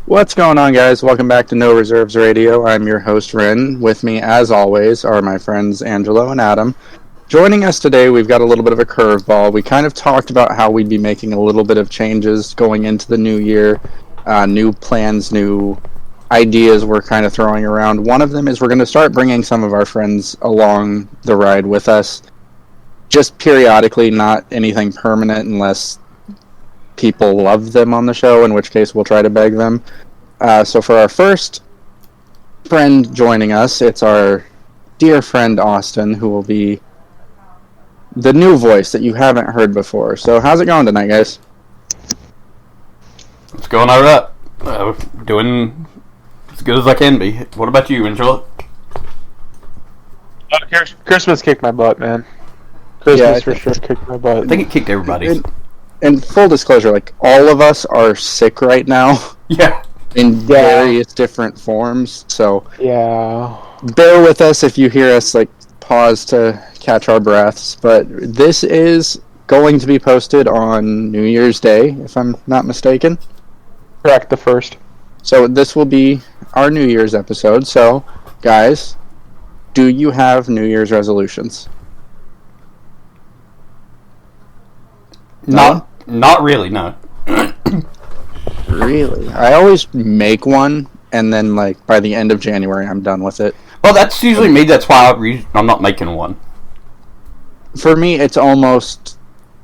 What's going on, guys? Welcome back to No Reserves Radio. I'm your host, Ren. With me, as always, are my friends Angelo and Adam. Joining us today, we've got a little bit of a curveball. We kind of talked about how we'd be making a little bit of changes going into the new year, new plans, new ideas we're kind of throwing around. One of them is we're going to start bringing some of our friends along the ride with us, just periodically, not anything permanent unless people love them on the show, in which case we'll try to beg them. So for our first friend joining us, it's our dear friend Austin, who will be the new voice that you haven't heard before. So how's it going tonight, guys? It's going alright. Doing as good as I can be. What about you, Angela? Christmas kicked my butt, man. Christmas for sure kicked my butt. I think it kicked everybody's. And full disclosure, like, all of us are sick right now. Yeah. In various different forms, so yeah, bear with us if you hear us like pause to catch our breaths. But this is going to be posted on New Year's Day, if I'm not mistaken. correct, the first. So this will be our New Year's episode. So, guys, do you have New Year's resolutions? Not really, no. Really? I always make one, and then, like, by the end of January, I'm done with it. Well, that's usually me. That's why I'm not making one. For me, it's almost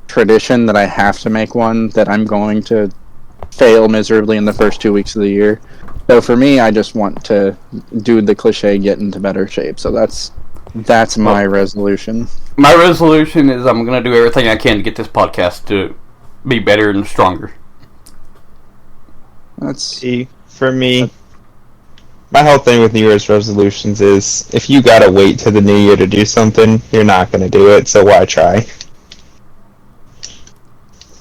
tradition that I have to make one, that I'm going to fail miserably in the first 2 weeks of the year. So for me, I just want to do the cliche, get into better shape. So that's my resolution. My resolution is I'm going to do everything I can to get this podcast to be better and stronger. See, for me, my whole thing with New Year's resolutions is if you gotta wait till the new year to do something, you're not gonna do it, so why try?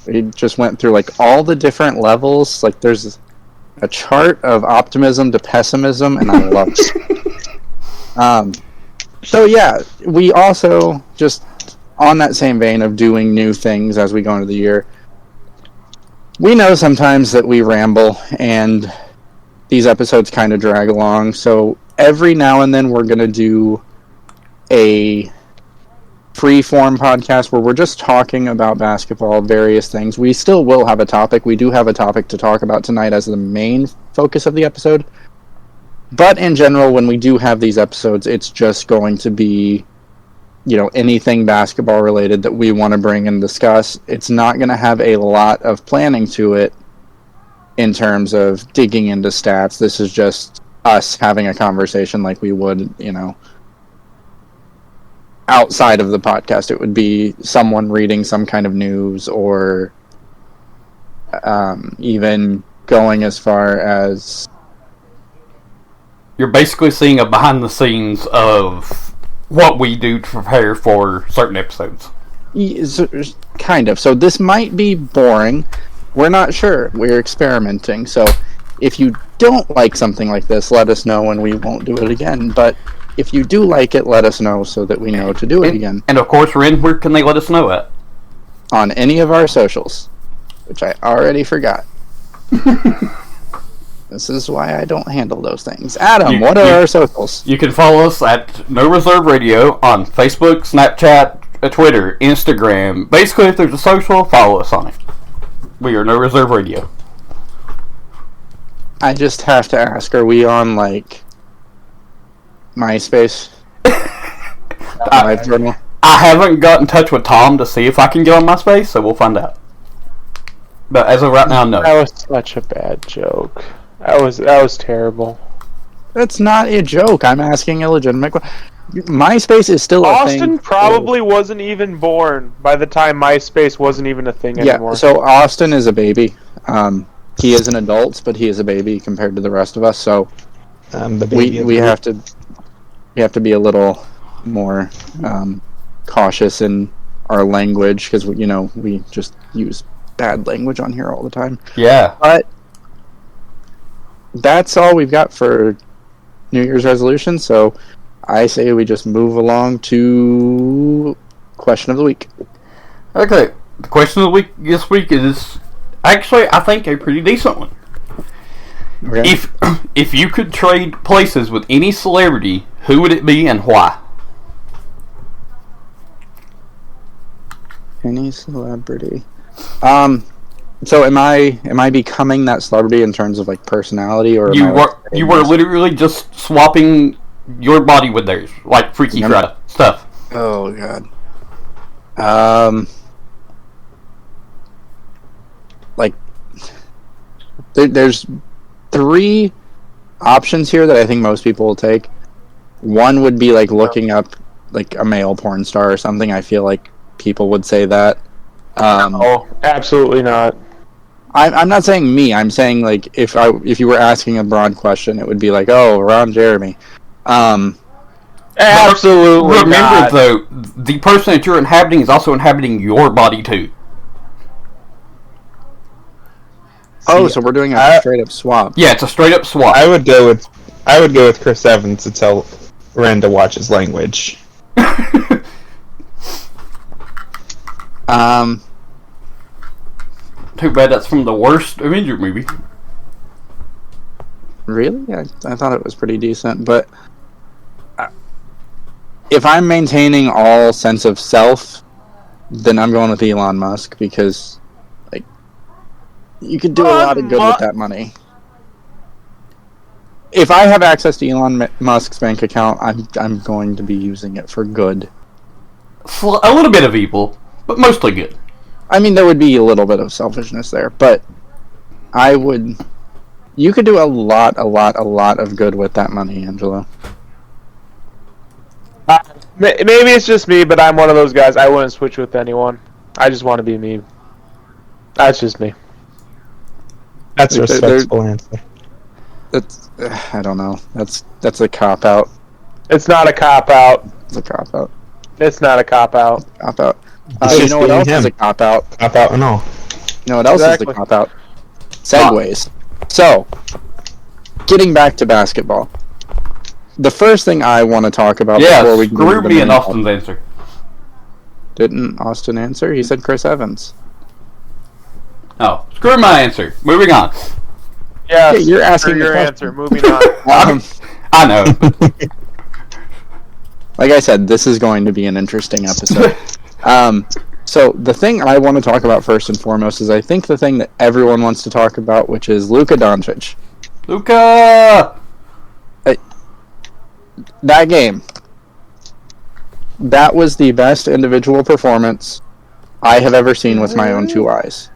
We just went through like all the different levels. Like there's a chart of optimism to pessimism, and I love it. So yeah, we also just on that same vein of doing new things as we go into the year. We know sometimes that we ramble and these episodes kind of drag along, so every now and then we're going to do a free-form podcast where we're just talking about basketball, various things. We still will have a topic. We do have a topic to talk about tonight as the main focus of the episode. But in general, when we do have these episodes, it's just going to be, you know, anything basketball related that we want to bring and discuss. It's not going to have a lot of planning to it in terms of digging into stats. This is just us having a conversation like we would, you know, outside of the podcast. It would be someone reading some kind of news or even going as far as... You're basically seeing a behind the scenes of what we do to prepare for certain episodes. Kind of. So this might be boring. We're not sure. We're experimenting. So if you don't like something like this, let us know and we won't do it again. But if you do like it, let us know so that we know to do it again. And of course, Ren, where can they let us know at? On any of our socials, which I already forgot. This is why I don't handle those things. Adam, what are our socials? You can follow us at No Reserve Radio on Facebook, Snapchat, Twitter, Instagram. Basically, if there's a social, follow us on it. We are No Reserve Radio. I just have to ask, are we on, like, MySpace? I haven't got in touch with Tom to see if I can get on MySpace, so we'll find out. But as of right now, no. That was such a bad joke. That was terrible. That's not a joke. I'm asking a legitimate question. MySpace is still a thing. Austin probably wasn't even born by the time MySpace wasn't even a thing anymore. Yeah, so Austin is a baby. He is an adult, but he is a baby compared to the rest of us. So we have to be a little more cautious in our language because we just use bad language on here all the time. Yeah, but that's all we've got for New Year's resolution. So I say we just move along to question of the week. Okay, the question of the week this week is actually, I think, a pretty decent one. Okay. If you could trade places with any celebrity, who would it be and why? Any celebrity. So am I becoming that celebrity in terms of like personality, or am I, like, You were literally just swapping your body with theirs, like Freaky Friday stuff. Oh god. Like there's three options here that I think most people will take. One would be like looking up like a male porn star or something. I feel like people would say that. Oh, absolutely not. I'm not saying me. I'm saying like if you were asking a broad question, it would be like, oh, Ron Jeremy. Absolutely Remember, not. though, the person that you're inhabiting is also inhabiting your body too. Oh, so we're doing a straight up swap. Yeah, it's a straight up swap. I would go with Chris Evans to tell Ren to watch his language. Too bad that's from the worst Avenger movie. Really? I thought it was pretty decent, but if I'm maintaining all sense of self, then I'm going with Elon Musk, because like you could do a lot of good with that money. If I have access to Elon Musk's bank account, I'm going to be using it for good. A little bit of evil, but mostly good. I mean, there would be a little bit of selfishness there, but you could do a lot of good with that money, Angelo. Maybe it's just me, but I'm one of those guys. I wouldn't switch with anyone. I just want to be me. That's just me. That's a respectable answer. That's I don't know. That's a cop out. It's not a cop out. It's a cop out. It's not a cop out. Cop out. It's You know what just else is him. a cop out? Cop out and all. You know what else Exactly. is the cop out? Segways. So, getting back to basketball. The first thing I want to talk about before we screw me and Austin's answer. Didn't Austin answer? He said Chris Evans. Oh, screw my answer. Moving on. Yes, Yeah, you're asking for the your question. answer. Moving on. I know. Like I said, this is going to be an interesting episode. So the thing I want to talk about first and foremost is I think the thing that everyone wants to talk about, which is Luka Doncic. Luka! That game. That was the best individual performance I have ever seen with my own two eyes.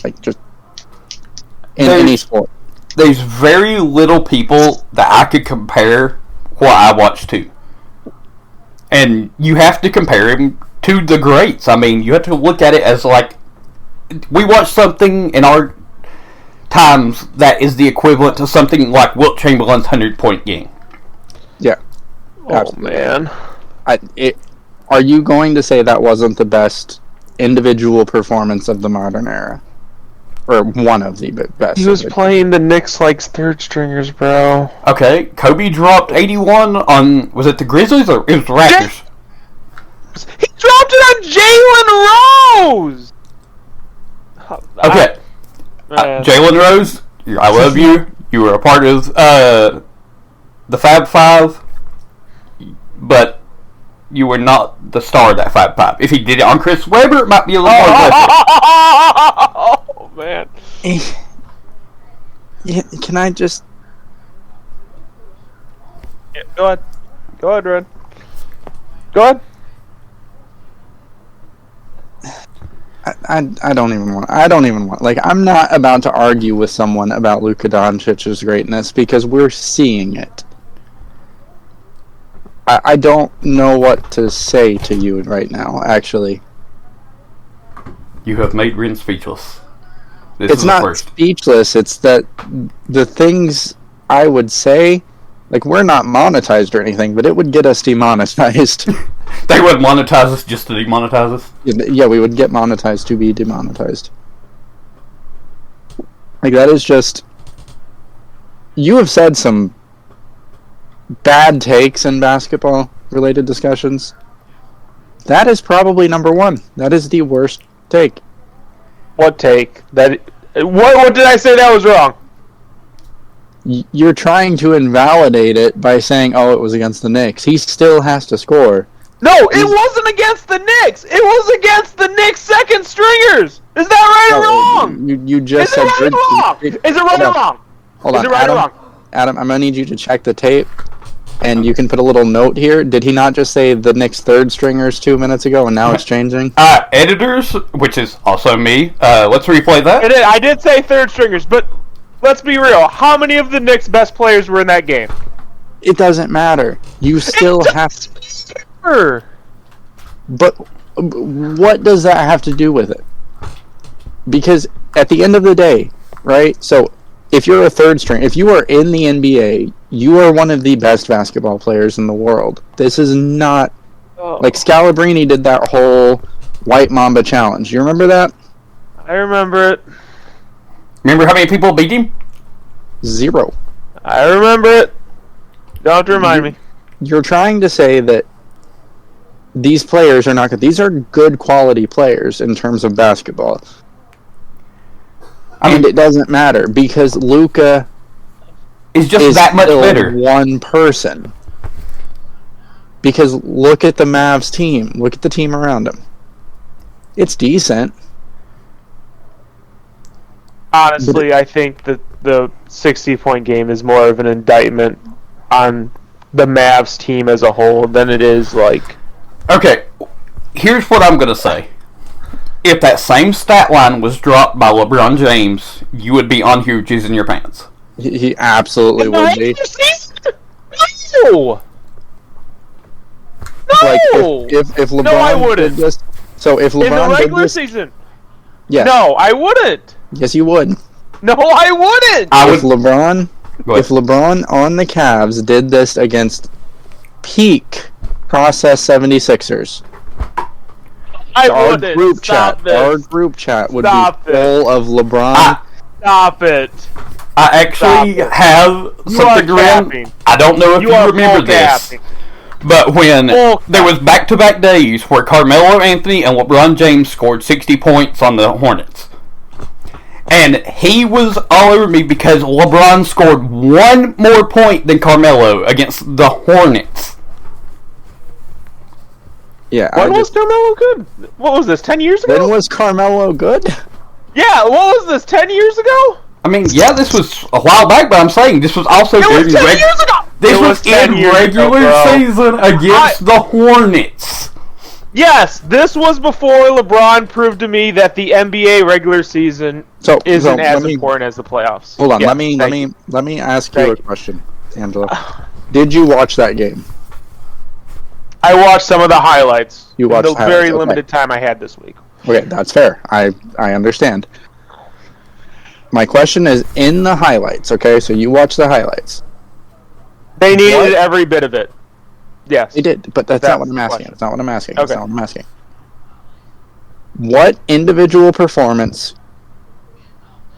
Like, just in any sport. There's very little people that I could compare what I watched to. And you have to compare him to the greats. I mean, you have to look at it as like, we watched something in our times that is the equivalent to something like Wilt Chamberlain's 100-point game. Yeah. Oh, Absolutely. man. Are you going to say that wasn't the best individual performance of the modern era? Or one of the best? He was playing the Knicks like third stringers, bro. Okay, Kobe dropped 81 on, was it the Grizzlies or it was the Raptors? He dropped it on Jalen Rose! Okay, Man. Jalen Rose, I love you. You were a part of the Fab Five, but you were not the star of that Fab Five. If he did it on Chris Webber, it might be a little more impressive. Oh, man. Yeah, can I just... Yeah, go ahead. Go ahead, Red. Go ahead. I don't even want. Like, I'm not about to argue with someone about Luka Doncic's greatness because we're seeing it. I don't know what to say to you right now, actually. You have made Rin speechless. This It's is not the first. speechless, it's that the things I would say, like, we're not monetized or anything, but it would get us demonetized. They would monetize us just to demonetize us. Yeah, we would get monetized to be demonetized. Like, that is just... You have said some bad takes in basketball-related discussions. That is probably number one. That is the worst take. What take? What did I say that was wrong? You're trying to invalidate it by saying, "Oh, it was against the Knicks." He still has to score. No, it wasn't against the Knicks. It was against the Knicks' second stringers. Is that right or wrong? You just Is it right or wrong? Is it right or wrong? Hold on, Is it right or wrong? Adam, I'm gonna need you to check the tape, and you can put a little note here. Did he not just say the Knicks' third stringers 2 minutes ago, and now it's changing? Editors, which is also me. Let's replay that. I did say third stringers, but let's be real. How many of the Knicks' best players were in that game? It doesn't matter. You still have to. But what does that have to do with it? Because at the end of the day, right? So if you're a third string, if you are in the NBA, you are one of the best basketball players in the world. This is not like Scalabrini did that whole White Mamba challenge. You remember that? I remember it. Remember how many people beat him? 0. I remember it. Don't remind me. You're trying to say that these players are not good. These are good quality players in terms of basketball. And it doesn't matter because Luka is just that much better. One person. Because look at the Mavs team. Look at the team around him. It's decent. Honestly, I think that the 60-point game is more of an indictment on the Mavs team as a whole than it is like... Okay, here's what I'm going to say. If that same stat line was dropped by LeBron James, you would be on here jizzing your pants. He absolutely would be. No! Like, if LeBron no, I wouldn't. Did this, so if LeBron in the regular did this, season. yes. No, I wouldn't. Yes, you would. No, I wouldn't. If LeBron on the Cavs did this against peak process 76ers, our group chat would be full of LeBron. Stop it. I actually have something around. I don't know if you remember this, but when there was back-to-back days where Carmelo Anthony and LeBron James scored 60 points on the Hornets. And he was all over me because LeBron scored one more point than Carmelo against the Hornets. Yeah. When was Carmelo good? What was this, 10 years ago? When was Carmelo good? Yeah, what was this, 10 years ago? I mean, yeah, this was a while back, but I'm saying this was also during years ago. This was in regular season against the Hornets. Yes, this was before LeBron proved to me that the NBA regular season isn't as important as the playoffs. Hold on, let me ask you a question, Angela. Did you watch that game? I watched some of the highlights. You watched the very limited time I had this week. Okay, that's fair. I understand. My question is, in the highlights, okay? So you watched the highlights. They needed every bit of it. Yes. They did, but that's not what I'm asking. That's not what I'm asking. That's not what I'm asking. What individual performance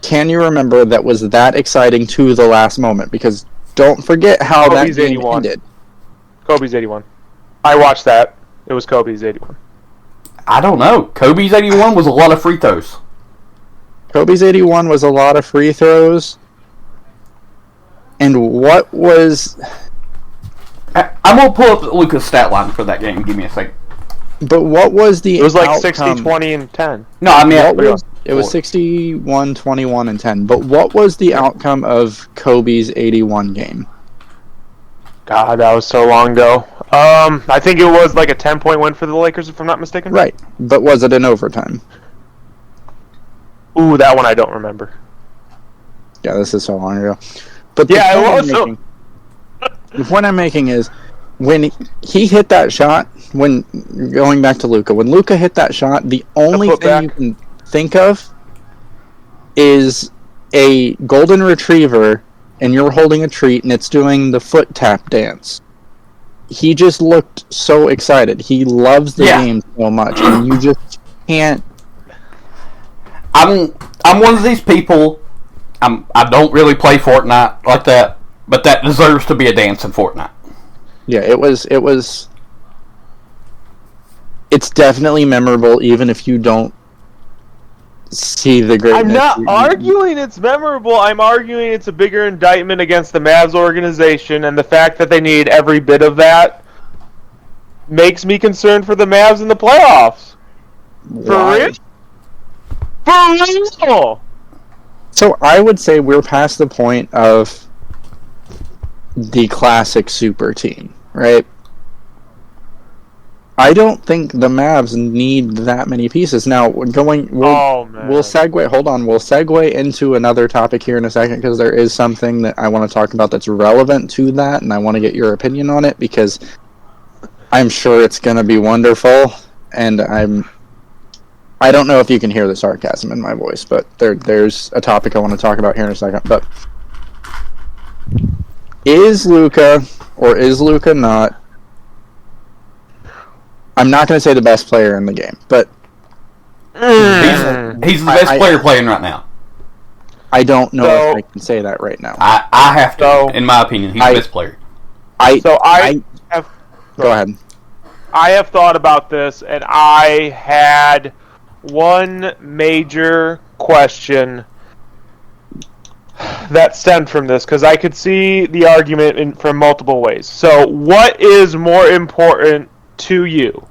can you remember that was that exciting to the last moment? Because don't forget how Kobe's that game 81. ended. Kobe's 81. I watched that. It was Kobe's 81. I don't know. Kobe's 81 was a lot of free throws. Kobe's 81 was a lot of free throws. And what was... I'm going to pull up Luka's stat line for that game. Give me a second. But what was the It was like outcome? 60, 20, and 10. No, I mean... It was 61, 21, and 10. But what was the outcome of Kobe's 81 game? God, that was so long ago. I think it was like a 10-point win for the Lakers, if I'm not mistaken. Right. But was it in overtime? Ooh, that one I don't remember. Yeah, this is so long ago. But yeah, it was. The point I'm making is, when he hit that shot, when going back to Luka, when Luka hit that shot, the only thing you can think of is a golden retriever, and you're holding a treat, and it's doing the foot tap dance. He just looked so excited. He loves the game so much, and you just can't. I'm one of these people. I don't really play Fortnite like that, but that deserves to be a dance in Fortnite. Yeah, it was. It's definitely memorable, even if you don't see the greatness. I'm not arguing it's memorable. I'm arguing it's a bigger indictment against the Mavs organization, and the fact that they need every bit of that makes me concerned for the Mavs in the playoffs. Why? For real? So I would say we're past the point of the classic super team, right? I don't think the Mavs need that many pieces. Now, we'll segue. Hold on, we'll segue into another topic here in a second because there is something that I want to talk about that's relevant to that, and I want to get your opinion on it because I'm sure it's going to be wonderful, and I don't know if you can hear the sarcasm in my voice, but there's a topic I want to talk about here in a second. But is Luka or is Luka not? I'm not going to say the best player in the game, but he's the best player playing right now. I don't know if I can say that right now. I have to, in my opinion, he's the best player. Go ahead. I have thought about this, and I had one major question that stemmed from this, because I could see the argument from multiple ways. So, what is more important to you?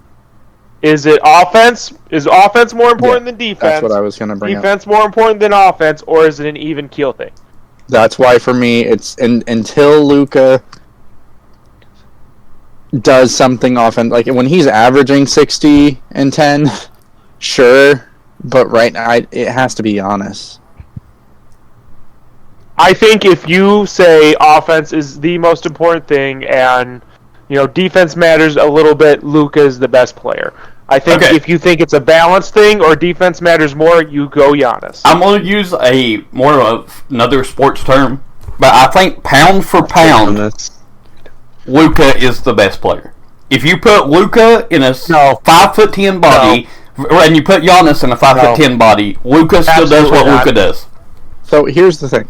Is it offense? Is offense more important than defense? That's what I was going to bring up. Defense more important than offense, or is it an even keel thing? That's why for me, it's until Luka does something often, like when he's averaging 60 and 10, sure, but right now it has to be Giannis. I think if you say offense is the most important thing and defense matters a little bit, Luka is the best player. I think if you think it's a balanced thing or defense matters more, you go Giannis. I'm going to use more of another sports term, but I think pound for pound, Luka is the best player. If you put Luka in a 5'10" body, and you put Giannis in a 5'10" body, Luka still does what Luka does. So here's the thing.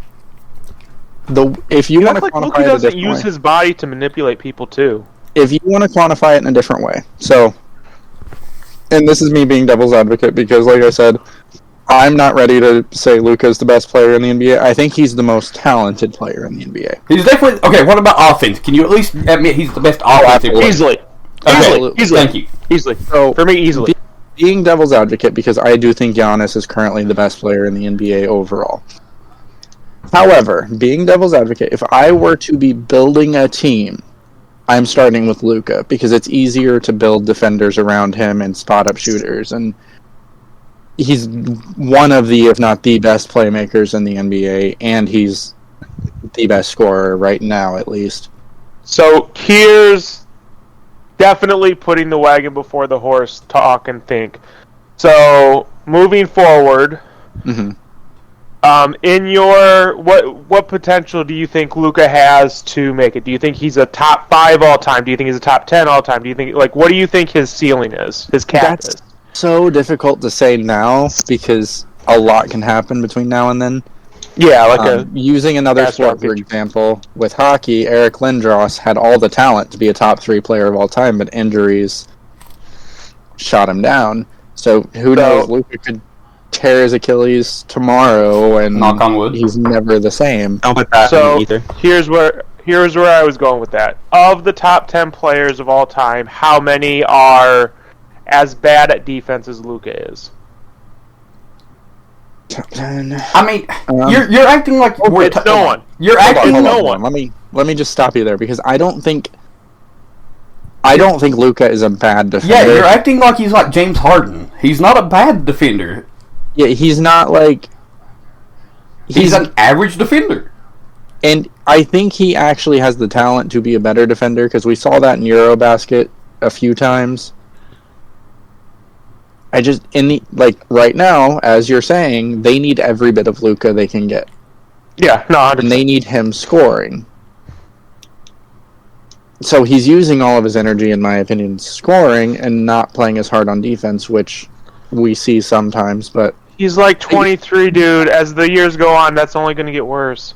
If you want to quantify Luka doesn't use his body to manipulate people too. If you want to quantify it in a different way, and this is me being devil's advocate because, like I said, I'm not ready to say Luka's the best player in the NBA. I think he's the most talented player in the NBA. He's definitely okay. What about offense? Can you at least admit he's the best offensive player? Easily. Thank you. Easily. So for me, easily. Being devil's advocate, because I do think Giannis is currently the best player in the NBA overall. However, being devil's advocate, if I were to be building a team, I'm starting with Luka because it's easier to build defenders around him and spot up shooters, and he's one of the, if not the best playmakers in the NBA, and he's the best scorer right now, at least. So here's definitely putting the wagon before the horse, talk and think. So moving forward, in your what potential do you think Luka has to make it? Do you think he's a top 5 all time? Do you think he's a top 10 all time? Do you think what do you think his ceiling is? His cap is? So difficult to say now because a lot can happen between now and then. Yeah, using another sport for example, with hockey, Eric Lindros had all the talent to be a top 3 player of all time, but injuries shot him down. So who knows? Luka could tear his Achilles tomorrow, and knock on wood, he's never the same. Don't put that in either. Here's where I was going with that. Of the top 10 players of all time, how many are as bad at defense as Luka is? Top 10. I mean, you're acting like no one. You're acting no one. Let me just stop you there because I don't think Luka is a bad defender. Yeah, you're acting like he's like James Harden. He's not a bad defender. Yeah, he's not like... He's an average defender. And I think he actually has the talent to be a better defender, because we saw that in Eurobasket a few times. Right now, as you're saying, they need every bit of Luka they can get. Yeah, no, 100%. And they need him scoring. So he's using all of his energy, in my opinion, scoring, and not playing as hard on defense, which we see sometimes, but... He's like 23, dude. As the years go on, that's only going to get worse.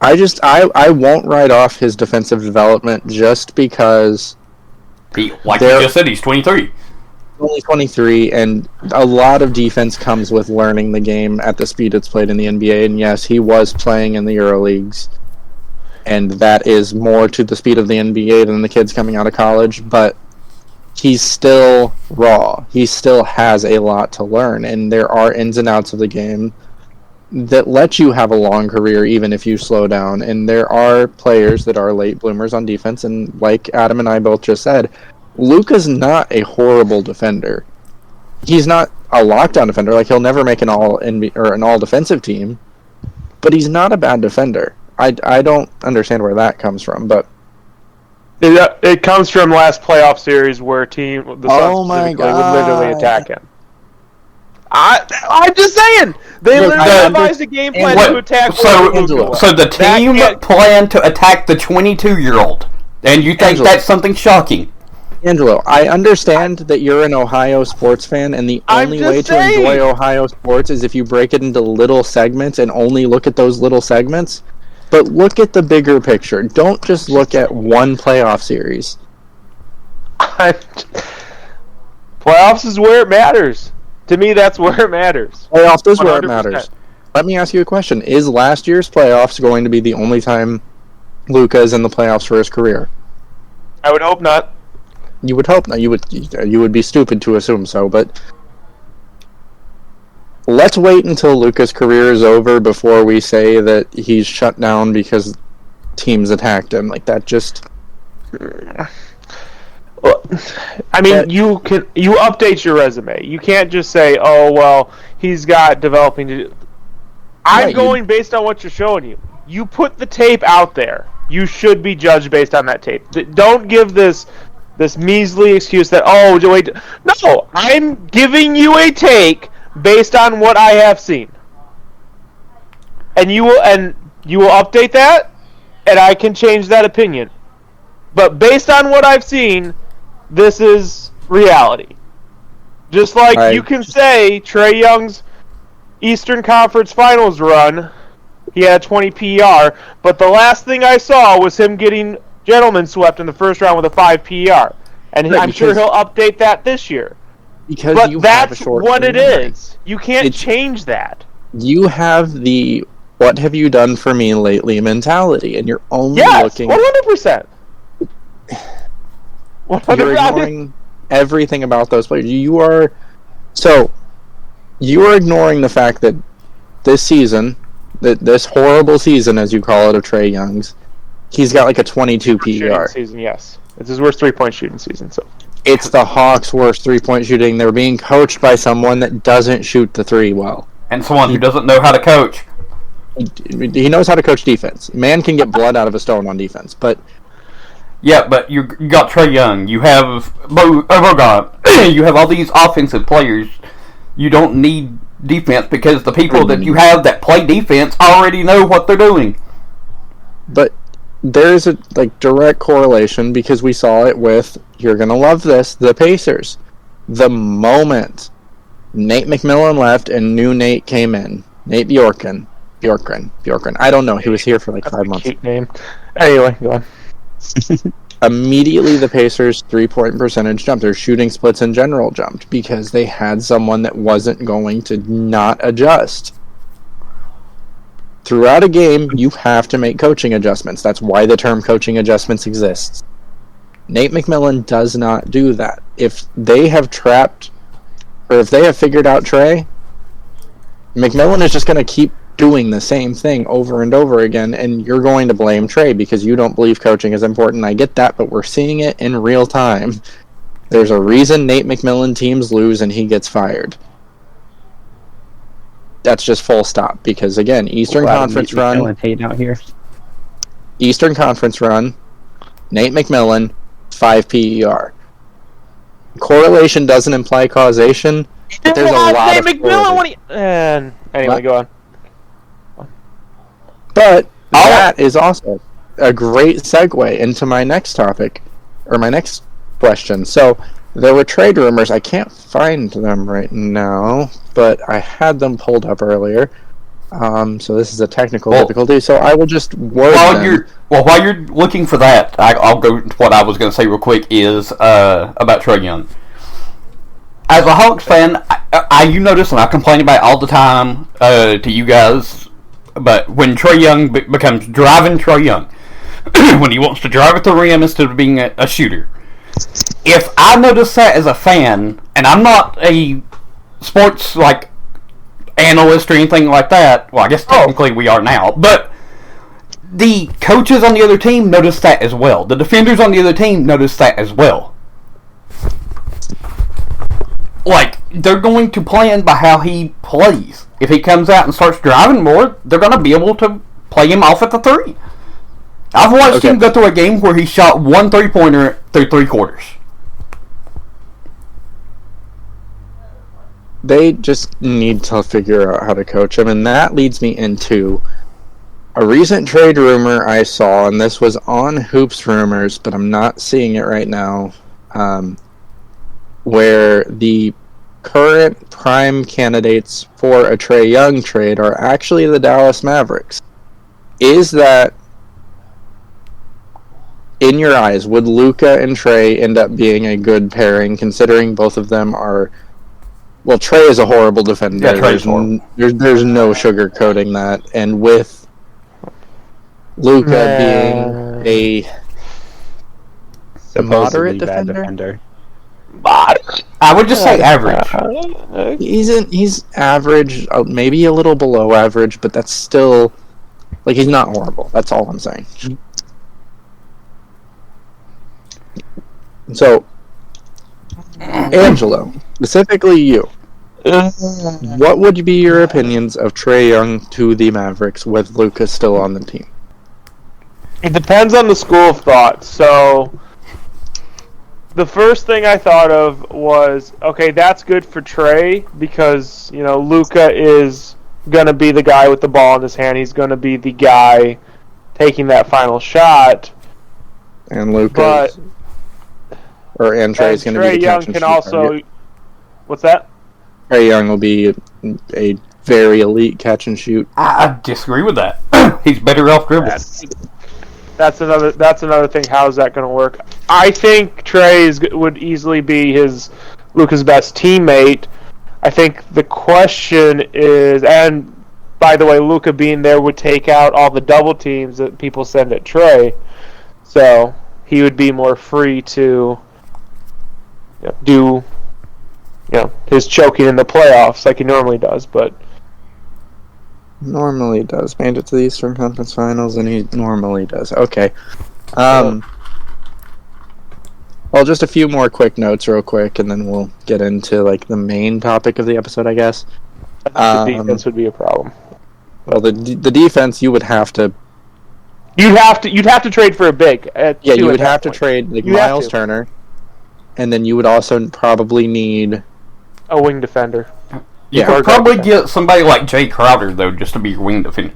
I won't write off his defensive development just because... You just said, he's 23. only 23, and a lot of defense comes with learning the game at the speed it's played in the NBA. And yes, he was playing in the EuroLeagues, and that is more to the speed of the NBA than the kids coming out of college. But he's still raw. He still has a lot to learn, and there are ins and outs of the game that let you have a long career even if you slow down. And there are players that are late bloomers on defense, and like Adam and I both just said, Luka's not a horrible defender. He's not a lockdown defender. Like, he'll never make an all defensive team, but he's not a bad defender. I don't understand where that comes from, but it comes from last playoff series where the Suns specifically would literally attack him. I'm just saying, they literally devised a game plan to attack. So the team planned to attack the 22-year-old, and you think that's something shocking? Angelo, I understand that you're an Ohio sports fan, and the only way to enjoy Ohio sports is if you break it into little segments and only look at those little segments. But look at the bigger picture. Don't just look at one playoff series. Playoffs is where it matters. To me, that's where it matters. Playoffs is where it matters. Let me ask you a question. Is last year's playoffs going to be the only time Luka is in the playoffs for his career? I would hope not. You would hope not. You would be stupid to assume so, but let's wait until Luka's career is over before we say that he's shut down because teams attacked him. Like, that just... Well, I mean, you update your resume. You can't just say, "Oh, well, he's got developing to do." I'm going based on what you're showing you. You put the tape out there. You should be judged based on that tape. Don't give this measly excuse that, "Oh, wait." No, I'm giving you a take based on what I have seen, and you will update that, and I can change that opinion. But based on what I've seen, this is reality. Just like you can say Trae Young's Eastern Conference Finals run, he had a 20 PER, but the last thing I saw was him getting gentleman swept in the first round with a 5 PER. And I'm sure he'll update that this year. But that's what it is. You can't change that. You have the "what have you done for me lately" mentality, and you're only looking... 100%. You're ignoring everything about those players. You are ignoring the fact that this season, this horrible season, as you call it, of Trae Young's, he's got like a 22 PER. Season, yes. It's his worst 3-point shooting season. So it's the Hawks' worst 3-point shooting. They're being coached by someone that doesn't shoot the three well. And someone who doesn't know how to coach. He knows how to coach defense. Man can get blood out of a stone on defense, but... Yeah, but you got Trae Young. You have Bogut. You have all these offensive players. You don't need defense because the people that you have that play defense already know what they're doing. But there's a direct correlation because we saw it with, you're gonna love this, the Pacers. The moment Nate McMillan left and new Nate came in, Nate Bjorkgren. I don't know. He was here for like 5 months. Cute name. Anyway, go on. Immediately the Pacers' 3-point percentage jumped. Their shooting splits in general jumped because they had someone that wasn't going to not adjust. Throughout a game, you have to make coaching adjustments. That's why the term coaching adjustments exists. Nate McMillan does not do that. If they have figured out Trae, McMillan is just going to keep doing the same thing over and over again, and you're going to blame Trae because you don't believe coaching is important. I get that, but we're seeing it in real time. There's a reason Nate McMillan teams lose and he gets fired. That's just full stop, because again, Eastern Conference run, Nate McMillan, 5 PER. Correlation doesn't imply causation, but there's a lot of correlation. Anyway, go on. But that is also a great segue into my next topic, or my next question. So, there were trade rumors. I can't find them right now, but I had them pulled up earlier. So this is a technical difficulty. So I will just word them. While you're looking for that, I'll go to what I was going to say real quick is about Trae Young. as a Hawks fan, you notice, and I complain about it all the time to you guys, but when Trae Young becomes driving Trae Young, when he wants to drive at the rim instead of being a shooter, if I notice that as a fan, and I'm not a sports like analyst or anything like that, well, I guess technically we are now, but the coaches on the other team notice that as well. The defenders on the other team notice that as well. Like, they're going to plan by how he plays. If he comes out and starts driving more, they're going to be able to play him off at the three. I've watched him go through a game where he shot one three-pointer through three quarters. They just need to figure out how to coach him, and that leads me into a recent trade rumor I saw, and this was on Hoops Rumors, but I'm not seeing it right now, where the current prime candidates for a Trae Young trade are actually the Dallas Mavericks. Is that, in your eyes, would Luka and Trae end up being a good pairing, considering both of them are... Well, Trae is a horrible defender. Yeah, Trae's horrible. There's no sugarcoating that, and with Luka being a moderate defender? I would just say average. He's average, maybe a little below average, but that's still, like, he's not horrible. That's all I'm saying. So, Angelo, specifically you, what would be your opinions of Trae Young to the Mavericks with Luka still on the team? It depends on the school of thought. So, the first thing I thought of was, okay, that's good for Trae because, you know, Luka is going to be the guy with the ball in his hand. He's going to be the guy taking that final shot. And Luka, and Trae's going to be the Young can also. What's that? Trae Young will be a very elite catch and shoot. I disagree with that. He's better off dribbling. That's another thing. How is that going to work? I think Trae would easily be Luka's best teammate. I think the question is, and by the way, Luka being there would take out all the double teams that people send at Trae, so he would be more free to do his choking in the playoffs like he normally does. But normally does. Made it to the Eastern Conference Finals, and he normally does. Okay. Well, just a few more quick notes real quick, and then we'll get into, like, the main topic of the episode, I guess. I think the defense would be a problem. Well, the defense, you would have to... You'd have to trade for a big. You would have to trade, like, Miles Turner, and then you would also probably need... a wing defender. You could probably get somebody like Jay Crowder, though, just to be your wing defender.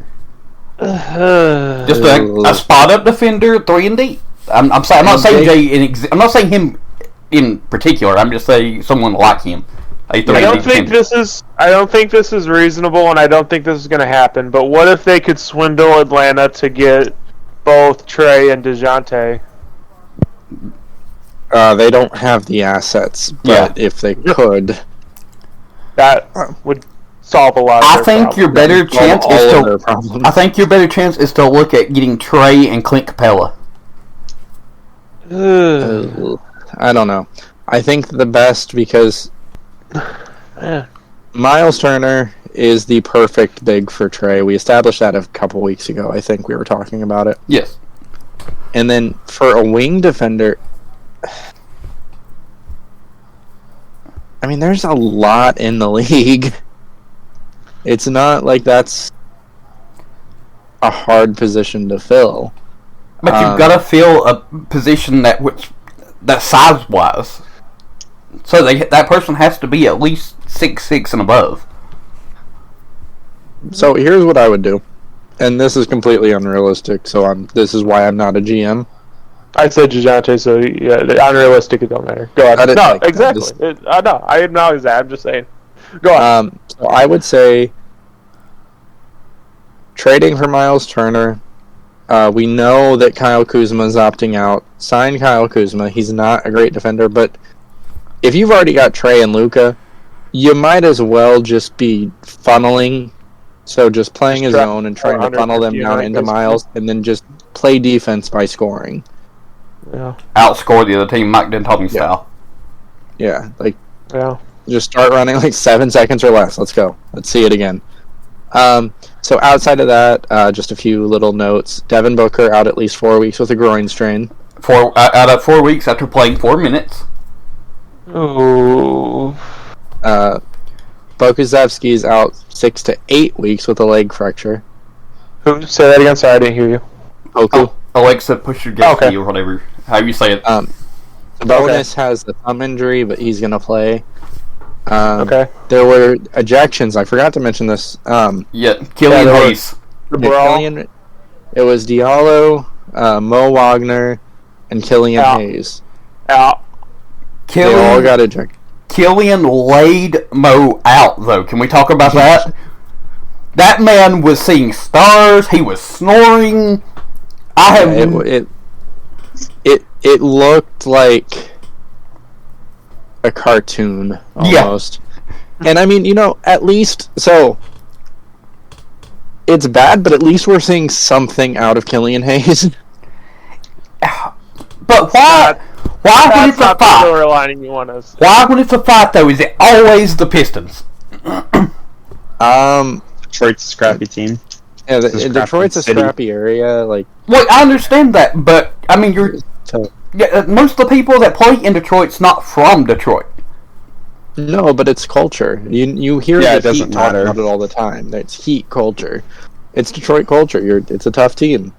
Just a spot-up defender, 3-and-D. I'm not saying I'm not saying him in particular. I'm just saying someone like him. I don't think this is reasonable, and I don't think this is going to happen. But what if they could swindle Atlanta to get both Trae and DeJounte? They don't have the assets, but if they could, that would solve a lot. I think your better chance is to look at getting Trae and Clint Capella. I don't know. I think the best, because Miles Turner is the perfect big for Trae. We established that a couple weeks ago. I think we were talking about it. Yes. And then for a wing defender, I mean, there's a lot in the league. It's not like that's a hard position to fill. But you've got to fill a position that size-wise. So that person has to be at least 6'6" and above. So here's what I would do. And this is completely unrealistic, so this is why I'm not a GM. I said DeJounte, so yeah, unrealistic, it don't matter. Go on. No, exactly. No, I acknowledge that. I'm just saying. Go on. So I would say trading for Miles Turner. We know that Kyle Kuzma is opting out. Sign Kyle Kuzma. He's not a great defender, but if you've already got Trae and Luka, you might as well just be funneling. So just playing his own and trying to funnel them down into Miles, and then just play defense by scoring. Yeah. Outscore the other team, Mike D'Antoni style. Yeah, like just start running like 7 seconds or less. Let's go. Let's see it again. So outside of that, just a few little notes. Devin Booker out at least 4 weeks with a groin strain. Out of 4 weeks after playing 4 minutes. Oh. Bokuzevsky's out 6 to 8 weeks with a leg fracture. Who? Say that again. Sorry, I didn't hear you. Poku. Alexa, push your guest or whatever. How you say it. Sabonis has the thumb injury, but he's going to play. Okay. There were ejections. I forgot to mention this. Killian Hayes. It was Diallo, Mo Wagner, and Killian Hayes. Out. They all got ejected. Killian laid Mo out, though. Can we talk about that? That man was seeing stars. He was snoring. It looked like a cartoon almost. Yeah. And I mean, at least it's bad, but at least we're seeing something out of Killian Hayes. But why? Why when it's a fight? Why when it's a fight though? Is it always the Pistons? Detroit's a scrappy team. Yeah, Detroit's a scrappy area. Well, I understand that, but I mean, most of the people that play in Detroit's not from Detroit. No, but it's culture. You hear the Heat talk about it all the time. It's Heat culture. It's Detroit culture. It's a tough team.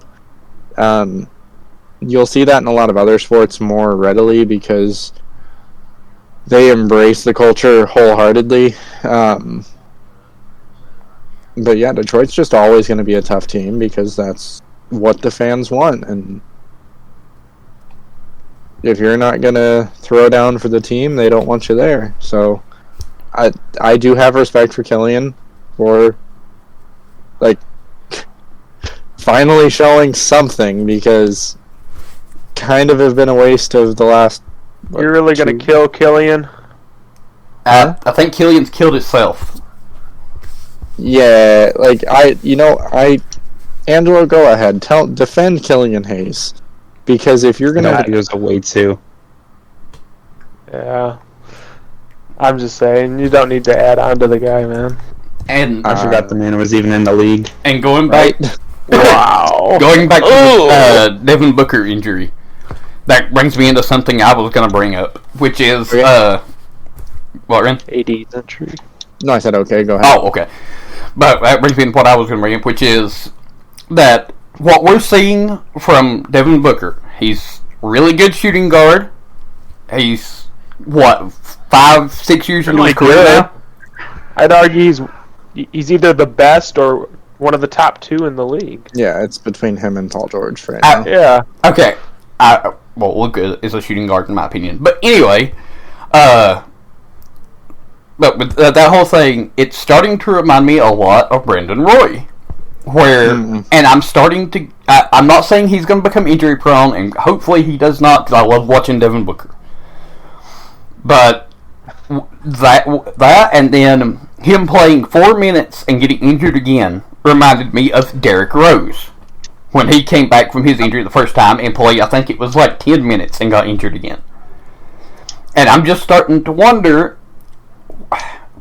You'll see that in a lot of other sports more readily because they embrace the culture wholeheartedly. But yeah, Detroit's just always going to be a tough team because that's what the fans want. And if you're not going to throw down for the team, they don't want you there. So I do have respect for Killian for finally showing something because kind of have been a waste of the last. You're really going to kill Killian? I think Killian's killed himself. Yeah, Angelo, go ahead. Defend Killian Hayes. Because if you're going to... He was a way too. Yeah. I'm just saying, you don't need to add on to the guy, man. And I forgot the man was even in the league. And going back... Wow. Going back to the Devin Booker injury, that brings me into something I was going to bring up, which is... what, Ren? AD's injury. No, I said okay, go ahead. Oh, okay. But that brings me to what I was going to bring up, which is that what we're seeing from Devin Booker, he's really good shooting guard. He's, 5-6 years into his career now? I'd argue he's either the best or one of the top 2 in the league. Yeah, it's between him and Paul George right now. Yeah. Okay. Luka is a shooting guard in my opinion. But anyway, but with that whole thing, it's starting to remind me a lot of Brandon Roy. And I'm starting to... I'm not saying he's going to become injury prone, and hopefully he does not, because I love watching Devin Booker. But that and then him playing 4 minutes and getting injured again reminded me of Derrick Rose. When he came back from his injury the first time and played, I think it was 10 minutes and got injured again. And I'm just starting to wonder...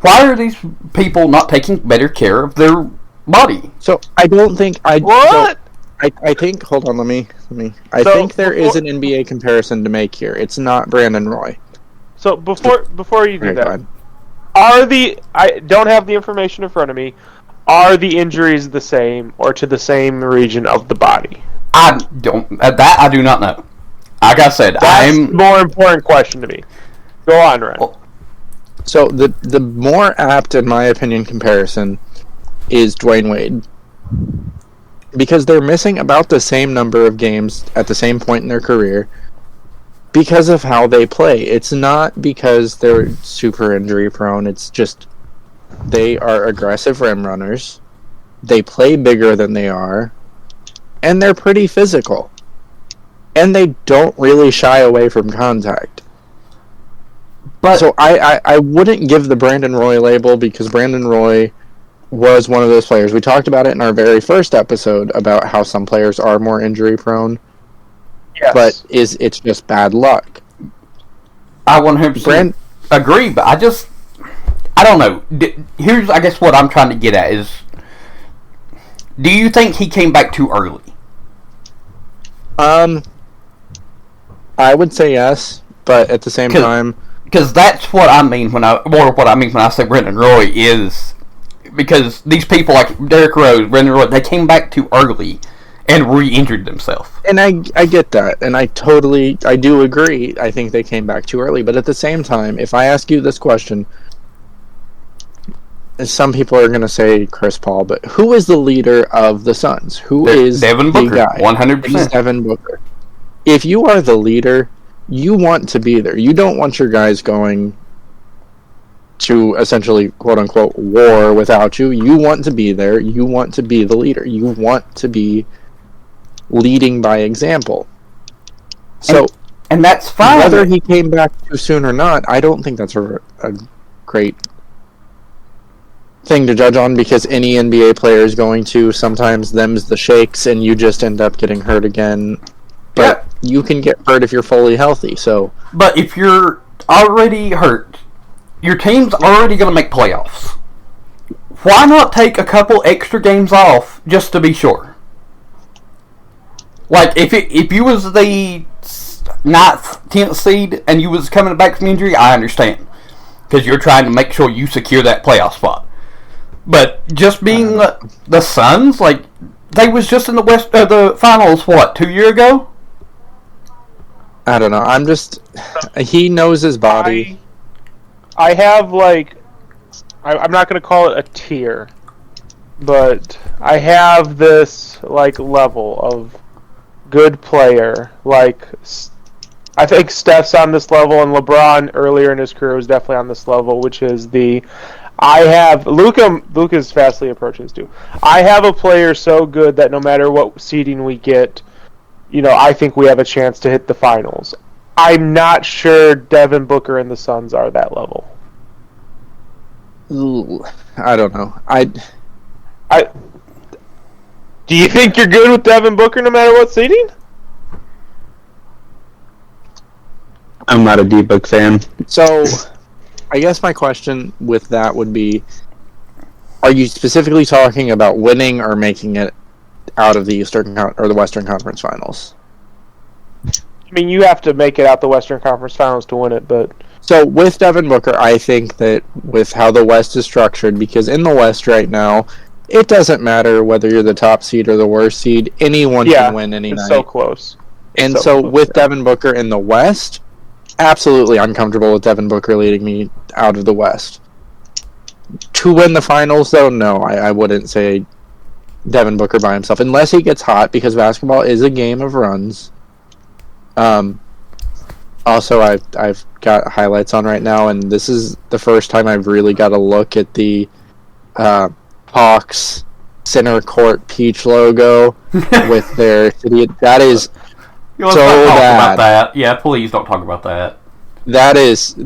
Why are these people not taking better care of their body? So I don't think What? I think. Hold on, let me. I think there is an NBA comparison to make here. It's not Brandon Roy. So before you do that, fine. I don't have the information in front of me. Are the injuries the same or to the same region of the body? I don't. That I do not know. Like I said, That's a more important question to me. Go on, Ren. So the more apt, in my opinion, comparison is Dwayne Wade. Because they're missing about the same number of games at the same point in their career because of how they play. It's not because they're super injury prone. It's just they are aggressive rim runners. They play bigger than they are. And they're pretty physical. And they don't really shy away from contact. But so I wouldn't give the Brandon Roy label because Brandon Roy was one of those players. We talked about it in our very first episode about how some players are more injury prone. Yes. But it's just bad luck. I 100% agree, but I don't know. Here's, I guess, what I'm trying to get at is, do you think he came back too early? I would say yes, but at the same time, because that's what I mean when I say Brendan Roy is because these people like Derrick Rose, Brendan Roy, they came back too early and re-injured themselves. And I get that, and I do agree. I think they came back too early, but at the same time, if I ask you this question, some people are going to say Chris Paul, but who is the leader of the Suns? Who is Devin Booker? 100%. It's Devin Booker. If you are the leader, you want to be there. You don't want your guys going to essentially, quote unquote, war without you. You want to be there. You want to be the leader. You want to be leading by example. So, and that's fine. Whether he came back too soon or not, I don't think that's a great thing to judge on because any NBA player is going to. Sometimes them's the shakes, and you just end up getting hurt again. But you can get hurt if you're fully healthy. So, but if you're already hurt, your team's already going to make playoffs. Why not take a couple extra games off just to be sure? Like, if you was the 9th, 10th seed and you was coming back from injury, I understand. Because you're trying to make sure you secure that playoff spot. But just being the Suns, like, they was just in the finals, 2 years ago? I don't know. He knows his body. I have, like, I'm not going to call it a tier, but I have this, like, level of good player. Like, I think Steph's on this level, and LeBron earlier in his career was definitely on this level, which is Luka's fastly approaching this too. I have a player so good that no matter what seeding we get, I think we have a chance to hit the finals. I'm not sure Devin Booker and the Suns are that level. Ooh, I don't know. Do you think you're good with Devin Booker no matter what seeding? I'm not a D-Book fan. So, I guess my question with that would be, are you specifically talking about winning or making it out of the Eastern or the Western Conference Finals? I mean, you have to make it out the Western Conference Finals to win it, but... So, with Devin Booker, I think that with how the West is structured, because in the West right now, it doesn't matter whether you're the top seed or the worst seed, anyone can win any night. It's so close. And so with Devin Booker in the West, absolutely uncomfortable with Devin Booker leading me out of the West. To win the finals, though, no, I wouldn't say Devin Booker by himself, unless he gets hot, because basketball is a game of runs. Also, I've got highlights on right now, and this is the first time I've really got a look at the Hawks center court peach logo with their city. That is so bad. About that. Yeah, please don't talk about that. That is,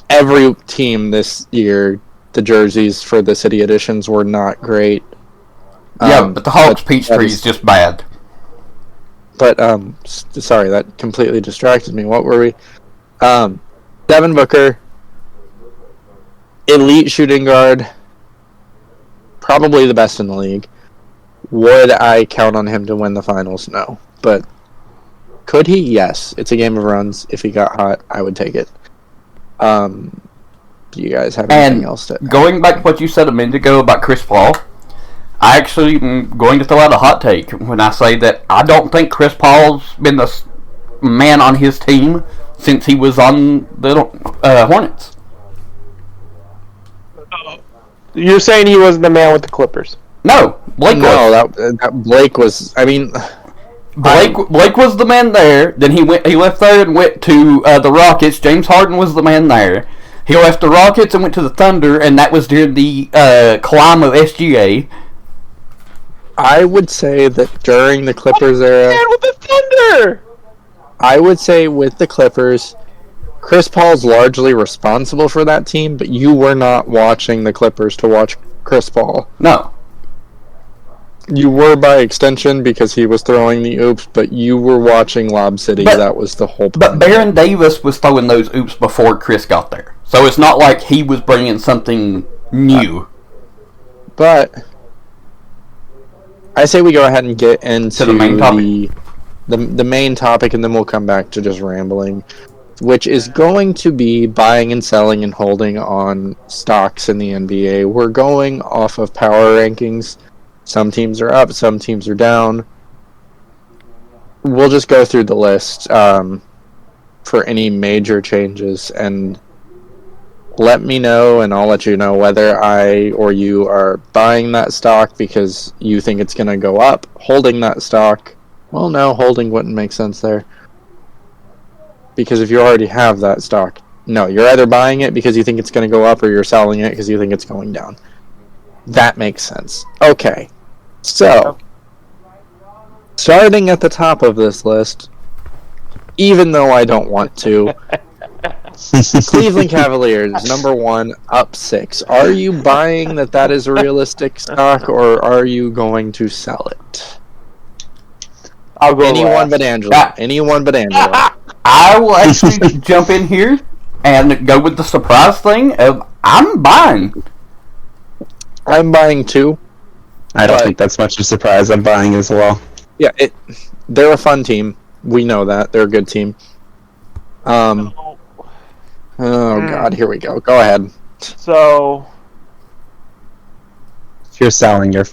every team this year, the jerseys for the city editions were not great. Yeah, but the Hawks peach tree is just bad. But, sorry, that completely distracted me. What were we? Devin Booker, elite shooting guard, probably the best in the league. Would I count on him to win the finals? No. But could he? Yes. It's a game of runs. If he got hot, I would take it. Do you guys have anything else to add? Going back to what you said a minute ago about Chris Paul, I actually am going to throw out a hot take when I say that I don't think Chris Paul's been the man on his team since he was on the Hornets. You're saying he wasn't the man with the Clippers? No, Blake was. No, that Blake was. I mean, Blake was the man there. Then he left there and went to the Rockets. James Harden was the man there. He left the Rockets and went to the Thunder, and that was during the climb of SGA. I would say that during the Clippers era, man with the Thunder. I would say with the Clippers, Chris Paul's largely responsible for that team, but you were not watching the Clippers to watch Chris Paul. No. You were by extension because he was throwing the oops, but you were watching Lob City. That was the whole point. But Baron Davis was throwing those oops before Chris got there. So it's not like he was bringing something new. But I say we go ahead and get into the main topic. The main topic, and then we'll come back to just rambling, which is going to be buying and selling and holding on stocks in the NBA. We're going off of power rankings. Some teams are up, some teams are down. We'll just go through the list for any major changes, and let me know, and I'll let you know whether I or you are buying that stock because you think it's going to go up, holding that stock. Well, no, holding wouldn't make sense there. Because if you already have that stock, no, you're either buying it because you think it's going to go up, or you're selling it because you think it's going down. That makes sense. Okay. So, starting at the top of this list, even though I don't want to, Cleveland Cavaliers, number 1, up 6. Are you buying that is a realistic stock, or are you going to sell it? I'll go Anyone but Angela. Anyone but Angela. I will actually jump in here and go with the surprise thing of I'm buying. I'm buying too. I don't think that's much of a surprise. I'm buying as well. Yeah, they're a fun team. We know that. They're a good team. Oh, God, here we go. Go ahead. So... If you're selling, you're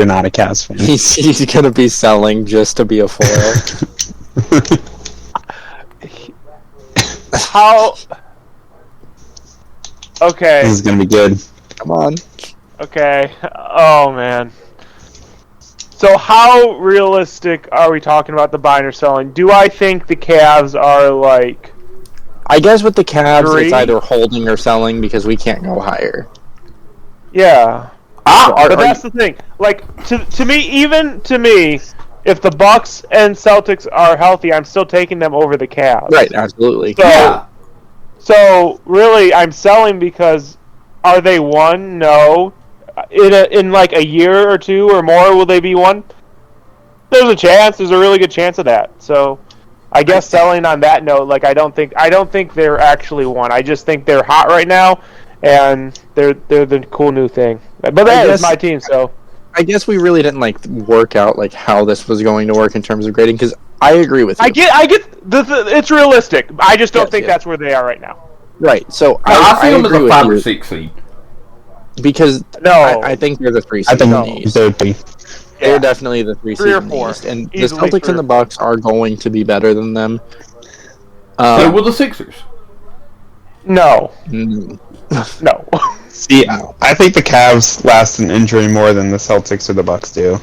not a Cavs fan. He's going to be selling just to be a foil. How... Okay. This is going to be good. Come on. Okay. Oh, man. So how realistic are we talking about the buying or selling? Do I think the Cavs are, like... I guess with the Cavs, 3? it's either holding or selling because we can't go higher. Yeah. But that's the thing. Like, to me, if the Bucks and Celtics are healthy, I'm still taking them over the Cavs. Right, absolutely. So really, I'm selling because are they 1? No. In like a year or 2 or more, will they be 1? There's a chance. There's a really good chance of that. So, I guess selling on that note, like I don't think they're actually 1. I just think they're hot right now, and they're the cool new thing. But that is my team, so. I guess we really didn't work out how this was going to work in terms of grading, because I agree with you. I get it's realistic. I just don't think that's where they are right now. Right. So I see them as a 5 or 6 seed. Because I think they're the 3 seed. I think they'd be. They're definitely the 3 seed in the East, and the Celtics and the Bucks are going to be better than them. So will the Sixers. No. No. See, I think the Cavs last an injury more than the Celtics or the Bucks do.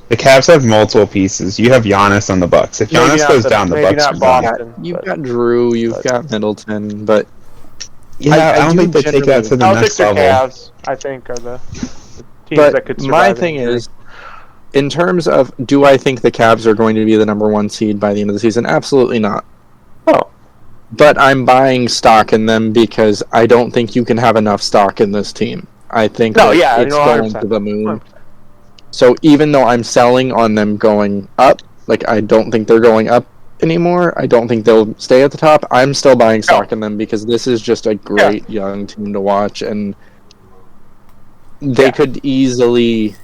The Cavs have multiple pieces. You have Giannis on the Bucks. If Giannis goes down, the Bucks are done. You've got Drew, you've got Middleton, but I don't think they take that to the next level. Cavs, I think, are the teams that could survive. My thing is, in terms of, do I think the Cavs are going to be the number 1 seed by the end of the season? Absolutely not. Oh. But I'm buying stock in them because I don't think you can have enough stock in this team. I think it's going to the moon. 100%. So even though I'm selling on them going up, I don't think they're going up anymore. I don't think they'll stay at the top. I'm still buying stock in them because this is just a great young team to watch, and they could easily...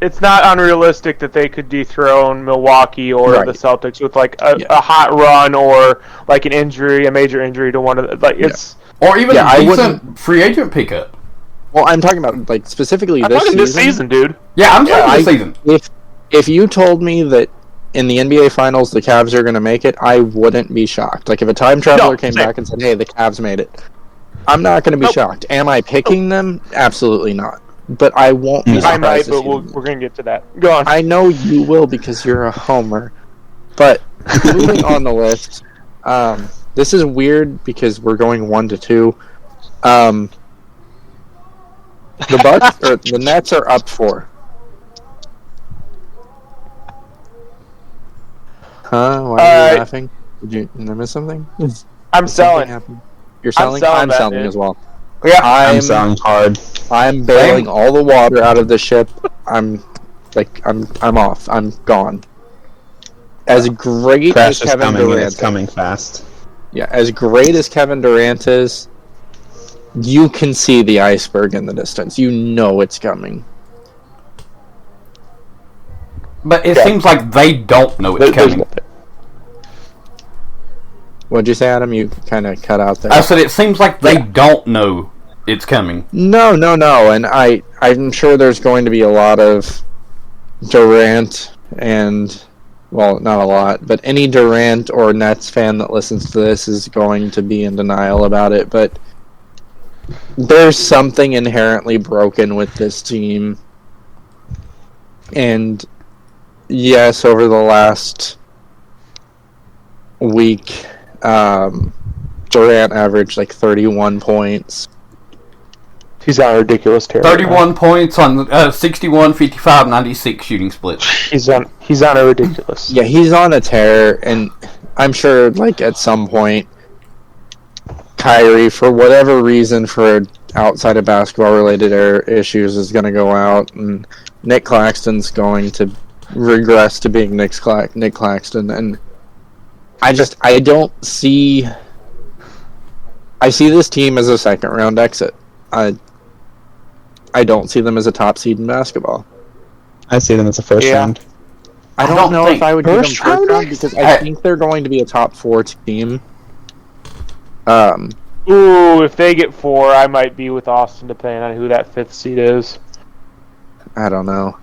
It's not unrealistic that they could dethrone Milwaukee or the Celtics with a hot run or an injury, a major injury to one of the or even a decent free agent pickup. Well, I'm talking about specifically this season, dude. Yeah, I'm talking this season. If you told me that in the NBA Finals the Cavs are going to make it, I wouldn't be shocked. If a time traveler came back and said, "Hey, the Cavs made it," I'm not going to be shocked. Am I picking them? Absolutely not. But I won't be surprised. I might, but we're going to get to that. Go on. I know you will because you're a homer. But moving on the list, this is weird because we're going 1 to 2. The Bucks or the Nets are up 4. Huh? Why are you laughing? Did I miss something? I'm selling. You're selling? I'm that, selling dude. as well. Yeah, I'm selling hard. I'm bailing all the water out of the ship. I'm off. I'm gone. As great Crash as is Kevin coming, and Durant it's coming fast. Yeah, as great as Kevin Durant is, you can see the iceberg in the distance. You know it's coming. but it seems like they don't know it's coming. What'd you say, Adam? You kind of cut out there. I said it seems like they don't know it's coming. No, and I'm sure there's going to be a lot of Durant and, well, not a lot, but any Durant or Nets fan that listens to this is going to be in denial about it, but there's something inherently broken with this team. And yes, over the last week, Durant averaged like 31 points. He's on a ridiculous tear. 31 points on 61, 55, 96 shooting split. He's on a ridiculous. Yeah, he's on a tear, and I'm sure like at some point, Kyrie, for whatever reason, for outside of basketball-related issues, is going to go out, and Nick Claxton's going to regress to being Nick Claxton, and I don't see. I see this team as a second-round exit. I don't see them as a top seed in basketball. I see them as a first round. I don't know if I would give them first first round round because I think they're going to be a top 4 team. Ooh, if they get 4, I might be with Austin depending on who that 5th seed is. I don't know.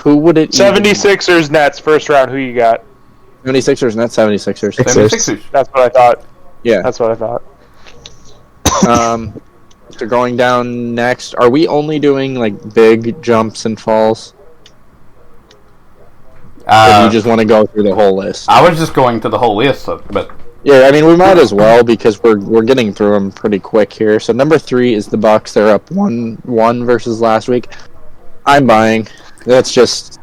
Who would it 76ers Nets first round, who you got? 76ers, not 76ers. 76ers. That's what I thought. Yeah. That's what I thought. They're going down next. Are we only doing like big jumps and falls? Or do you just want to go through the whole list? I was just going through the whole list, but yeah, I mean we might as well because we're getting through them pretty quick here. So number 3 is the Bucks. They're up 1-1 versus last week. I'm buying. That's just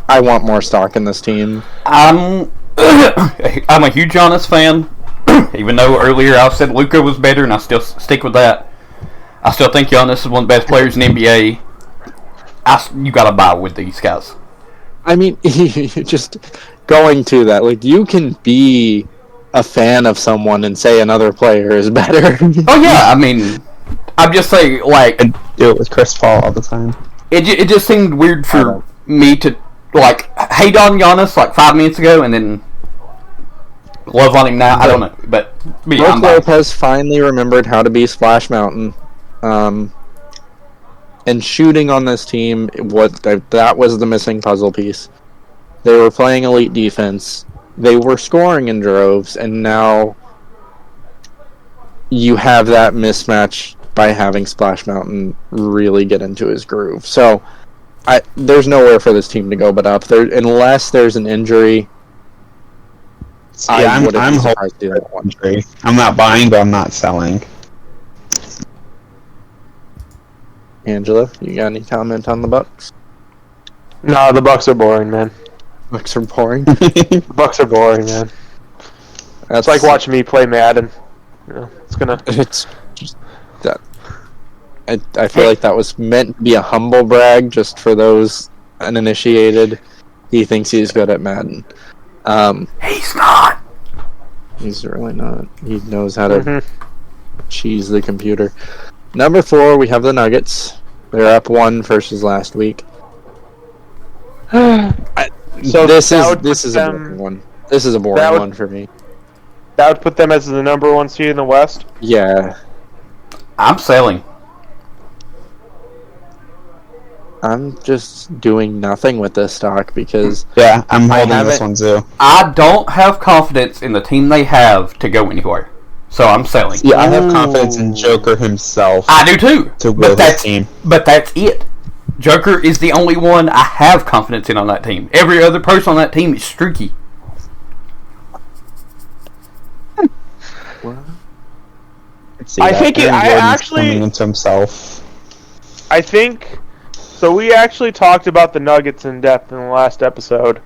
I want more stock in this team. I'm a huge Giannis fan. Even though earlier I said Luka was better, and I still stick with that. I still think Giannis is one of the best players in the NBA. You gotta buy with these guys. I mean, just going to that, like, you can be a fan of someone and say another player is better. Oh yeah, I mean, I'm just saying, like, I do it with Chris Paul all the time. It just seemed weird for me to like hate on Giannis like 5 minutes ago and then love on him now. I don't know, but Brook Lopez finally remembered how to be Splash Mountain, and shooting on this team. That was the missing puzzle piece. They were playing elite defense. They were scoring in droves, and now you have that mismatch by having Splash Mountain really get into his groove. So, there's nowhere for this team to go but up. Unless there's an injury. Yeah, I'm hoping for one injury. I'm not buying, but I'm not selling. Angela, you got any comment on the Bucks? No, the Bucks are boring, man. Bucks are boring. The Bucks are boring, man. It's like watching me play Madden. You know, It's just that. I feel like that was meant to be a humble brag, just for those uninitiated. He thinks he's good at Madden. He's not. He's really not. He knows how to cheese the computer. Number 4, we have the Nuggets. They're up 1 versus last week. So this is a boring one. This is a boring one for me. That would put them as the number 1 seed in the West? Yeah. I'm selling. I'm just doing nothing with this stock because yeah, I'm holding this one too. I don't have confidence in the team they have to go anywhere, so I'm selling. Yeah, I have confidence in Joker himself. I do too. To will his team. But that's it. Joker is the only one I have confidence in on that team. Every other person on that team is streaky. I think coming into himself. I think so. We actually talked about the Nuggets in depth in the last episode,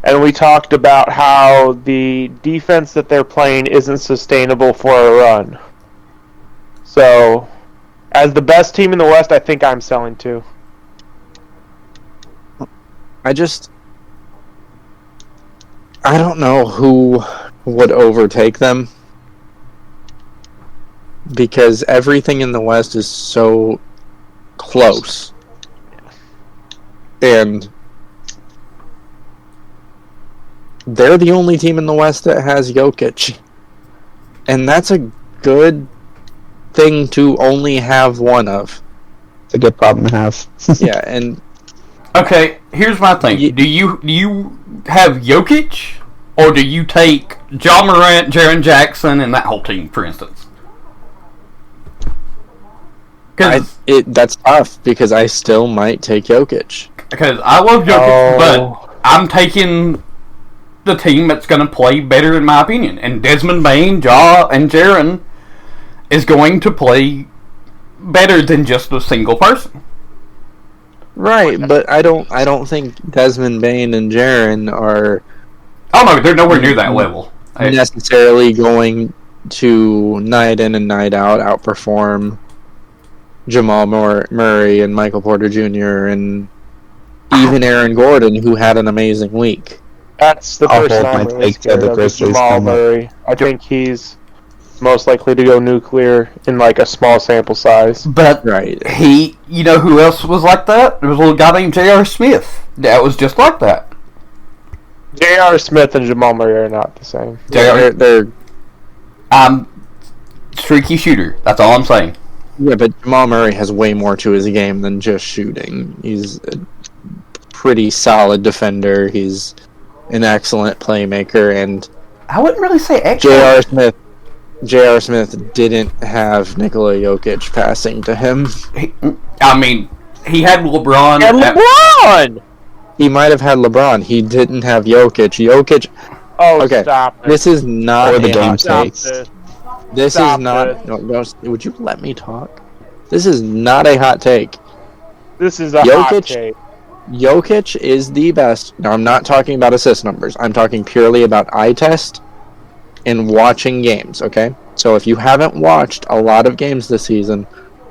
and we talked about how the defense that they're playing isn't sustainable for a run. So, as the best team in the West, I think I'm selling too. I don't know who would overtake them because everything in the West is so close. And they're the only team in the West that has Jokic. And that's a good thing to only have one of. It's a good problem to have. Yeah, and Okay, here's my thing. Do you have Jokic, or do you take John Morant, Jaren Jackson, and that whole team, for instance? That's tough because I still might take Jokic. Because I love Jokic, but I'm taking the team that's going to play better, in my opinion. And Desmond Bain, Ja, and Jaren is going to play better than just a single person. Right, but I don't think Desmond Bain and Jaren are. Oh no, they're nowhere near that level. Necessarily going to night in and night out outperform Jamal Murray and Michael Porter Jr. and even Aaron Gordon, who had an amazing week. That's the person I'm really scared of, is Jamal Murray. I think he's most likely to go nuclear in like a small sample size. But you know who else was like that? There was a little guy named J.R. Smith. That was just like that. J.R. Smith and Jamal Murray are not the same. They're streaky shooter. That's all I'm saying. Yeah, but Jamal Murray has way more to his game than just shooting. He's a pretty solid defender. He's an excellent playmaker, and I wouldn't really say excellent. J.R. Smith didn't have Nikola Jokic passing to him. He had LeBron. He might have had LeBron. He didn't have Jokic. Okay. Stop it. This is not the game takes. This is not. No, would you let me talk? This is not a hot take. This is a hot take. Jokic is the best. Now, I'm not talking about assist numbers. I'm talking purely about eye test and watching games, okay? So if you haven't watched a lot of games this season,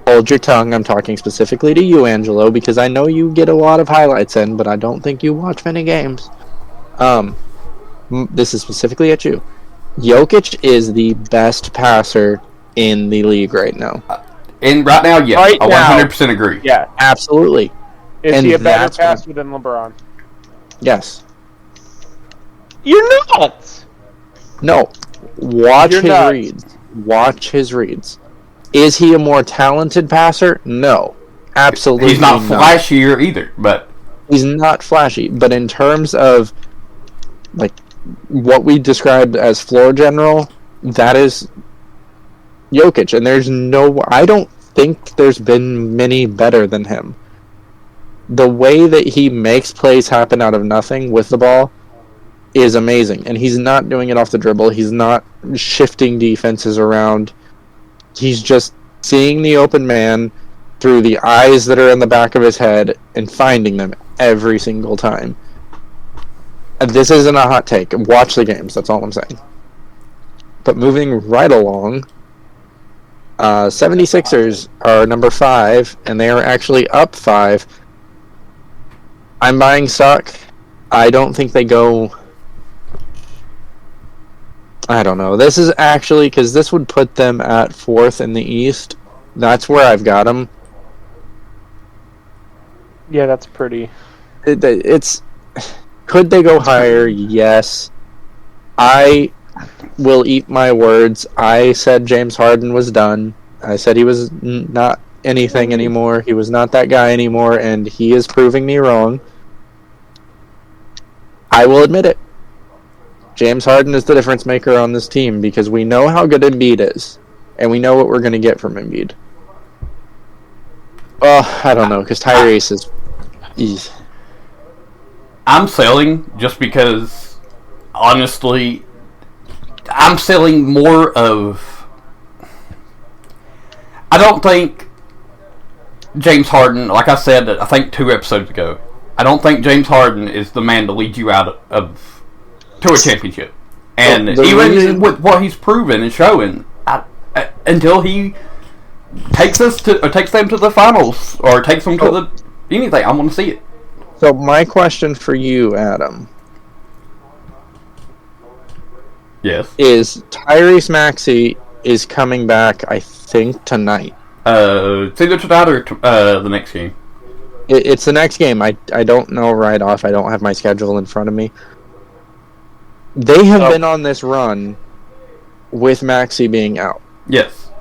hold your tongue. I'm talking specifically to you, Angelo, because I know you get a lot of highlights in, but I don't think you watch many games. This is specifically at you. Jokic is the best passer in the league right now. And right now, yeah, I 100% agree. Yeah, absolutely. Is he a better passer than LeBron? Yes. You're nuts! No. Watch his reads. Watch his reads. Is he a more talented passer? No. Absolutely He's not flashier either, but... He's not flashy, but in terms of like what we described as floor general, that is Jokic, and I don't think there's been many better than him. The way that he makes plays happen out of nothing with the ball is amazing, and he's not doing it off the dribble. He's not shifting defenses around. He's just seeing the open man through the eyes that are in the back of his head and finding them every single time. And this isn't a hot take. Watch the games, that's all I'm saying. But moving right along, 76ers are number 5, and they are actually up 5. I'm buying stock. I don't think they go... I don't know. This is actually... because this would put them at 4th in the East. That's where I've got them. Yeah, that's pretty... It's... Could they go higher? Yes. I will eat my words. I said James Harden was done. I said he was not anything anymore. He was not that guy anymore, and he is proving me wrong. I will admit it. James Harden is the difference maker on this team because we know how good Embiid is, and we know what we're going to get from Embiid. Oh, I don't know, because Tyrese is... I'm selling just because, honestly, I'm selling more of... I don't think James Harden, like I said, I think 2 episodes ago, I don't think James Harden is the man to lead you out of to a championship. And even with what he's proven and showing, until he takes them to the finals or takes them to anything, I want to see it. So my question for you, Adam, yes, is Tyrese Maxey is coming back? I think tonight. It's either tonight or the next game. It's the next game. I don't know right off. I don't have my schedule in front of me. They have been on this run with Maxey being out. Yes.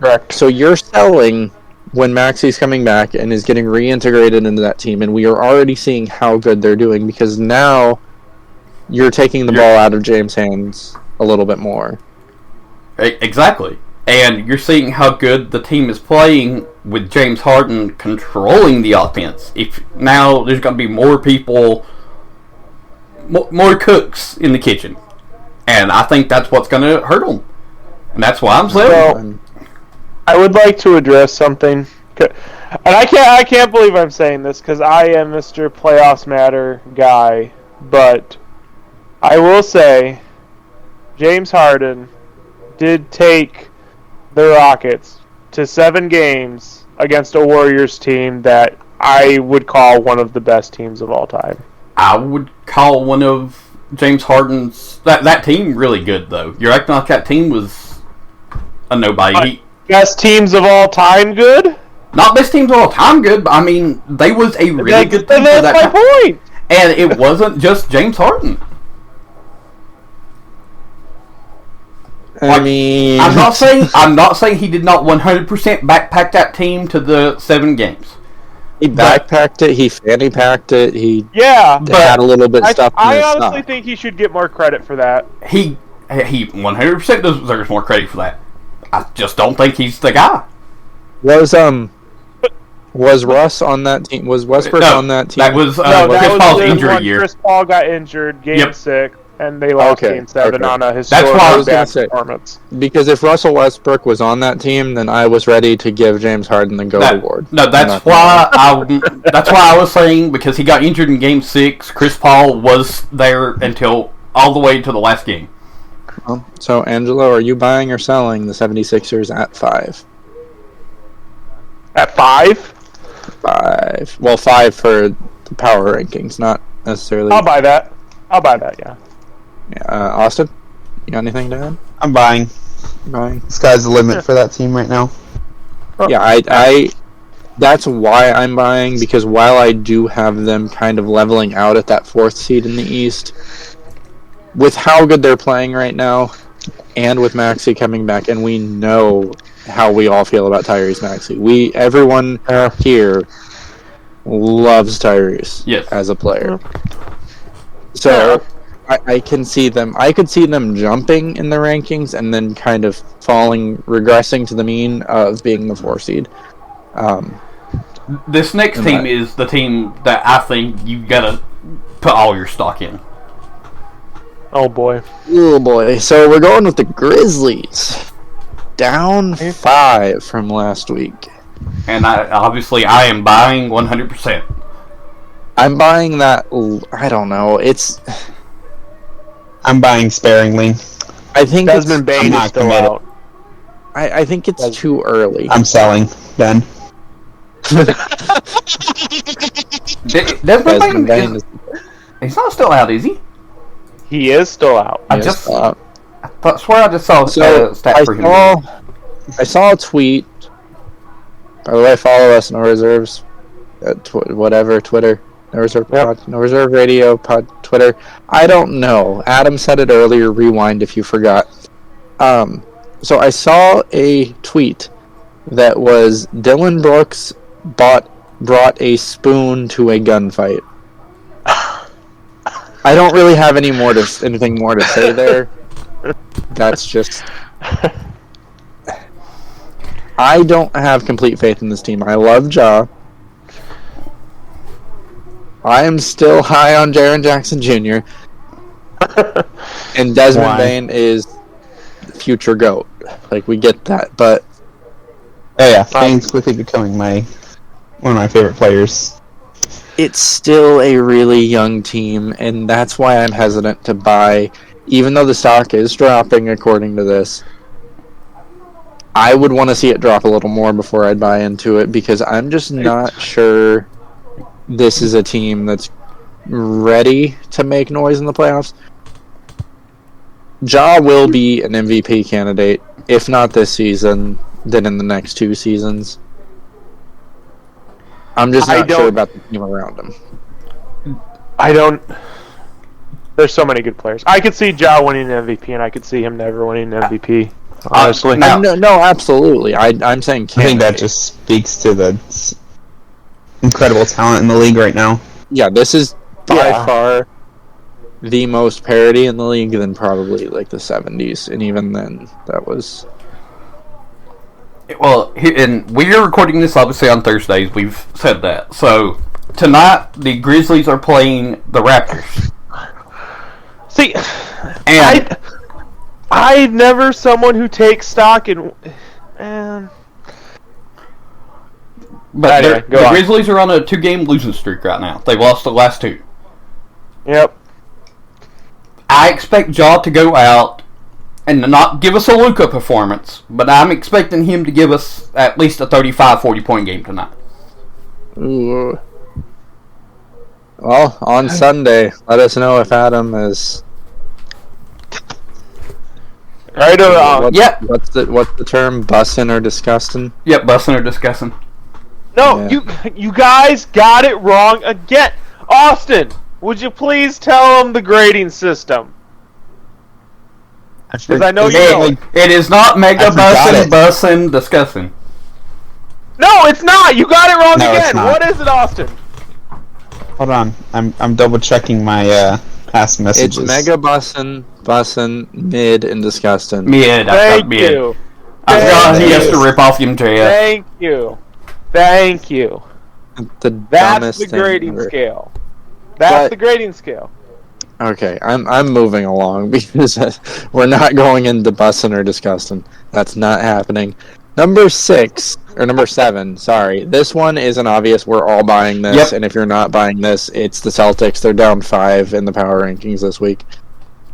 Correct. So you're selling when Maxey's coming back and is getting reintegrated into that team, and we are already seeing how good they're doing because now you're taking the ball out of James' hands a little bit more. Exactly. And you're seeing how good the team is playing with James Harden controlling the offense. If now there's going to be more people, more cooks in the kitchen, and I think that's what's going to hurt them. And that's why I'm saying. I would like to address something, and I can't believe I'm saying this because I am Mr. Playoffs Matter guy, but I will say James Harden did take the Rockets to 7 games against a Warriors team that I would call one of the best teams of all time. I would call one of James Harden's that team really good though. You're acting like that team was a nobody. Best teams of all time good? Not best teams of all time good, but I mean they was a really good team. That's my point. And it wasn't just James Harden. I mean, I'm not saying he did not 100% backpack that team to the 7 games. He backpacked it. He fanny packed it. He had a little bit stuff. I honestly think he should get more credit for that. He 100% deserves more credit for that. I just don't think he's the guy. Was Russ on that team? Was Westbrook on that team? That was Chris Paul's injury year. Chris Paul got injured, game 6, and they lost game 7 on a historic bad performance. Because if Russell Westbrook was on that team, then I was ready to give James Harden the GOAT award. No, that's why I was saying because he got injured in game 6. Chris Paul was there until all the way to the last game. So, Angelo, are you buying or selling the 76ers at 5? At 5? 5. Well, 5 for the power rankings, not necessarily. I'll buy that, yeah. Austin, you got anything to add? I'm buying. Buying. Sky's the limit for that team right now. Yeah, I that's why I'm buying, because while I do have them kind of leveling out at that 4th seed in the East, with how good they're playing right now, and with Maxey coming back, and we know how we all feel about Tyrese Maxey. Everyone here loves Tyrese as a player. So I can see them. I could see them jumping in the rankings and then kind of regressing to the mean of being the 4 seed. This next team is the team that I think you gotta put all your stock in. Oh boy. Oh boy. So we're going with the Grizzlies. Down 5 from last week. And I am buying 100%. I'm buying that. I don't know. I'm buying sparingly. I think Desmond Bain is still out. I think it's too early. I'm selling then. Desmond Bain he's not still out, is he? He is still out. I swear I just saw a stat for him. I saw a tweet. By the way, follow us, No Reserves. Twitter. No Reserve Pod, No Reserve Radio Pod, Twitter. I don't know. Adam said it earlier. Rewind if you forgot. So I saw a tweet that was Dylan Brooks brought a spoon to a gunfight. I don't really have anything more to say there. That's just. I don't have complete faith in this team. I love Ja. I am still high on Jaren Jackson Jr. And Desmond Bain is the future GOAT. Like, we get that, but... Oh yeah, Bain's quickly becoming one of my favorite players. it's still a really young team, and that's why I'm hesitant to buy. Even though the stock is dropping according to this, I would want to see it drop a little more before I'd buy into it, because I'm just not sure this is a team that's ready to make noise in the playoffs. Ja will be an MVP candidate, if not this season, then in the next 2 seasons. I'm just not sure about the team around him. There's so many good players. I could see Ja winning an MVP, and I could see him never winning an MVP. Honestly, no, absolutely. I'm saying candidate. I think that just speaks to the incredible talent in the league right now. Yeah, this is by far the most parity in the league than probably like the 70s, and even then, that was. Well, and we are recording this obviously on Thursdays. We've said that. So tonight, the Grizzlies are playing the Raptors. See, and I'm never someone who takes stock in. But anyway, the Grizzlies are on a 2-game losing streak right now. They've lost the last 2. Yep. I expect Ja to go out and not give us a Luka performance, but I'm expecting him to give us at least a 35-40 point game tonight. Ooh. Well, on Sunday, let us know if Adam is right or wrong. What's the term? Bussin' or disgusting? Yep, bussin' or disgusting. No, you guys got it wrong again. Austin, would you please tell them the grading system? Because I know you know. It is not mega bussin', disgusting. No, it's not. You got it wrong again. What is it, Austin? Hold on, I'm double checking my past messages. It's mega bussin', mid, and disgusting. Mid. Thank you. I forgot he has to rip off MJF. Thank you. That's the grading scale. That's the grading scale. Okay, I'm moving along because we're not going into bussin' or disgusting. That's not happening. Number 7, sorry. This one isn't obvious. We're all buying this, and if you're not buying this, it's the Celtics. They're down 5 in the power rankings this week.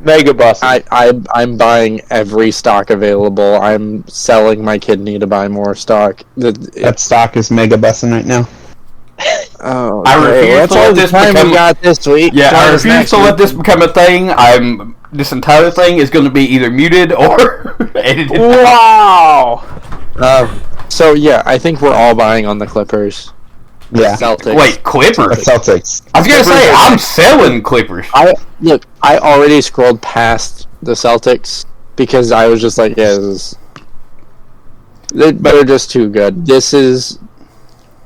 Mega bussin'. I'm buying every stock available. I'm selling my kidney to buy more stock. That stock is mega bussin' right now. Oh, I refuse to let this become. We got this week. Yeah, I refuse to let this become a thing. This entire thing is going to be either muted or edited. Wow. So yeah, I think we're all buying on the Clippers. Yeah. Celtics. Wait, Clippers? Celtics. I was going to say, I'm selling Clippers. I already scrolled past the Celtics because I was just like, they're just too good. This is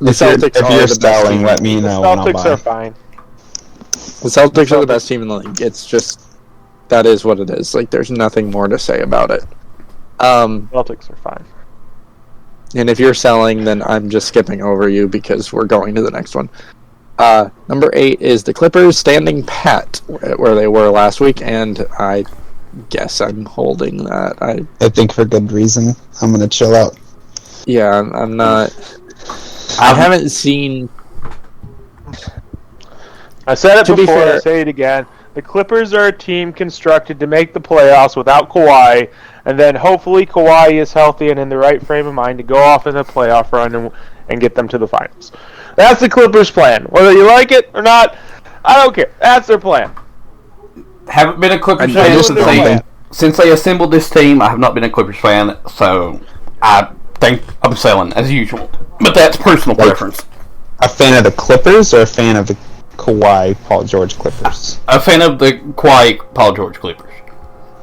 the Celtics. If you're selling, let me know. The Celtics are fine. The Celtics are the best team in the league. It's just that is what it is. Like, there's nothing more to say about it. Celtics are fine. And if you're selling, then I'm just skipping over you because we're going to the next one. Number 8 is the Clippers standing pat where they were last week, and I guess I'm holding that. I think for good reason. I'm going to chill out. Yeah, I'm not. I haven't seen. I said it before, I say it again. The Clippers are a team constructed to make the playoffs without Kawhi, and then hopefully Kawhi is healthy and in the right frame of mind to go off in the playoff run and get them to the finals. That's the Clippers' plan. Whether you like it or not, I don't care. That's their plan. Haven't been a Clippers fan since they assembled this team. I have not been a Clippers fan, so I think I'm selling as usual. But that's personal preference. A fan of the Clippers or a fan of the Kawhi Paul George Clippers? A fan of the Kawhi Paul George Clippers.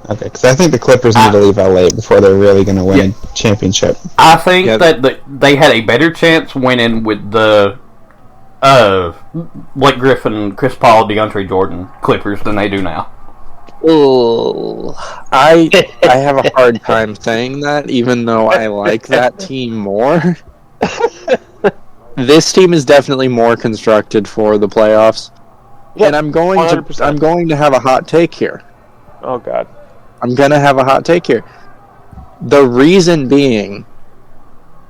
Okay, because I think the Clippers need to leave LA before they're really going to win a championship. I think that they had a better chance winning with the Blake Griffin, Chris Paul, DeAndre Jordan Clippers than they do now. Ooh, I have a hard time saying that, even though I like that team more. This team is definitely more constructed for the playoffs, and I'm going 100%. to have a hot take here. Oh God, I'm gonna have a hot take here. The reason being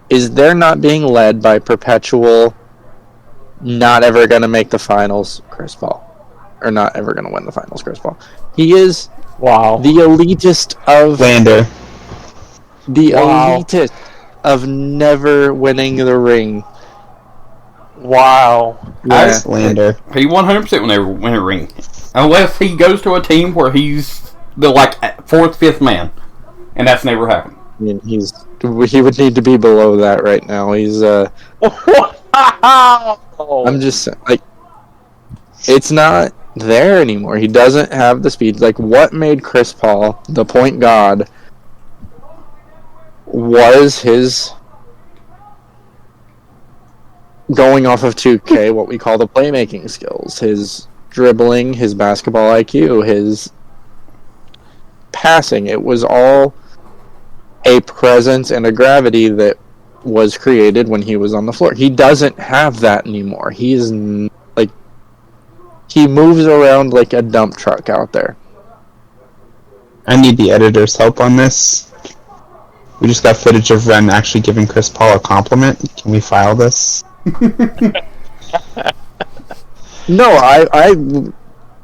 is they're not being led by perpetual not ever going to make the finals, Chris Paul. Or not ever going to win the finals, Chris Paul. He is the elitist of... Lander. The elitist of never winning the ring. Wow. Yeah. Lander. He 100% will never win a ring. Unless he goes to a team where he's the, fourth, fifth man. And that's never happened. I mean, he would need to be below that right now. He's, I'm just, it's not there anymore. He doesn't have the speed. What made Chris Paul the point god was his going off of 2K, what we call the playmaking skills, his dribbling, his basketball IQ, his passing. It was all a presence and a gravity that was created when he was on the floor. He doesn't have that anymore. He's he moves around like a dump truck out there. I need the editor's help on this. We just got footage of Ren actually giving Chris Paul a compliment. Can we file this? No, I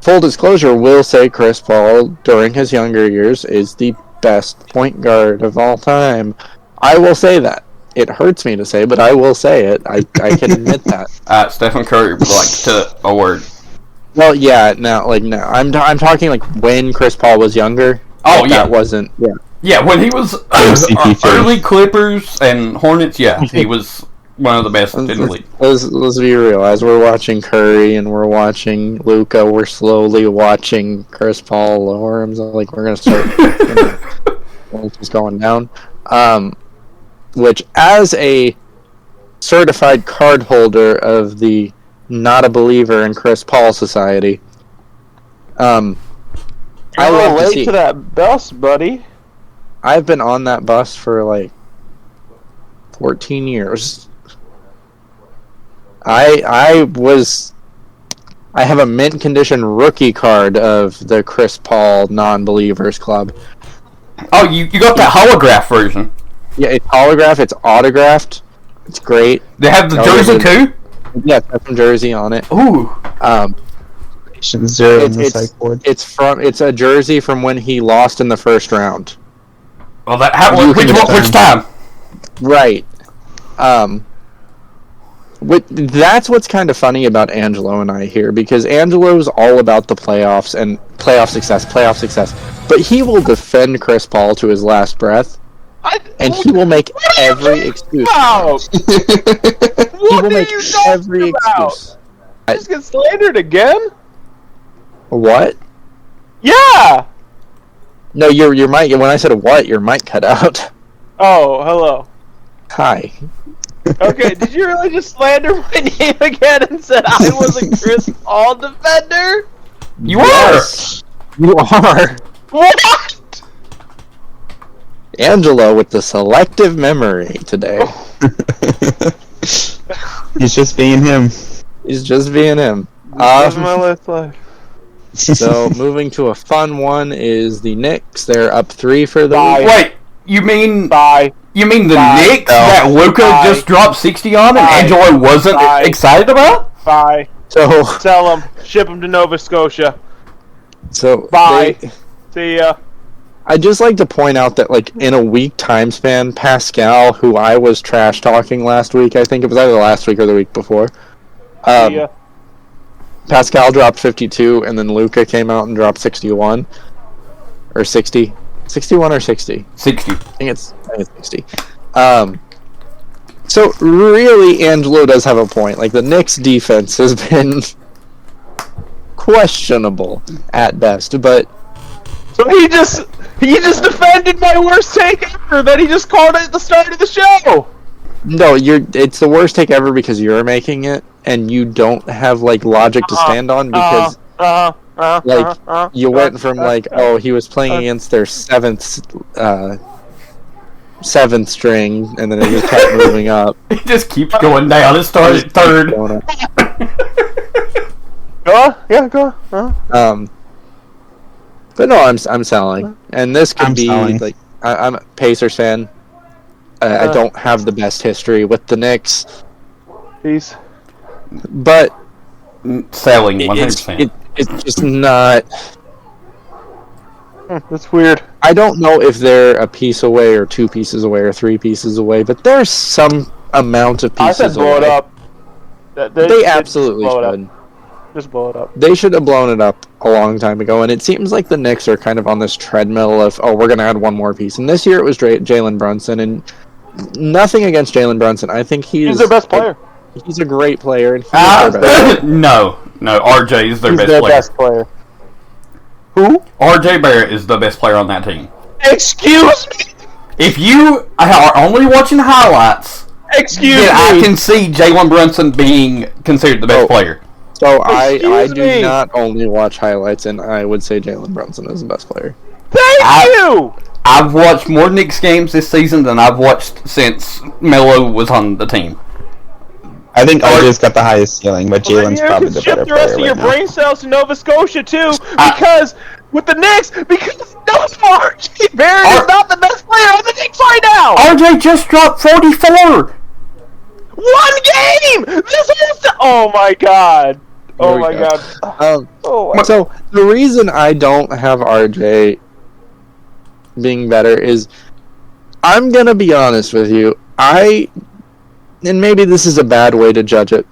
full disclosure will say Chris Paul during his younger years is the best point guard of all time. I will say that. It hurts me to say, but I will say it. I can admit that. Stephen Curry would like to a word. Well, yeah, no. I'm talking when Chris Paul was younger. Oh, yeah. That wasn't. Yeah. Yeah, when he was early Clippers and Hornets, yeah, he was one of the best in the league. Let's be real. As we're watching Curry and we're watching Luka, we're slowly watching Chris Paul lower himself. We're going to start just going down. Which, as a certified card holder of the Not a Believer in Chris Paul Society, I love to see. To that bus, buddy. I've been on that bus for 14 years. I have a mint condition rookie card of the Chris Paul Non-Believers Club. Oh, you got that holograph version. Yeah, it's holograph, it's autographed. It's great. They have the jersey too? Yeah, it's got some jersey on it. Ooh. It's a jersey from when he lost in the first round. Well, which time? Right. That's what's kind of funny about Angelo and I here, because Angelo's all about the playoffs and playoff success, but he will defend Chris Paul to his last breath, and he will make every excuse. He will make every excuse. Just get slandered again? What? Yeah! No, your mic. When I said what, your mic cut out. Oh, hello. Hi. Okay, did you really just slander my name again and said I was a Chris Paul defender? You yes, are. You are. What? Angelo with the selective memory today. He's just being him. He's just being him. So, moving to a fun one is the Knicks. They're up 3 for the week. Wait, you mean... Bye. You mean the Knicks that Luka just dropped 60 on and Angelo wasn't excited about? Bye. So... Sell them. Ship them to Nova Scotia. So... Bye. See ya. I'd just like to point out that, in a week time span, Pascal, who I was trash-talking last week, I think it was either last week or the week before, See ya. Pascal dropped 52, and then Luka came out and dropped 61. Or 60. 61 or 60? 60. I think it's 60. So, really, Angelo does have a point. The Knicks' defense has been questionable at best, but... So he just defended my worst take ever that he just called at the start of the show! No, it's the worst take ever because you're making it, and you don't have logic to stand on because you went from he was playing against their seventh string, and then it just kept moving up. It just keeps going down. It started third. Go on. But no, I'm selling, and this could be selling. I'm a Pacers fan. I don't have the best history with the Knicks. Peace. but Selling 100%. it's just not. That's weird. I don't know if they're a piece away or 2 pieces away or 3 pieces away, but there's some amount of pieces I said blow away. it up. They absolutely should. Just blow it up. They should have blown it up a long time ago, and it seems like the Knicks are kind of on this treadmill of, we're going to add one more piece. And this year it was Jalen Brunson, and nothing against Jalen Brunson. I think he's their best player. He's a great player, and he's their best player. No, RJ is their best player. Who? RJ Barrett is the best player on that team. Excuse me? If you are only watching highlights, I can see Jalen Brunson being considered the best player. So I do not only watch highlights, and I would say Jalen Brunson is the best player. Thank you! I've watched more Knicks games this season than I've watched since Melo was on the team. I think RJ's got the highest ceiling, but Jalen's probably the better player. You can shift the rest of your brain cells to Nova Scotia, too, because with the Knicks, because RJ Barrett is not the best player on the Knicks right now! RJ just dropped 44! One game! This is oh my god! Oh my god! So the reason I don't have RJ being better is, I'm gonna be honest with you. And maybe this is a bad way to judge it,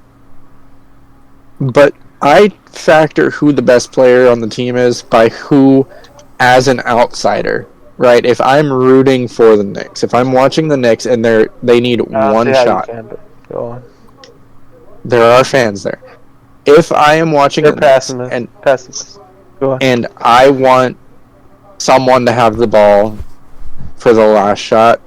but I factor who the best player on the team is by who, as an outsider, right? If I'm rooting for the Knicks, if I'm watching the Knicks and they need one shot, go on. There are fans there. If I am watching the Knicks and I want someone to have the ball for the last shot,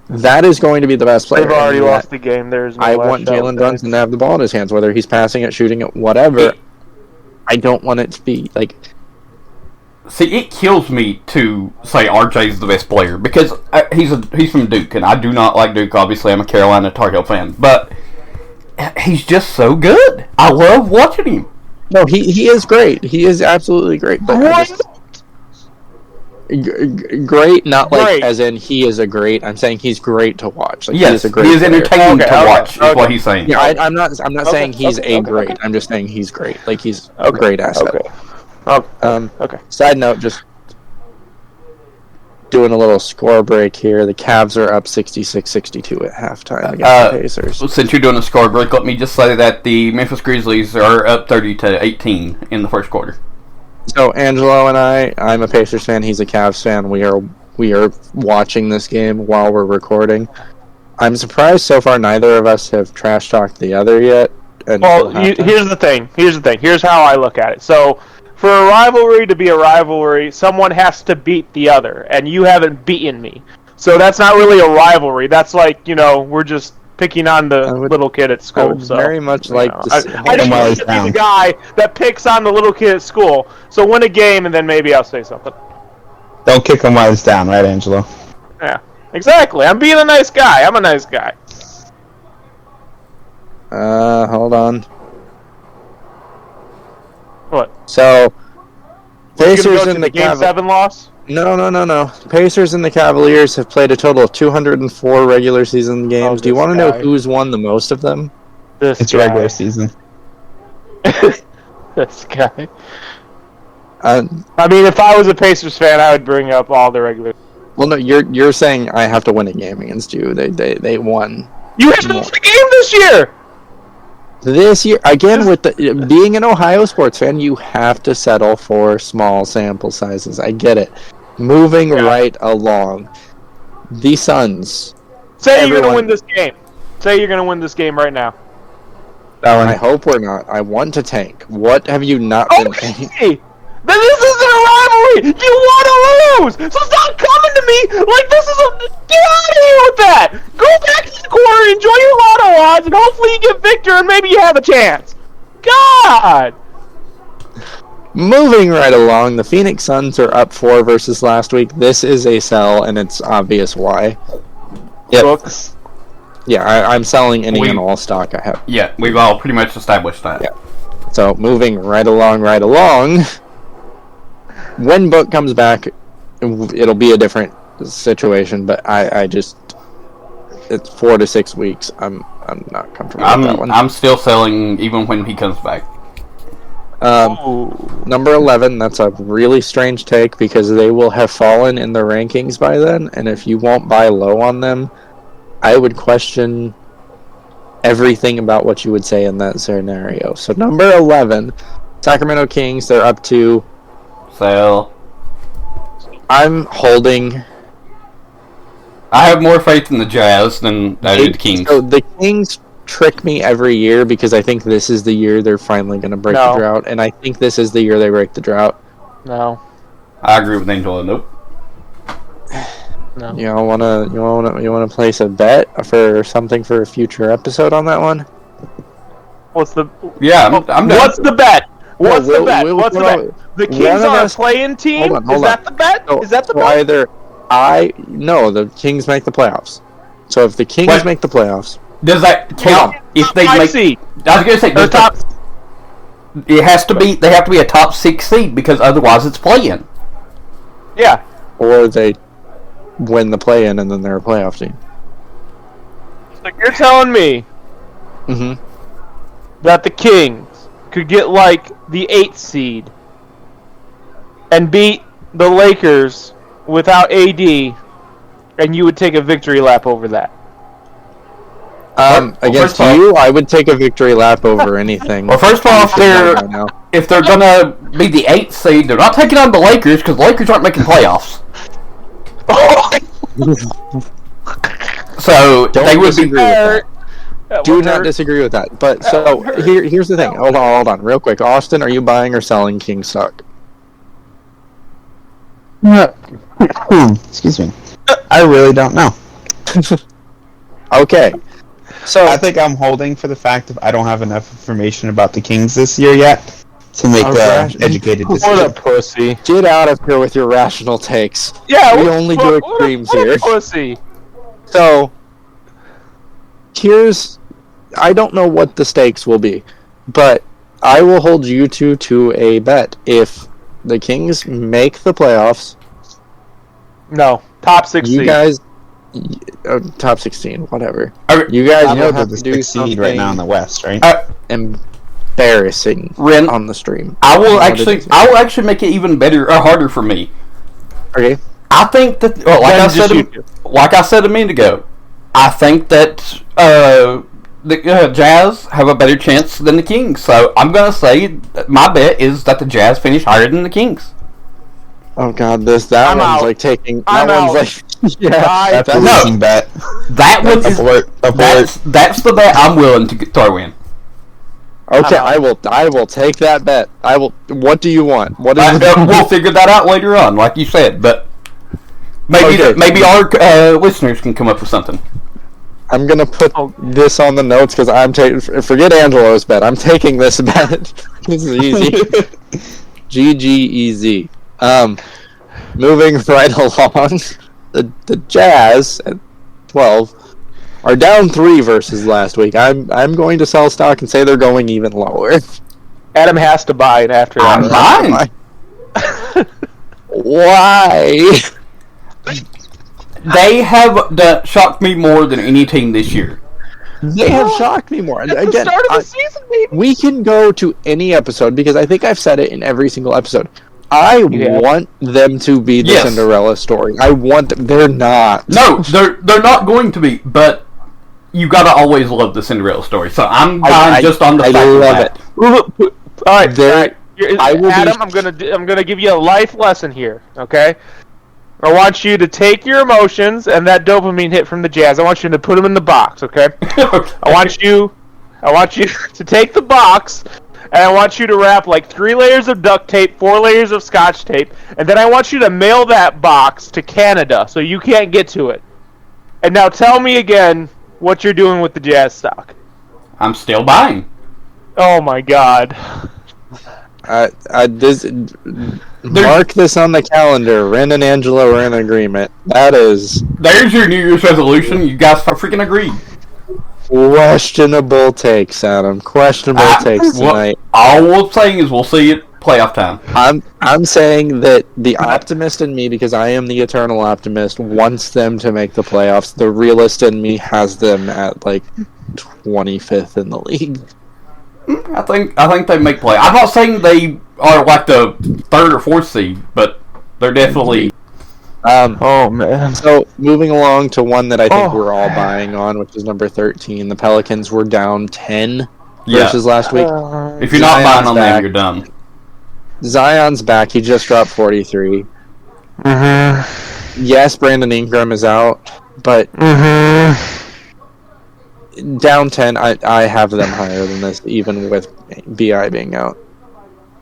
that is going to be the best player. They've already lost the game. I want Jalen Brunson to have the ball in his hands, whether he's passing it, shooting it, whatever. I don't want it to be like. See, it kills me to say RJ's the best player because he's from Duke, and I do not like Duke. Obviously, I'm a Carolina Tar Heel fan, but he's just so good. I love watching him. No, he is great. He is absolutely great. But great, not like great. As in he is a great. I'm saying he's great to watch. Like, yes, he is entertaining to watch. Is what he's saying. Yeah, I'm not saying he's great. I'm just saying he's great. Like he's a great asset. Okay. Side note, just doing a little score break here. The Cavs are up 66-62 at halftime against the Pacers. Since you're doing a score break, let me just say that the Memphis Grizzlies are up 30-18 in the first quarter. So Angelo and I'm a Pacers fan. He's a Cavs fan. We are watching this game while we're recording. I'm surprised so far neither of us have trash talked the other yet. Well, here's the thing. Here's how I look at it. So, for a rivalry to be a rivalry, someone has to beat the other, and you haven't beaten me. So that's not really a rivalry. That's like, we're just picking on the little kid at school. I would very much like to see I just want to be the guy that picks on the little kid at school. So win a game, and then maybe I'll say something. Don't kick him while he's down, right, Angelo? Yeah, exactly. I'm being a nice guy. I'm a nice guy. Hold on. What? So, Pacers in the Game 7 loss? No. Pacers and the Cavaliers have played a total of 204 regular season games. Do you want to know who's won the most of them? It's regular season. This guy. I mean, if I was a Pacers fan, I would bring up all the regular. Well, no, you're saying I have to win a game against you. They won. You haven't won a game this year. This year, again, with being an Ohio sports fan, you have to settle for small sample sizes. I get it. Moving right along. The Suns. Say you're going to win this game. Say you're going to win this game right now. I hope we're not. I want to tank. What have you not been tanking? Then this isn't a rivalry! You want to lose! So stop coming to me like this is a... Get out of here with that! Go back to the corner, enjoy your lotto odds, and hopefully you get Victor and maybe you have a chance. God! Moving right along, the Phoenix Suns are up 4 versus last week. This is a sell, and it's obvious why. Yep. Books. Yeah, I'm selling any and all stock I have. Yeah, we've all pretty much established that. Yeah. So, moving right along... When Book comes back, it'll be a different situation, but I just... It's 4 to 6 weeks. I'm I'm not comfortable with that one. I'm still selling even when he comes back. Number 11, that's a really strange take because they will have fallen in the rankings by then, and if you won't buy low on them, I would question everything about what you would say in that scenario. So number 11, Sacramento Kings, they're up to... Sell. I'm holding... I have more faith in the Jazz than I do the Kings. So the Kings trick me every year because I think this is the year they're finally going to break the drought, and I think this is the year they break the drought. No. I agree with Angela. Nope. No. You wanna place a bet for something for a future episode on that one? What's the? Yeah, I'm done. What's the bet? What's Well, the bet? we'll- What's the well, bet? The Kings one of are a us- play-in team. Hold Is that on. the bet? So- Is that the so bet? either the Kings make the playoffs. So if the Kings What? make the playoffs, Does that count if they Top make? seed. I was gonna say Or does top. it has to be. They have to be a top 6 seed because otherwise it's play-in. Yeah. or they win the play-in and then they're a playoff team. So you're telling me Mm-hmm. that the Kings could get like the 8th seed and beat the Lakers without AD, and you would take a victory lap over that? Against first of all- you, I would take a victory lap over anything. Well, first of all, if they're gonna be the 8th seed, they're not taking on the Lakers because the Lakers aren't making playoffs. So Don't they would be. disagree with that. Do What not hurt? disagree with that. But so here's the thing. Hold on, real quick. Austin, are you buying or selling King Suck? Excuse me. I really don't know. Okay. So I think I'm holding for the fact that I don't have enough information about the Kings this year yet to make an educated What decision. a pussy. get out of here with your rational takes. Yeah, We what- only what- do what a- extremes what a here. pussy. So I don't know what the stakes will be, but I will hold you two to a bet. If the Kings make the playoffs, No, top 6 you seed. guys, top 16, whatever. Okay. You guys I know will they're have the to do 6th seed right now in the something West, right? embarrassing Ren, on the stream. I will What actually, it is. I will actually make it even better or harder for me. Okay. I think that, well, like Then I just said, you two. like I said a minute ago, I think that the Jazz have a better chance than the Kings. So I'm gonna say that my bet is that the Jazz finish higher than the Kings. Oh God, that I'm one's out. like taking. I'm That one's out. like, yeah. That's a No. losing bet. That one is Abort. that's the bet I'm willing to throw in. Okay, I'm out. I will take that bet. I will. What do you want? What is? We'll figure that out later on, like you said. But maybe Okay. maybe our listeners can come up with something. I'm gonna put this on the notes because I'm taking. Forget Angelo's bet. I'm taking this bet. This is easy. GGEZ. Moving right along, the Jazz at 12 are down 3 versus last week. I'm going to sell stock and say they're going even lower. Adam has to buy it after I'm that. fine. Why? They have shocked me more than any team this year. They have shocked me more. At the Again, start of the season, baby. we can go to any episode because I think I've said it in every single episode. I Yeah. want them to be the Yes. Cinderella story. I want them. They're not. No, they're not going to be. But you gotta always love the Cinderella story. So I'm fine just on the I fact of love that. it. All right, They're- I will be- Adam. I'm gonna give you a life lesson here. Okay. I want you to take your emotions and that dopamine hit from the Jazz. I want you to put them in the box. Okay. I want you to take the box, and I want you to wrap like 3 layers of duct tape, 4 layers of Scotch tape, and then I want you to mail that box to Canada so you can't get to it. And now tell me again what you're doing with the Jazz stock. I'm still buying. Oh my God. Mark this on the calendar. Ren and Angela are in agreement. That is There's your New Year's resolution. You guys freaking agreed. questionable takes, Adam. Questionable takes Well, tonight. all we're saying is we'll see it playoff time. I'm saying that the optimist in me, because I am the eternal optimist, wants them to make the playoffs. The realist in me has them at like 25th in the league. I think they make play. I'm not saying they are like the third or fourth seed, but they're definitely. Oh man. So moving along to one that I think we're all buying on, which is number 13. The Pelicans were down 10 versus last week. If you're not buying on back. them, you're done. Zion's back. He just dropped 43. Mm-hmm. Yes, Brandon Ingram is out, but down 10, I have them higher than this, even with BI being out.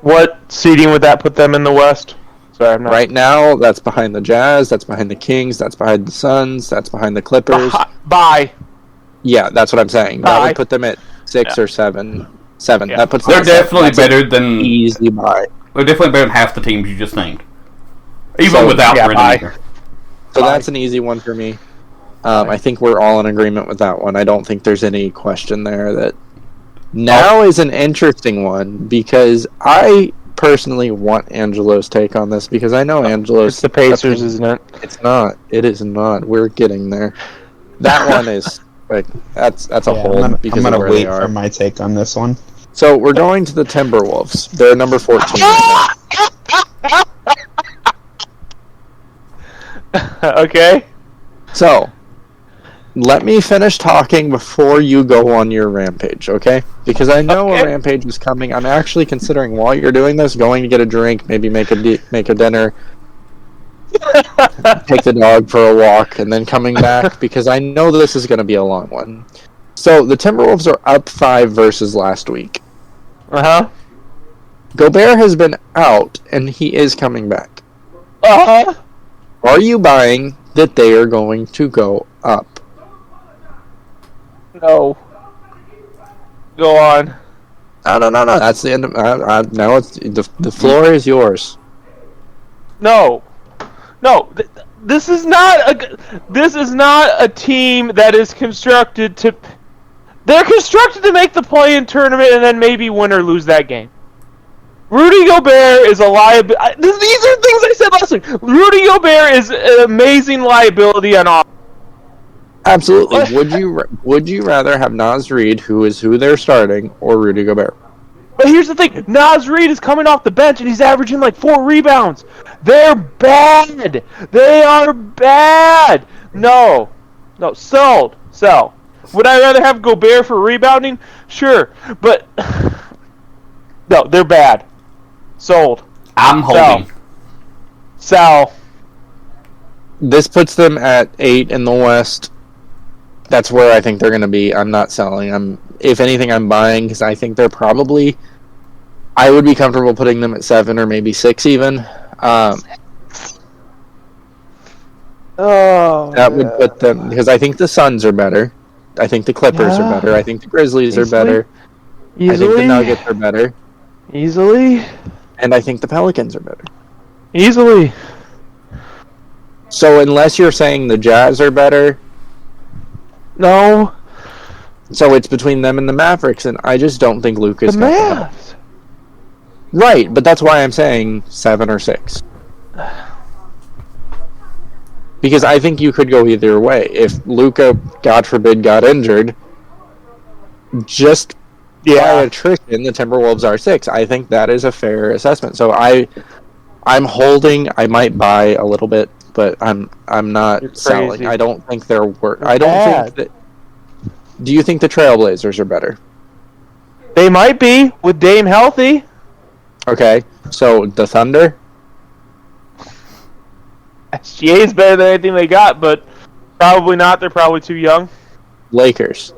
What seeding would that put them in the West? Sorry, Right now, that's behind the Jazz, that's behind the Kings, that's behind the Suns, that's behind the Clippers. Bye. Yeah, that's what I'm saying. That would put them at 6 or 7. 7. Yeah. That puts They're them definitely that's better than easy buy. They're definitely better than half the teams you just named, even So, without yeah, Brandon Ingram. So that's an easy one for me. I think we're all in agreement with that one. I don't think there's any question there. That now is an interesting one because I personally want Angelo's take on this because I know Angelo's. It's the Pacers, isn't it? It's not. It is not. We're getting there. That one is like that's a hold because I'm of gonna where wait they are. for my take on this one. So we're going to the Timberwolves. They're number 14 right now. Okay. So, let me finish talking before you go on your rampage, okay? Because I know a rampage is coming. I'm actually considering while you're doing this, going to get a drink, maybe make a dinner, take the dog for a walk, and then coming back because I know this is going to be a long one. So the Timberwolves are up 5 versus last week. Uh-huh. Gobert has been out, and he is coming back. Uh-huh. Are you buying that they are going to go up? No. Go on. No. That's the end of... now it's... The floor is yours. No. No. This is not a team that is constructed to... They're constructed to make the play-in tournament and then maybe win or lose that game. Rudy Gobert is a liability. These are things I said last week. Rudy Gobert is an amazing liability on offense. Absolutely. Would you rather have Naz Reid, who they're starting, or Rudy Gobert? But here's the thing. Naz Reid is coming off the bench and he's averaging like 4 rebounds. They're bad. They are bad. No. Sell. Would I rather have Gobert for rebounding? Sure. But no, they're bad. Sold. I'm holding. Sell. This puts them at 8 in the West. That's where I think they're going to be. I'm not selling. If anything, I'm buying because I think they're probably... I would be comfortable putting them at 7 or maybe 6 even. That would put them... Because I think the Suns are better. I think the Clippers are better. I think the Grizzlies are better. I think the Nuggets are better. Easily. And I think the Pelicans are better. Easily. So unless you're saying the Jazz are better... No. So it's between them and the Mavericks, and I just don't think Luka's The got Mavs. that. Right, but that's why I'm saying 7 or 6. Because I think you could go either way. If Luka, God forbid, got injured, just by attrition, the Timberwolves are 6. I think that is a fair assessment. So I'm holding. I might buy a little bit, but I'm not selling. I don't think they're worth. I don't think that. Do you think the Trailblazers are better? They might be with Dame healthy. Okay, so the Thunder. SGA is better than anything they got, but probably not. They're probably too young. Lakers.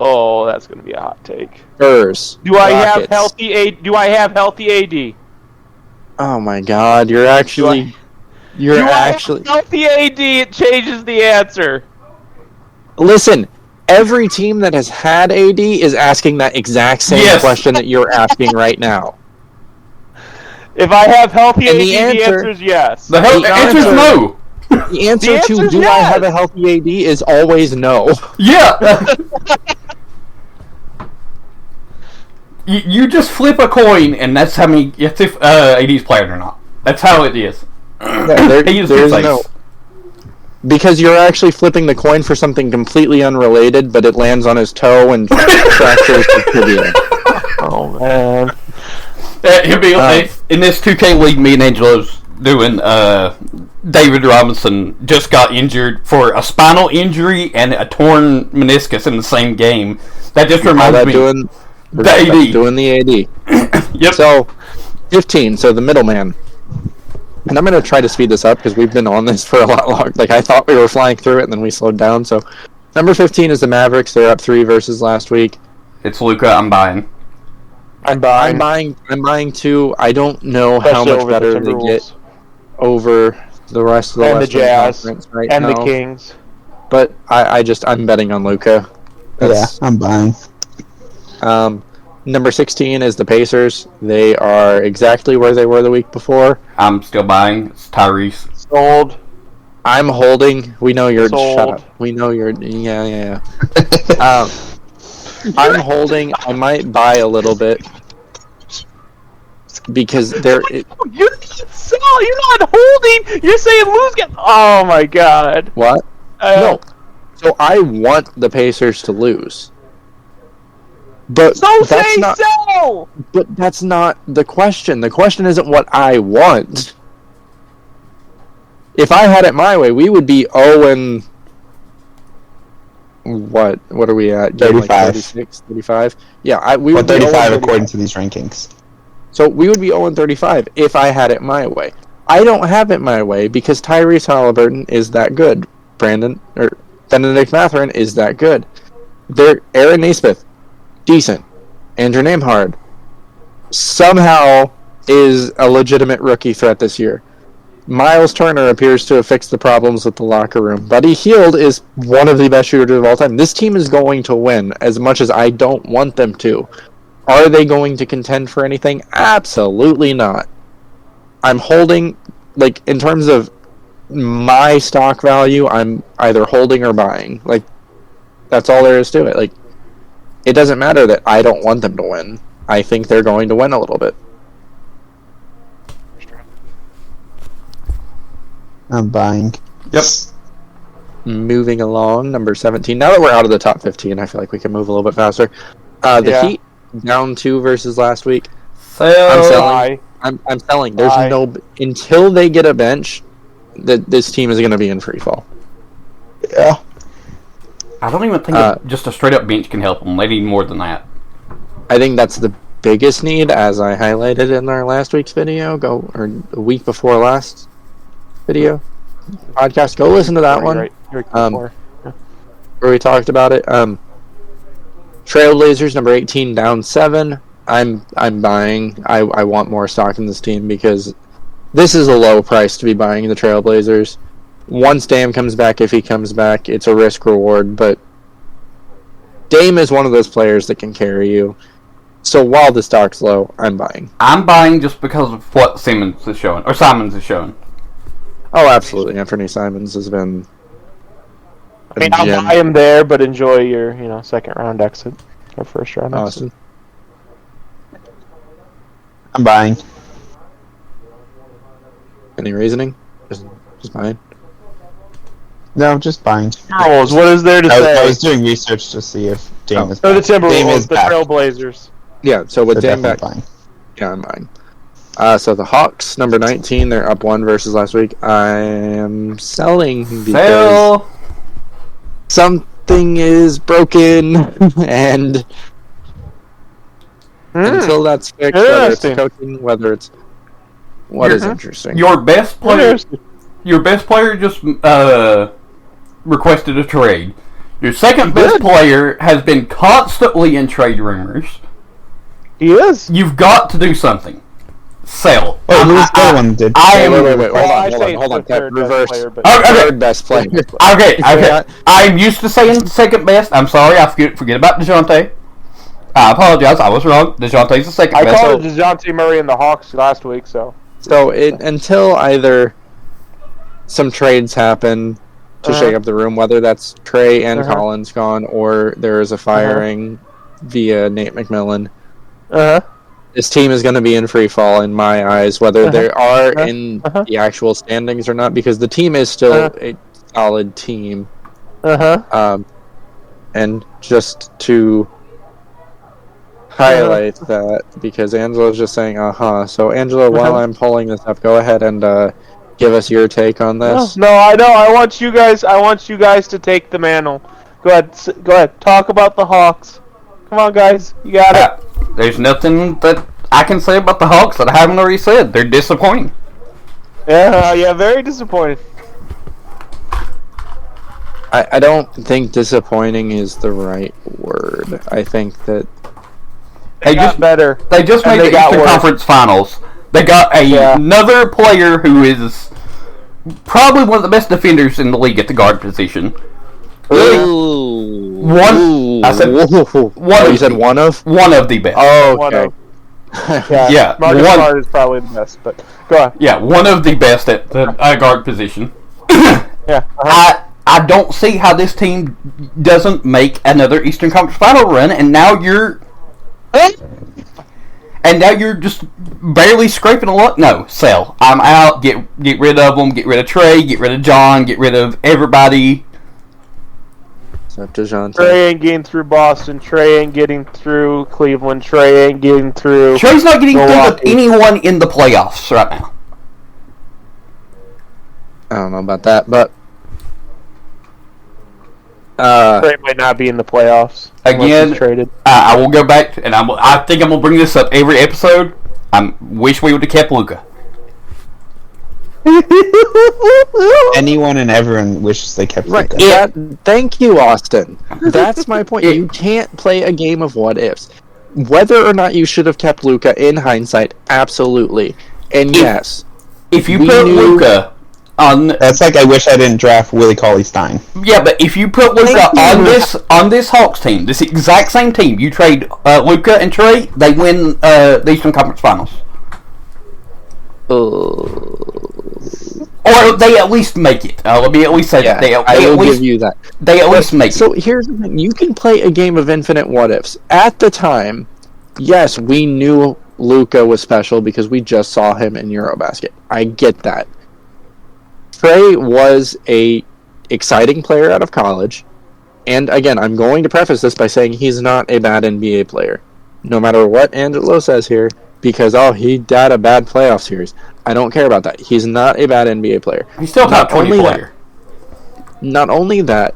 Oh, that's going to be a hot take. Spurs. Do I Rockets. have healthy AD? Oh my God! You're actually. I have healthy AD? It changes the answer. Listen, every team that has had AD is asking that exact same question that you're asking right now. If I have healthy AD, the answer is yes. The answer is no. The answer to do I have a healthy AD is always no. Yeah. You just flip a coin, and that's how many. It's if AD's playing or not. That's how it is. Yeah, there's no. Because you're actually flipping the coin for something completely unrelated, but it lands on his toe and fractures the tibia. Oh man! He'll be in this 2K league. Me and Angelo's doing. David Robinson just got injured for a spinal injury and a torn meniscus in the same game. That just reminds me. The AD. Doing the AD. Yep. So, 15. So the middleman. And I'm going to try to speed this up because we've been on this for a lot longer. Like, I thought we were flying through it, and then we slowed down. So, number 15 is the Mavericks. They're up 3 versus last week. It's Luka. I'm buying. I'm buying too. I don't know how much better they get over the rest of the and the Jazz right and now. the Kings. But I'm betting on Luka. Yeah, I'm buying. Number 16 is the Pacers. They are exactly where they were the week before. I'm still buying. It's Tyrese. Sold. I'm holding. We know you're. Sold. Shut up. We know you're. Yeah. I'm holding. I might buy a little bit because there. You're not holding. You're saying lose. Oh my god. What? No. So I want the Pacers to lose. But But that's not the question. The question isn't what I want. If I had it my way, we would be 0 what are we at? 35. Like 36, 35? Yeah, we would 35 be according to these rankings. So we would be 0-35 if I had it my way. I don't have it my way because Tyrese Halliburton is that good. Benedict Mathurin is that good. Aaron Naismith, decent. Andrew Nembhard somehow is a legitimate rookie threat this year. Miles Turner appears to have fixed the problems with the locker room. Buddy Hield is one of the best shooters of all time. This team is going to win as much as I don't want them to. Are they going to contend for anything? Absolutely not. I'm holding, like, in terms of my stock value, I'm either holding or buying. Like, that's all there is to it. Like, it doesn't matter that I don't want them to win. I think they're going to win a little bit. I'm buying. Yep. Moving along, number 17. Now that we're out of the top 15, I feel like we can move a little bit faster. The Heat, down 2 versus last week. I'm selling. I'm selling. There's until they get a bench, this team is going to be in free fall. Yeah. I don't even think just a straight up bench can help them. They need more than that. I think that's the biggest need, as I highlighted in our last week's video, or a week before last video podcast. Go listen to that one. Where we talked about it. Trailblazers, number 18, down 7. I'm buying. I want more stock in this team because this is a low price to be buying the Trailblazers. Once Dame comes back, if he comes back, it's a risk reward, but Dame is one of those players that can carry you. So while the stock's low, I'm buying. I'm buying just because of what Simons is showing. Oh, absolutely. Anthony Simons has been I'll buy him there, but enjoy your, second round exit or first round exit. I'm buying. Any reasoning? Just buying. No, just buying. Timberwolves, what is there to say? I was doing research to see if Dame is back. back. The Timberwolves, the Trailblazers. Yeah, so with Dame back, buying. Yeah, I'm buying. So the Hawks, number 19, they're up 1 versus last week. I am selling because something is broken, and until that's fixed, whether it's coaching, whether it's what is interesting. Your best player just requested a trade. Your second best player has been constantly in trade rumors. He is. You've got to do something. Sell. Oh, who's the other one? Wait. Hold on. Reverse. Third best player. Okay. I'm used to saying second best. I'm sorry. I forget about DeJounte. I apologize. I was wrong. DeJounte's the second best. I called DeJounte Murray in the Hawks last week, so. So until either some trades happen to shake up the room, whether that's Trae and Collins gone, or there is a firing via Nate McMillan, This team is going to be in free fall in my eyes, whether they are in the actual standings or not, because the team is still a solid team. And just to highlight that, because Angela's just saying so Angela, while I'm pulling this up, go ahead and give us your take on this. No, I know. I want you guys to take the mantle. Go ahead. Talk about the Hawks. Come on, guys. You got it. There's nothing that I can say about the Hawks that I haven't already said. They're disappointing. Yeah, very disappointed. I don't think disappointing is the right word. I think that they got better. They just made the Eastern Conference Finals. They got another player who is probably one of the best defenders in the league at the guard position. One. I said one. You said one of? One of the best. Oh, okay. Yeah, Marcus Smart is probably the best, but go on. Yeah, one of the best at the guard position. I don't see how this team doesn't make another Eastern Conference Final run, and now you're just barely scraping a luck. No, sell. I'm out. Get rid of them. Get rid of Trae. Get rid of John. Get rid of everybody. Trae ain't getting through Boston. Trae ain't getting through Cleveland. Trae ain't getting through. Trae's not getting through anyone in the playoffs right now. I don't know about that, but Trae might not be in the playoffs again. Traded. I will go back and I think I'm gonna bring this up every episode. I wish we would have kept Luka. Anyone and everyone wishes they kept Luka. Thank you, Austin. That's my point. You can't play a game of what ifs. Whether or not you should have kept Luka, in hindsight, absolutely. And yes, if you put Luka on, that's like I wish I didn't draft Willie Cauley-Stein. Yeah, but if you put Luka on this Hawks team, this exact same team, you trade Luka and Trae, they win the Eastern Conference Finals. Or they at least make it. Let me at least say that. I will give you that. They at least make it. So here's the thing. You can play a game of infinite what-ifs. At the time, yes, we knew Luka was special because we just saw him in Eurobasket. I get that. Trae was a exciting player out of college. And again, I'm going to preface this by saying he's not a bad NBA player. No matter what Angelo says here, because, he had a bad playoff series. I don't care about that. He's not a bad NBA player. He's still top 20 player. Not only that,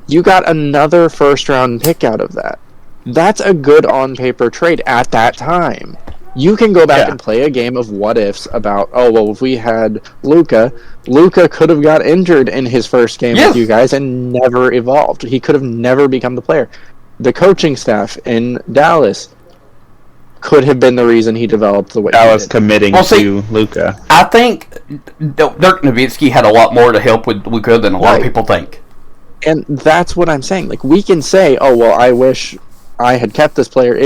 you got another first-round pick out of that. That's a good on-paper trade at that time. You can go back and play a game of what-ifs about, if we had Luka could have got injured in his first game with you guys and never evolved. He could have never become the player. The coaching staff in Dallas could have been the reason he developed the way he did. Committing to Luka. I think Dirk Nowitzki had a lot more to help with Luka than a lot of people think. And that's what I'm saying. Like, we can say, I wish I had kept this player.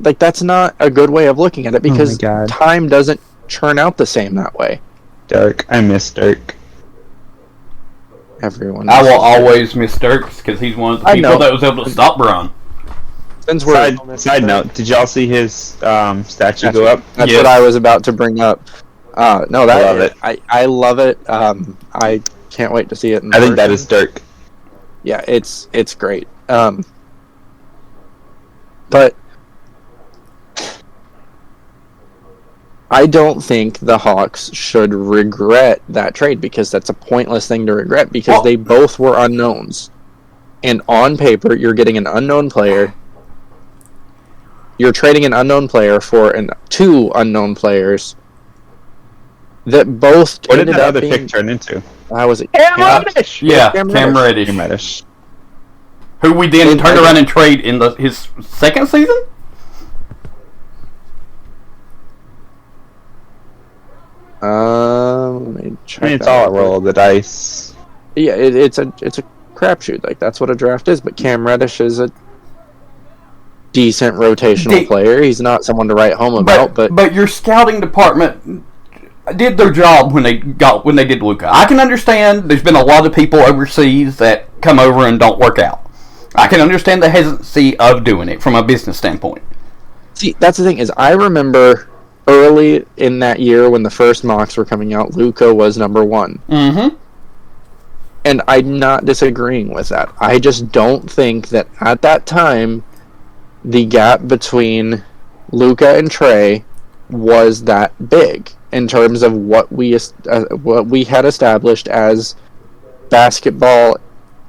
That's not a good way of looking at it because time doesn't churn out the same that way. Dirk. I miss Dirk. Everyone. I will always miss Dirk because he's one of the people that was able to stop Bron. Side note, did y'all see his statue go up? That's what I was about to bring up. I love it. I love it. I can't wait to see it. I think that is Dirk. Yeah, it's great. But I don't think the Hawks should regret that trade because that's a pointless thing to regret because they both were unknowns. And on paper, you're getting an unknown player. You're trading an unknown player for two unknown players that both. What did that other pick turn into? How was it? Cam Reddish! Yeah, Cam Reddish. Who we then turned around and trade in his second season? Let me check. It's all a roll of the dice. Yeah, it's a crapshoot. Like, that's what a draft is. But Cam Reddish is a decent rotational player. He's not someone to write home about. But your scouting department did their job when they did Luka. I can understand. There's been a lot of people overseas that come over and don't work out. I can understand the hesitancy of doing it from a business standpoint. See, that's the thing is, I remember early in that year when the first mocks were coming out, Luka was number 1. Mm-hmm. And I'm not disagreeing with that. I just don't think that at that time, the gap between Luka and Trae was that big in terms of what we had established as basketball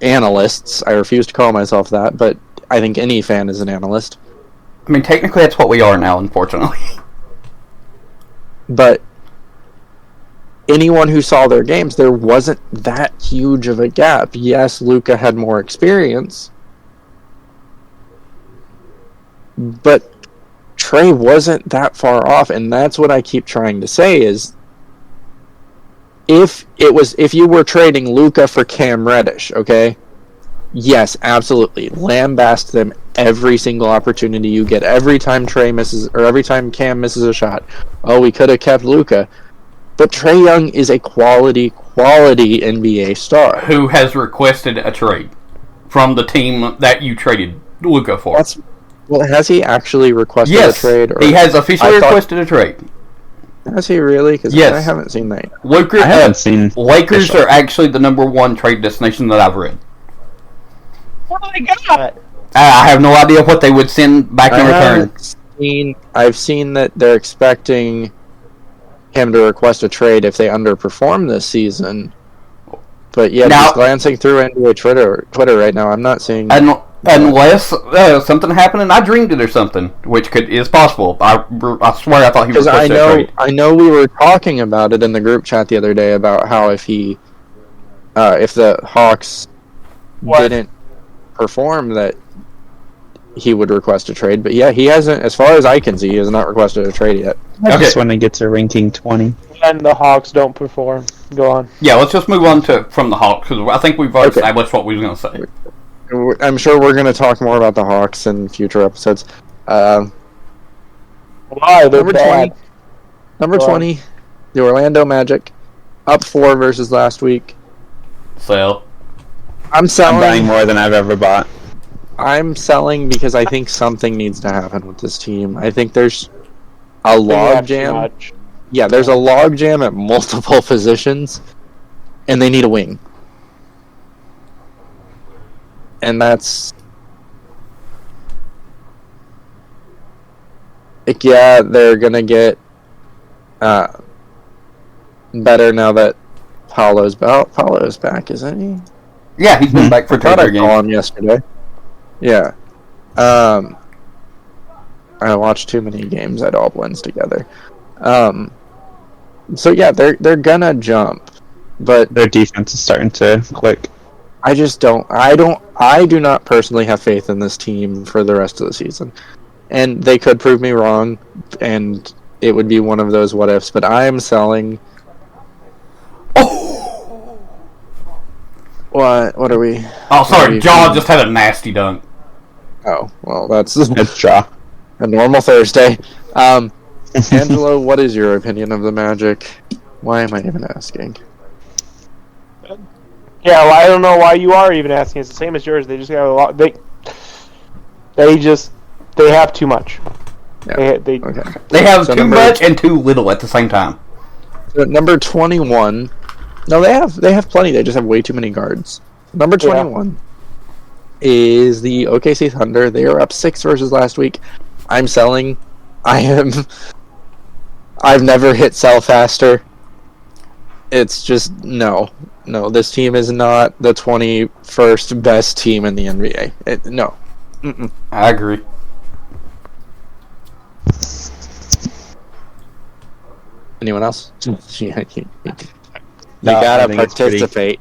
analysts. I refuse to call myself that, but I think any fan is an analyst. I mean, technically, that's what we are now, unfortunately. But anyone who saw their games, there wasn't that huge of a gap. Yes, Luka had more experience, but Trae wasn't that far off, and that's what I keep trying to say is if you were trading Luka for Cam Reddish, okay? Yes, absolutely. Lambast them every single opportunity you get. Every time Trae misses, or every time Cam misses a shot. Oh, we could have kept Luka. But Trae Young is a quality NBA star. Who has requested a trade from the team that you traded Luka for? Well, has he actually requested a trade? Yes, he has officially requested a trade. Has he really? Because yes. I haven't seen that yet. I haven't seen. Lakers are actually the number 1 trade destination that I've read. Oh my god! I have no idea what they would send back in return. I've seen that they're expecting him to request a trade if they underperform this season. But yeah, just glancing through NBA Twitter right now, I'm not seeing. Unless something happened and I dreamed it or something, which is possible. I swear I thought he was requested a trade. I know we were talking about it in the group chat the other day about how if the Hawks didn't perform that he would request a trade, but yeah, he hasn't, as far as I can see, he has not requested a trade yet. Just when he gets a ranking 20. And the Hawks don't perform. Go on. Yeah, let's just move on from the Hawks, because I think we've already established what we were going to say. I'm sure we're going to talk more about the Hawks in future episodes. Why? They're bad. Number 20, the Orlando Magic, up 4 versus last week. Sell. I'm selling. I'm buying more than I've ever bought. I'm selling because I think something needs to happen with this team. I think there's a log jam. Yeah, there's a log jam at multiple positions, and they need a wing. And that's... yeah, they're going to get better now that Paolo's back, isn't he? Yeah, he's been back for 2 games. I saw him yesterday. Yeah. I watched too many games. It all blends together. So yeah, they're gonna jump, but their defense is starting to click. I do not personally have faith in this team for the rest of the season. And they could prove me wrong, and it would be one of those what ifs, but I am selling. Oh! What are we? Oh, sorry, Jaw just had a nasty dunk. Oh, well, that's it's Jaw. A normal Thursday. Angelo, what is your opinion of the Magic? Why am I even asking? Yeah, well, I don't know why you are even asking. It's the same as yours. They just have a lot. They have too much. Yeah. They have too much and too little at the same time. So number 21. No, they have plenty. They just have way too many guards. Number 21 is the OKC Thunder. They are up 6 versus last week. I'm selling. I've never hit sell faster. It's just no. This team is not the 21st best team in the NBA. No. Mm-mm. I agree. Anyone else? You gotta participate.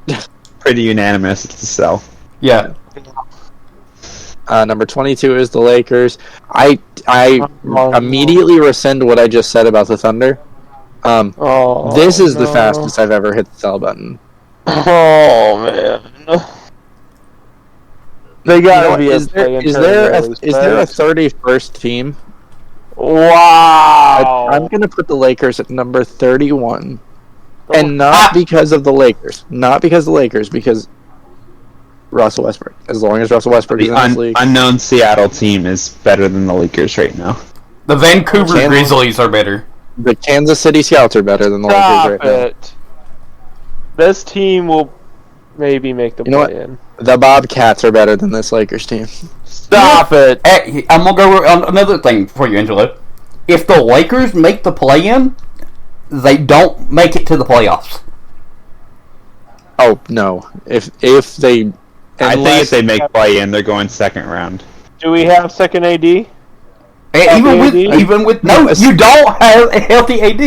Pretty unanimous. It's a sell. Yeah. Number 22 is the Lakers. I immediately rescind what I just said about the Thunder. This is the fastest I've ever hit the sell button. Oh man! They gotta be. Is there a 31st team? Wow! I'm gonna put the Lakers at number 31, and not because of the Lakers. Not because of the Lakers, because Russell Westbrook. As long as Russell Westbrook is in this league, unknown Seattle team is better than the Lakers right now. The Vancouver Kansas- Grizzlies are better. The Kansas City Scouts are better than the Stop Lakers right now. it. This team will maybe make the You know what? play-in. The Bobcats are better than this Lakers team. Stop it. Hey, I'm gonna go on another thing for you, Angelo. If the Lakers make the play-in, they don't make it to the playoffs. Oh no! If they, I think if they make play-in, they're going second round. Do we have second AD? And Healthy AD? even with no, you don't have a healthy AD.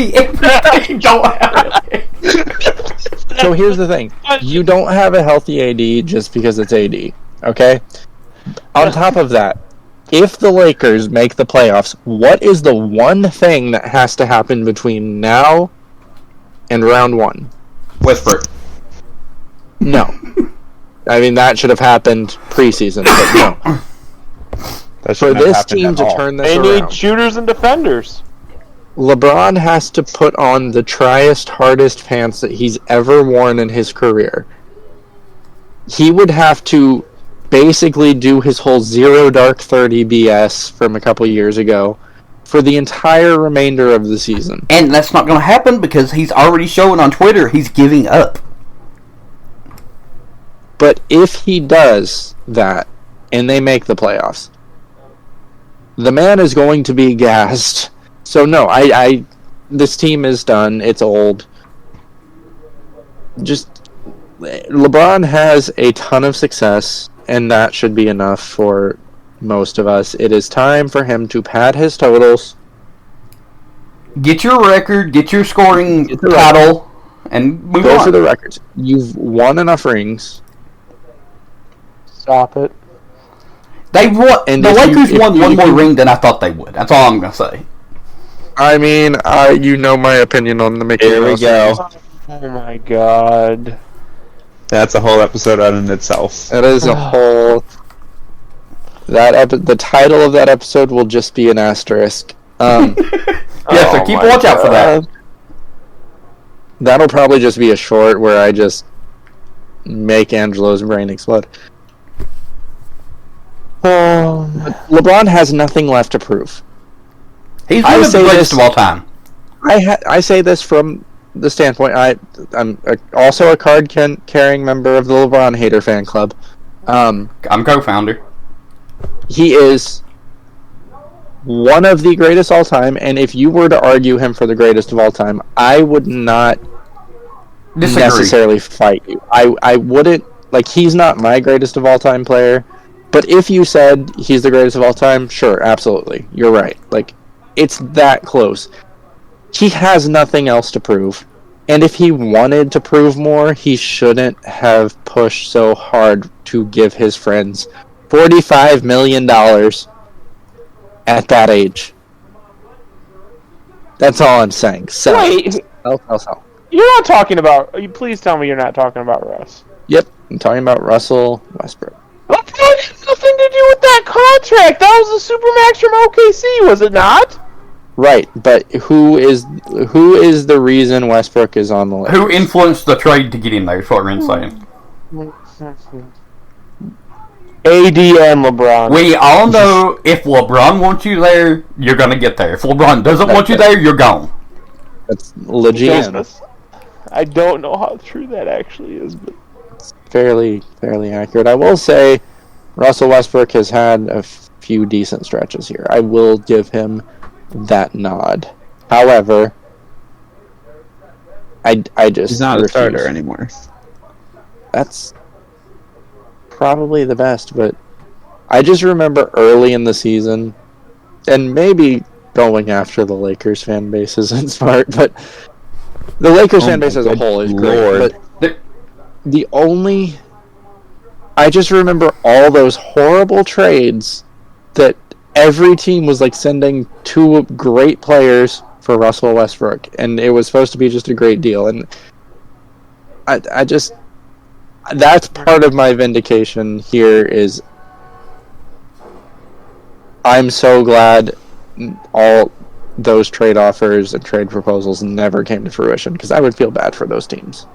You don't have. So here's the thing: you don't have a healthy AD just because it's AD. Okay. On top of that, if the Lakers make the playoffs, what is the one thing that has to happen between now and round one? Westbrook. No. I mean, that should have happened preseason, but no. That For shouldn't have this happened team at to all. turn this They around, need shooters and defenders. LeBron has to put on the triest, hardest pants that he's ever worn in his career. He would have to basically do his whole zero dark 30 BS from a couple years ago for the entire remainder of the season. And that's not going to happen because he's already showing on Twitter he's giving up. But if he does that and they make the playoffs, the man is going to be gassed. So no, this team is done. It's old. Just LeBron has a ton of success, and that should be enough for most of us. It is time for him to pad his totals. Get your record, get your scoring Get the title, and move Go on. for the records. You've won enough rings. Stop it. They won. And The if you- Lakers if won you- one if more you- ring than I thought they would. That's all I'm gonna say. I mean, you know my opinion on the Mickey Here we Mouse go. rings. Oh my god. That's a whole episode on in itself. That is a whole. The title of that episode will just be an asterisk. Yeah, so Oh keep my watch out for that. God. That'll probably just be a short where I just make Angelo's brain explode. LeBron has nothing left to prove. He's I one of the say greatest this- of all time. I say this from the standpoint I'm also a card-carrying member of the LeBron hater fan club. I'm co-founder. He is one of the greatest all time, and if you were to argue him for the greatest of all time, I would not Disagree. necessarily fight you. I wouldn't, like, he's not my greatest of all time player, but if you said he's the greatest of all time, sure, absolutely. You're right. Like, it's that close. He has nothing else to prove. And if he wanted to prove more, he shouldn't have pushed so hard to give his friends $45 million at that age. That's all I'm saying. Sell. Wait, Sell. you're not talking about. Please tell me you're not talking about Russ. Yep, I'm talking about Russell Westbrook. What? That has nothing to do with that contract. That was a supermax from OKC, was it not? Right, but who is the reason Westbrook is on the list? Who influenced the trade to get in there? Is what we're saying. AD and LeBron. We all know if LeBron wants you there, you're gonna get there. If LeBron doesn't want you there, you're gone. That's legit. I don't know how true that actually is, but Fairly accurate. I will say Russell Westbrook has had a few decent stretches here. I will give him that nod. However, I just He's not a refuse. starter anymore. That's probably the best, but I just remember early in the season, and maybe going after the Lakers fan base isn't smart, but the Lakers fan base as a whole is great. Lord. But I just remember all those horrible trades that every team was like sending two great players for Russell Westbrook, and it was supposed to be just a great deal. And I just, that's part of my vindication here is I'm so glad all those trade offers and trade proposals never came to fruition, because I would feel bad for those teams.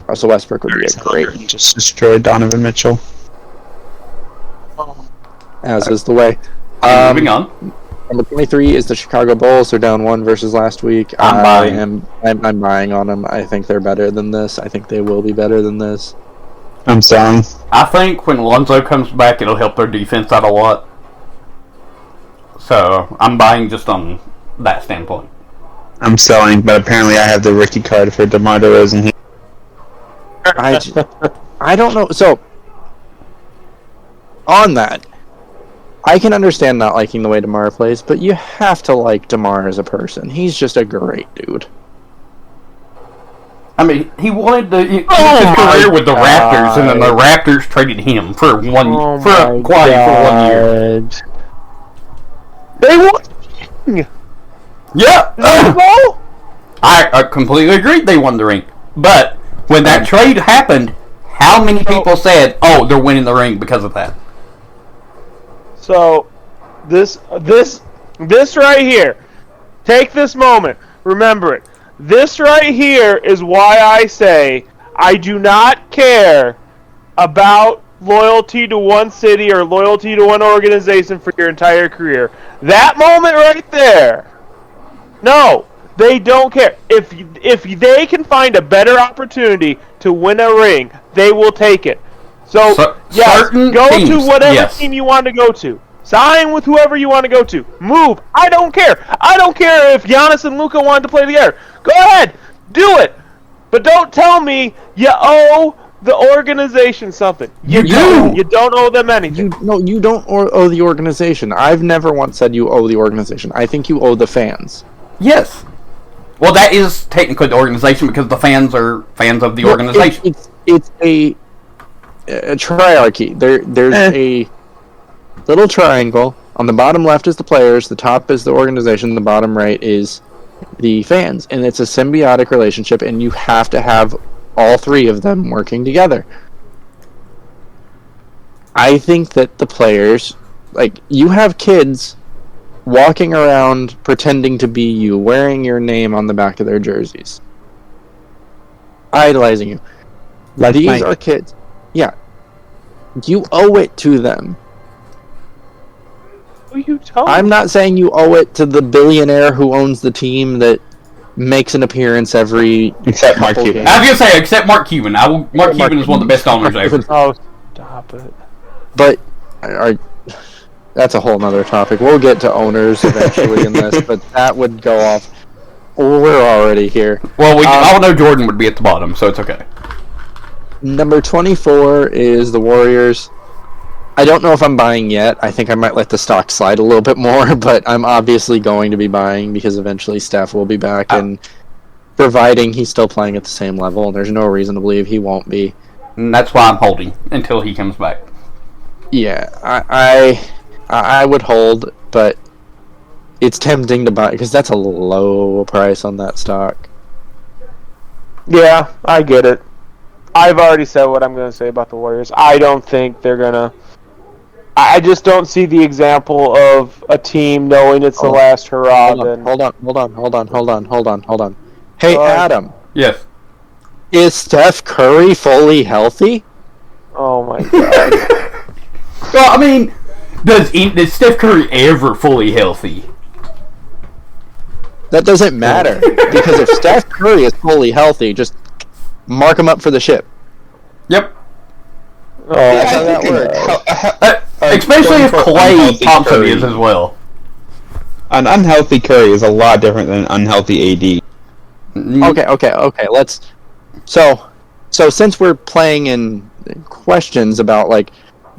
Russell Westbrook would be a great, Just destroyed Donovan Mitchell. as is the way. Moving on. Number 23 is the Chicago Bulls. They're down 1 versus last week. I'm buying. I'm buying on them. I think they're better than this. I think they will be better than this. I'm selling. I think when Lonzo comes back, it'll help their defense out a lot. So I'm buying just on that standpoint. I'm selling, but apparently I have the rookie card for DeMar DeRozan. I don't know. So on that, I can understand not liking the way DeMar plays, but you have to like DeMar as a person. He's just a great dude. I mean, he wanted to his career with the Raptors, and then the Raptors traded him for for 1 year. They won. Yeah, I completely agree. They won the ring, but when that trade happened, how many people said, "Oh, they're winning the ring because of that"? So, this right here, take this moment, remember it. This right here is why I say I do not care about loyalty to one city or loyalty to one organization for your entire career. That moment right there, no, they don't care. If they can find a better opportunity to win a ring, they will take it. So yes, go teams, to whatever team you want to go to. Sign with whoever you want to go to. Move. I don't care. I don't care if Giannis and Luka wanted to play together. Go ahead. Do it. But don't tell me you owe the organization something. You do. You don't owe them anything. You don't owe the organization. I've never once said you owe the organization. I think you owe the fans. Yes. Well, that is technically the organization because the fans are fans of the organization. It's a triarchy. There's a little triangle. On the bottom left is the players, the top is the organization, the bottom right is the fans. And it's a symbiotic relationship, and you have to have all three of them working together. I think that the players, like, you have kids walking around pretending to be you, wearing your name on the back of their jerseys, idolizing you. Like These Mike. are kids. Yeah. You owe it to them. I'm not saying you owe it to the billionaire who owns the team that makes an appearance every... Except Mark Cuban. I was going to say, except Mark Cuban. Mark Cuban is one of the best owners ever. Oh, stop it. But... that's a whole nother topic. We'll get to owners eventually in this, but that would go off. We're already here. Well, we all know Jordan would be at the bottom, so it's okay. Number 24 is the Warriors. I don't know if I'm buying yet. I think I might let the stock slide a little bit more, but I'm obviously going to be buying because eventually Steph will be back, and providing he's still playing at the same level, and there's no reason to believe he won't be. And that's why I'm holding until he comes back. Yeah, I would hold, but it's tempting to buy because that's a low price on that stock. Yeah, I get it. I've already said what I'm going to say about the Warriors. I don't think they're going to... I just don't see the example of a team knowing it's the last hurrah. Hold on. Hey, Adam. Yes. Is Steph Curry fully healthy? Oh my god. Well, I mean, is Steph Curry ever fully healthy? That doesn't matter because if Steph Curry is fully healthy, just mark him up for the ship. Yep. Oh, That's how that works. Especially if Klay unhealthy Thompson Curry. is as well. An unhealthy Curry is a lot different than an unhealthy AD. Okay. Let's. So since we're playing in questions about like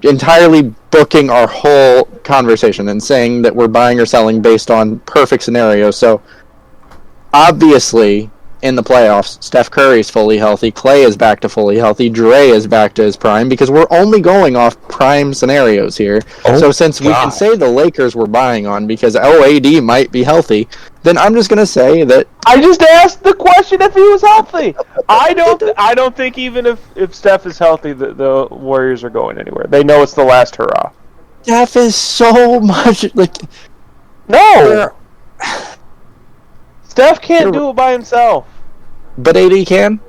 entirely booking our whole conversation and saying that we're buying or selling based on perfect scenarios, so obviously in the playoffs, Steph Curry's fully healthy, Klay is back to fully healthy, Dre is back to his prime, because we're only going off prime scenarios here. So since we can say the Lakers we're buying on because AD might be healthy, then I'm just going to say that... I just asked the question if he was healthy. I don't think even if Steph is healthy, the Warriors are going anywhere. They know it's the last hurrah. Steph is so much... like. No! Steph can't do it by himself. But AD can?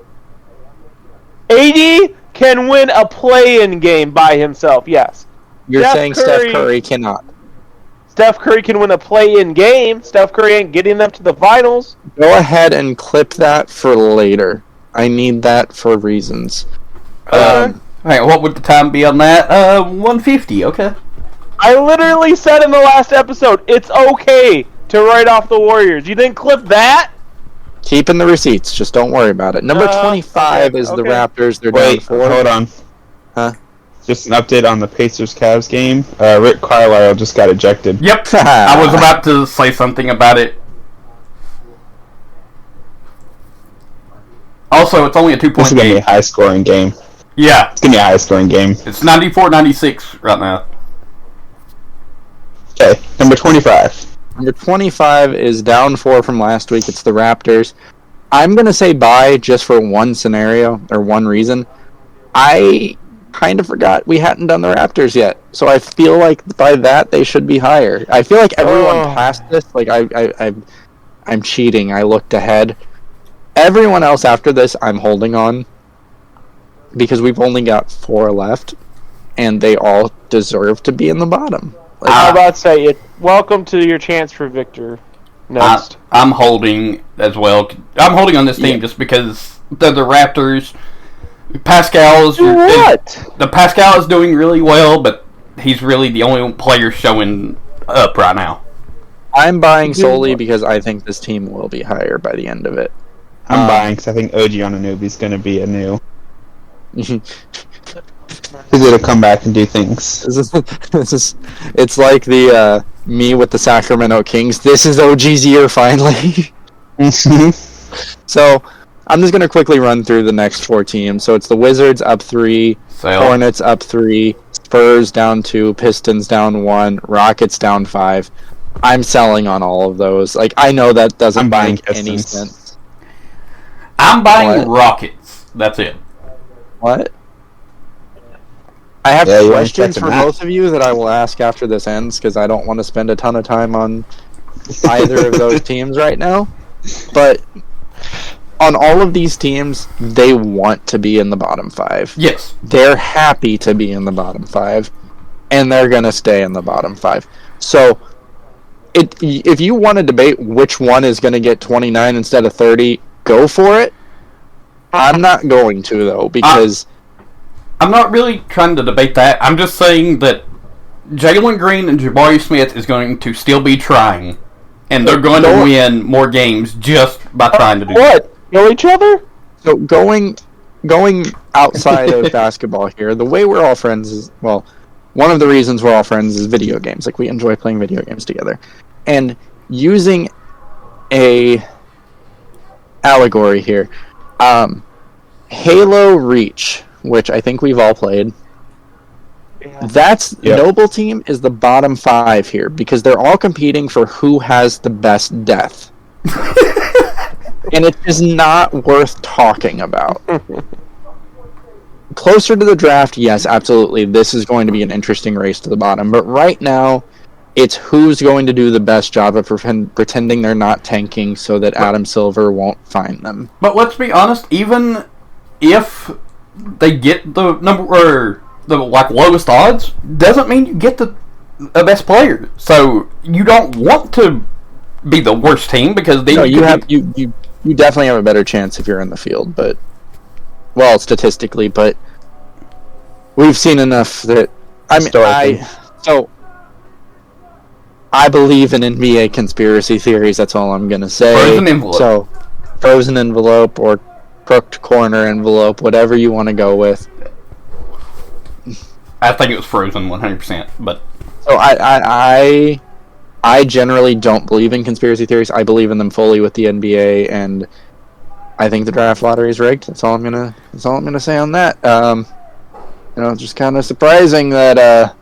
AD can win a play-in game by himself, yes. You're saying Steph Curry cannot? Steph Curry can win a play-in game. Steph Curry ain't getting them to the finals. Go ahead and clip that for later. I need that for reasons. Alright, what would the time be on that? 150, okay. I literally said in the last episode, it's okay to write off the Warriors. You didn't clip that? Keeping the receipts, just don't worry about it. Number 25 is the Raptors. They're down 4. Hold on. Huh? Just an update on the Pacers-Cavs game. Rick Carlisle just got ejected. Yep, I was about to say something about it. Also, it's only a 2-point This is going to be game. a high-scoring game. Yeah. It's going to be a high-scoring game. It's 94-96 right now. Okay, number 25. Number 25 is down 4 from last week. It's the Raptors. I'm going to say bye just for one scenario, or one reason. I kind of forgot we hadn't done the Raptors yet. So I feel like by that, they should be higher. I feel like everyone past this, like I'm cheating. I looked ahead. Everyone else after this, I'm holding on. Because we've only got 4 left. And they all deserve to be in the bottom. Like, I'm about to say it. Welcome to your chance for Victor. Next, I'm holding as well. I'm holding on this team just because the Raptors. Pascal is the Pascal is doing really well, but he's really the only player showing up right now. I'm buying solely because I think this team will be higher by the end of it. I'm buying because I think OG Anunoby's going to be a new. He's going to come back and do things. It's like the me with the Sacramento Kings. This is OG's year finally. So I'm just going to quickly run through the next 4 teams. So it's the Wizards up 3, Hornets up 3, Spurs down 2, Pistons down 1, Rockets down 5. I'm selling on all of those. Like, I know that doesn't make any sense. I'm buying Rockets. That's it. What? I have questions for both of you that I will ask after this ends because I don't want to spend a ton of time on either of those teams right now. But on all of these teams, they want to be in the bottom 5. Yes. They're happy to be in the bottom 5, and they're going to stay in the bottom 5. So, if you want to debate which one is going to get 29 instead of 30, go for it. I'm not going to, though, because I'm not really trying to debate that. I'm just saying that Jalen Green and Jabari Smith is going to still be trying, and they're going to win more games just by trying to do what? Kill each other? So going outside of basketball here, the way we're all friends is, well, one of the reasons we're all friends is video games. Like, we enjoy playing video games together. And using a allegory here, Halo Reach, which I think we've all played, Noble Team is the bottom 5 here because they're all competing for who has the best death. And it is not worth talking about. Closer to the draft, yes, absolutely. This is going to be an interesting race to the bottom. But right now, it's who's going to do the best job of pretending they're not tanking so that Adam Silver won't find them. But let's be honest, even if they get the lowest odds, doesn't mean you get the best player. So you don't want to be the worst team because then you definitely have a better chance if you're in the field, but statistically, but we've seen enough that I believe in NBA conspiracy theories. That's all I'm gonna say. Frozen envelope. So, frozen envelope or crooked corner envelope, whatever you want to go with. I think it was frozen 100%, but so I generally don't believe in conspiracy theories. I believe in them fully with the NBA, and I think the draft lottery is rigged. That's all I'm gonna say on that. It's just kind of surprising that a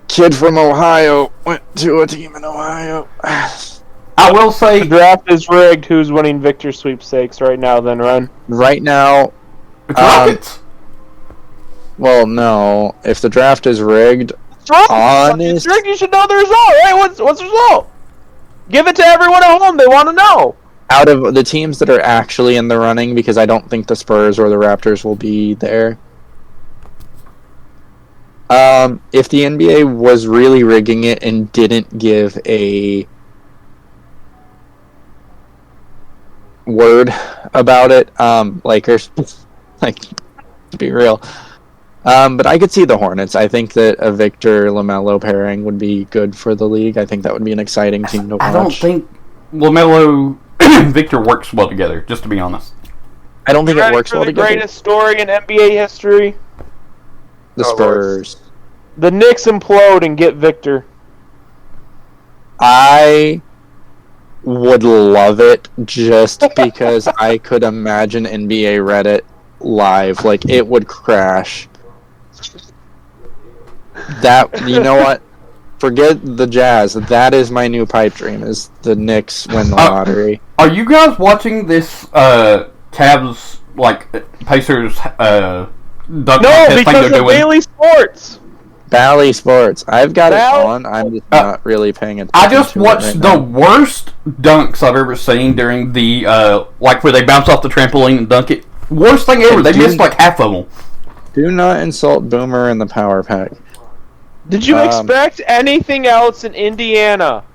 kid from Ohio went to a team in Ohio. I will say the draft is rigged. Who's winning Victor sweepstakes right now? Then Ron. Right now, it's Rockets. Well, no. If the draft is rigged, it's rigged. You should know the result, right? What's the result? Give it to everyone at home. They want to know. Out of the teams that are actually in the running, because I don't think the Spurs or the Raptors will be there. If the NBA was really rigging it and didn't give a word about it, Lakers, like, to be real. But I could see the Hornets. I think that a Victor LaMelo pairing would be good for the league. I think that would be an exciting team to watch. I don't think LaMelo Victor works well together, just to be honest. I don't think it works well together. The greatest story in NBA history? The Spurs. The Knicks implode and get Victor. I would love it just because I could imagine NBA Reddit live. Like, it would crash. That, you know what? Forget the Jazz. That is my new pipe dream, is the Knicks win the lottery. Are you guys watching this Cavs, Pacers dunk contest thing they're doing? Bailey Sports. Bally Sports. I've got it on. I'm just not really paying attention. I just watched the worst dunks I've ever seen during the where they bounce off the trampoline and dunk it. Worst thing ever. They missed half of them. Do not insult Boomer in the power pack. Did you expect anything else in Indiana?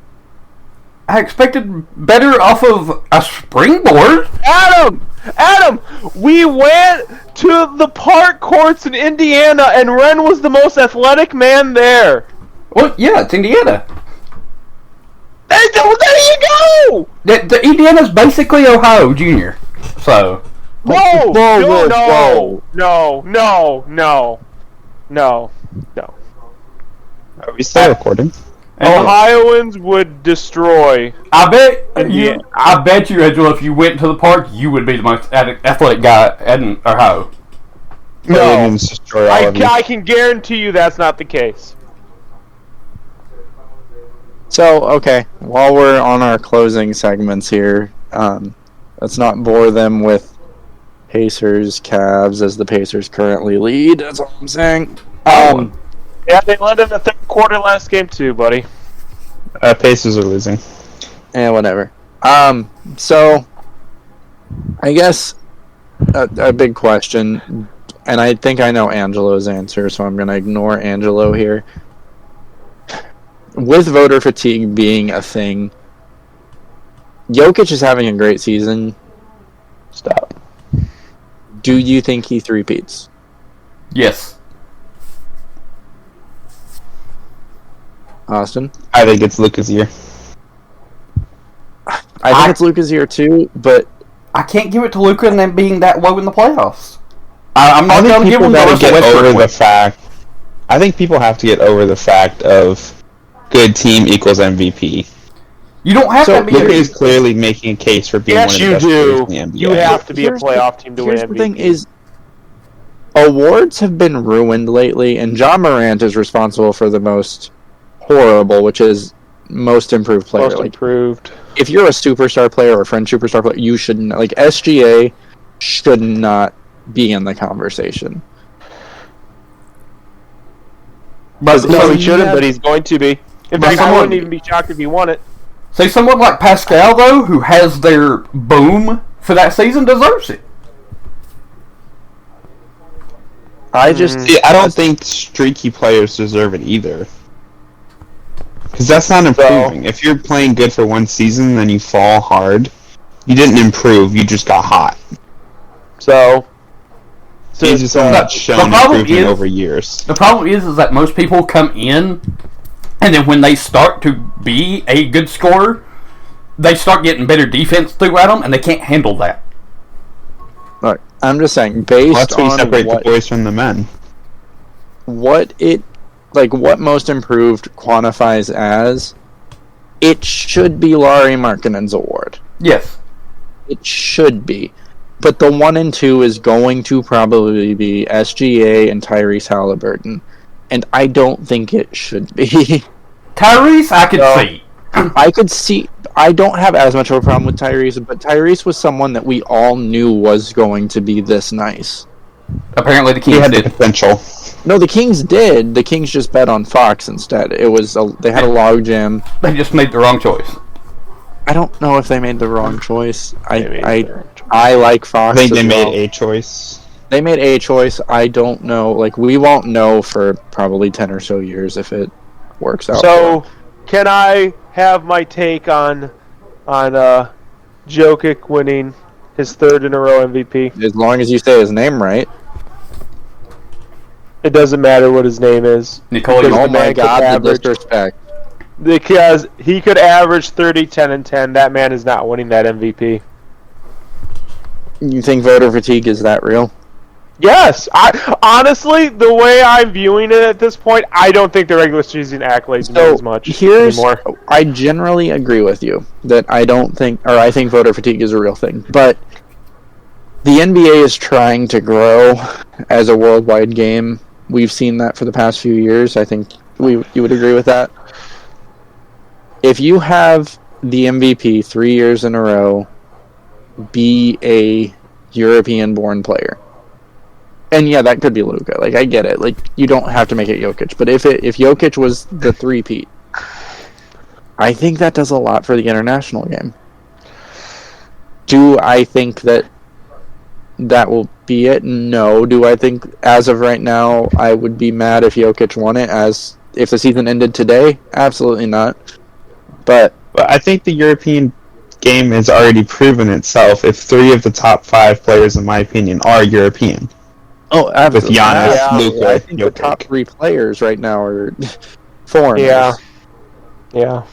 I expected better off of a springboard. Adam, we went to the park courts in Indiana, and Ren was the most athletic man there. Well, yeah, it's Indiana. There you go! The Indiana's basically Ohio Junior, so... No. Are we still recording? Ohioans would destroy. I bet you, Angela, if you went to the park, you would be the most athletic guy in Ohio. No, I can guarantee you that's not the case. So, okay, while we're on our closing segments here, let's not bore them with Pacers, Cavs, as the Pacers currently lead. That's all I'm saying. Yeah, they led in the third quarter last game too, buddy. Pacers are losing. Whatever. So, I guess a big question, and I think I know Angelo's answer, so I'm going to ignore Angelo here. With voter fatigue being a thing, Jokic is having a great season. Stop. Do you think he three-peats? Yes. Austin? I think it's Luka's year. I think it's Luka's year too, but I can't give it to Luka and them being that low in the playoffs. I'm not going to give them the fact. I think people have to get over the fact of good team equals MVP. You don't have to be. Luka is clearly making a case for being one of the best players in the NBA. You have to be a playoff team to win MVP. Here's the thing is, awards have been ruined lately, and John Morant is responsible for the most horrible, which is most improved player. Most improved. If you're a superstar player or a fringe superstar player, you shouldn't. SGA should not be in the conversation. But no, he shouldn't. But he's going to be. In fact, I wouldn't even be shocked if he won it. Say someone like Pascal, though, who has their boom for that season, deserves it. I don't think streaky players deserve it either. Because that's not improving. If you're playing good for one season, then you fall hard. You didn't improve. You just got hot. So he's just not shown improvement over years. The problem is that most people come in, and then when they start to be a good scorer, they start getting better defense through at them, and they can't handle that. Look, I'm just saying, based on you separate the boys from the men. What most improved quantifies as, it should be Lauri Markkanen's award. Yes. It should be. But the 1 and 2 is going to probably be SGA and Tyrese Halliburton. And I don't think it should be. Tyrese, I could see. I could see. I don't have as much of a problem with Tyrese, but Tyrese was someone that we all knew was going to be this nice. Apparently the Kings had did. the potential. No, the Kings did. The Kings just bet on Fox instead. They had a log jam. They just made the wrong choice. I don't know if they made the wrong choice. I like Fox. I think they made a choice. They made a choice. I don't know. Like, we won't know for probably 10 or so years if it works out. So, can I have my take on Jokic winning his third in a row MVP? As long as you say his name right. It doesn't matter what his name is. Nicole, Oh my God, the disrespect. Because he could average 30, 10, and 10. That man is not winning that MVP. You think voter fatigue is that real? Yes. Honestly, the way I'm viewing it at this point, I don't think the regular season accolades mean as much anymore. I generally agree with you that I think voter fatigue is a real thing. But the NBA is trying to grow as a worldwide game. We've seen that for the past few years. I think you would agree with that. If you have the MVP 3 years in a row be a European-born player, and yeah, that could be Luka. Like, I get it. Like, you don't have to make it Jokic. But if Jokic was the three-peat, I think that does a lot for the international game. Do I think that will be it? No. Do I think, as of right now, I would be mad if Jokic won it as if the season ended today? Absolutely not. But I think the European game has already proven itself if 3 of the top 5 players, in my opinion, are European. Oh, absolutely. With Giannis, Luka, I think Jokic. the top 3 players right now are foreigners. Yeah.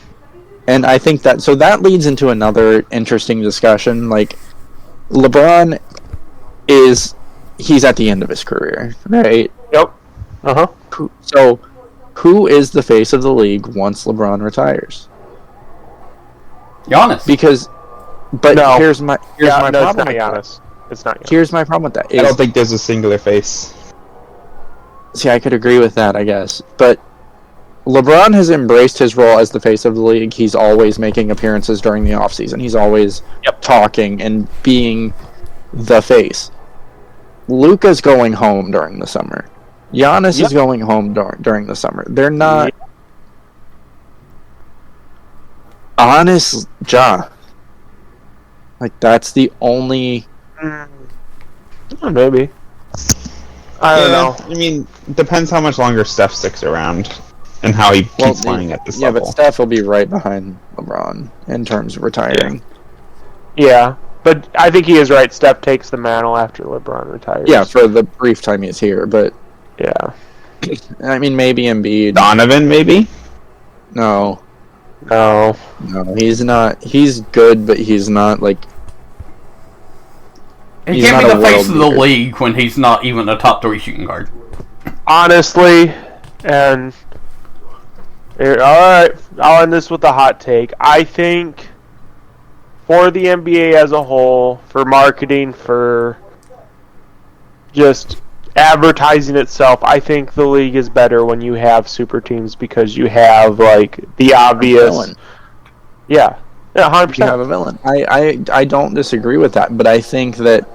And I think that leads into another interesting discussion. Like, LeBron he's at the end of his career, right? Yep. Uh-huh. So, who is the face of the league once LeBron retires? Giannis. Here's my problem with Giannis. It's not Giannis. Here's my problem with that. I don't think there's a singular face. See, I could agree with that, I guess. But LeBron has embraced his role as the face of the league. He's always making appearances during the offseason. He's always talking and being the face. Luka's going home during the summer. Giannis is going home during the summer. They're not... Honest, like, that's the only... Maybe. I don't know. I mean, depends how much longer Steph sticks around and how he keeps playing at this level. Yeah, but Steph will be right behind LeBron in terms of retiring. Yeah, but I think he is right. Steph takes the mantle after LeBron retires. Yeah, for the brief time he's here, but... Yeah. I mean, maybe Embiid. Donovan, maybe? No, No, he's not. He's good, but he's not, like... He can't be the face of the league when he's not even a top 3 shooting guard. honestly, and... Alright, I'll end this with a hot take. I think for the NBA as a whole, for marketing, for just advertising itself, I think the league is better when you have super teams because you have, like, the obvious... Yeah, 100%. You have a villain. I don't disagree with that, but I think that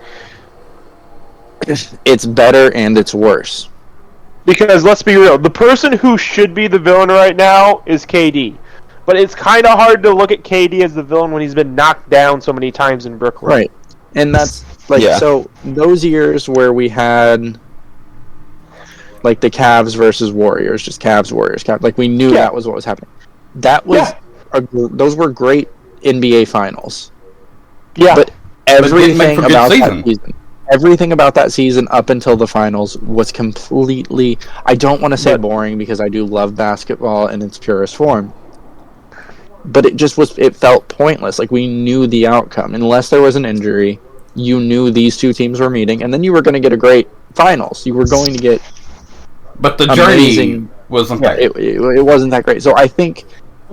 it's better and it's worse. Because, let's be real, the person who should be the villain right now is KD. But it's kind of hard to look at KD as the villain when he's been knocked down so many times in Brooklyn. Right. And that's, like, so those years where we had, like, the Cavs versus Warriors, just Cavs, Warriors, Cavs, like, we knew that was what was happening. That was, those were great NBA finals. Yeah. But everything about that season. Everything about that season up until the finals was completely... I don't want to say boring because I do love basketball in its purest form. But it just was... It felt pointless. Like, we knew the outcome. Unless there was an injury, you knew these two teams were meeting, and then you were going to get a great finals. You were going to get... But the journey wasn't that... It wasn't that great. So I think...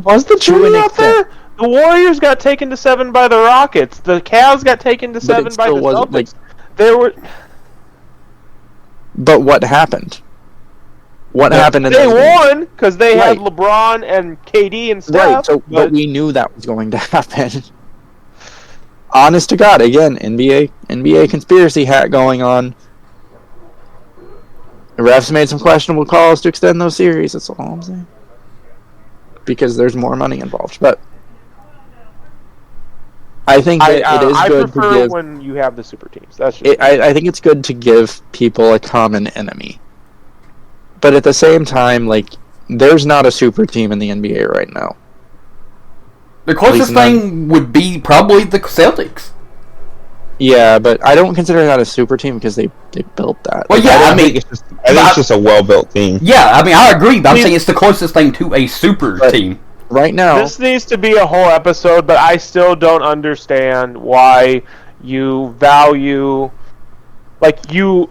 Was the journey out there? The Warriors got taken to 7 by the Rockets. The Cavs got taken to 7 by the Celtics. Like, there were... But what happened? What happened in They won because they had LeBron and KD and stuff. Right, so, but we knew that was going to happen. Honest to God, again, NBA conspiracy hat going on. The refs made some questionable calls to extend those series, that's all I'm saying. Because there's more money involved, but... I think that it is I good to prefer give. when you have the super teams. That's just I think it's good to give people a common enemy, but at the same time, like, there's not a super team in the NBA right now. The closest thing would be probably the Celtics. Yeah, but I don't consider that a super team because they built that. Well, Like, yeah, I think it's just a well-built team. Yeah, I mean, I agree, but I'm saying it's the closest thing to a super team. Right now, this needs to be a whole episode, but I still don't understand why you value, like, you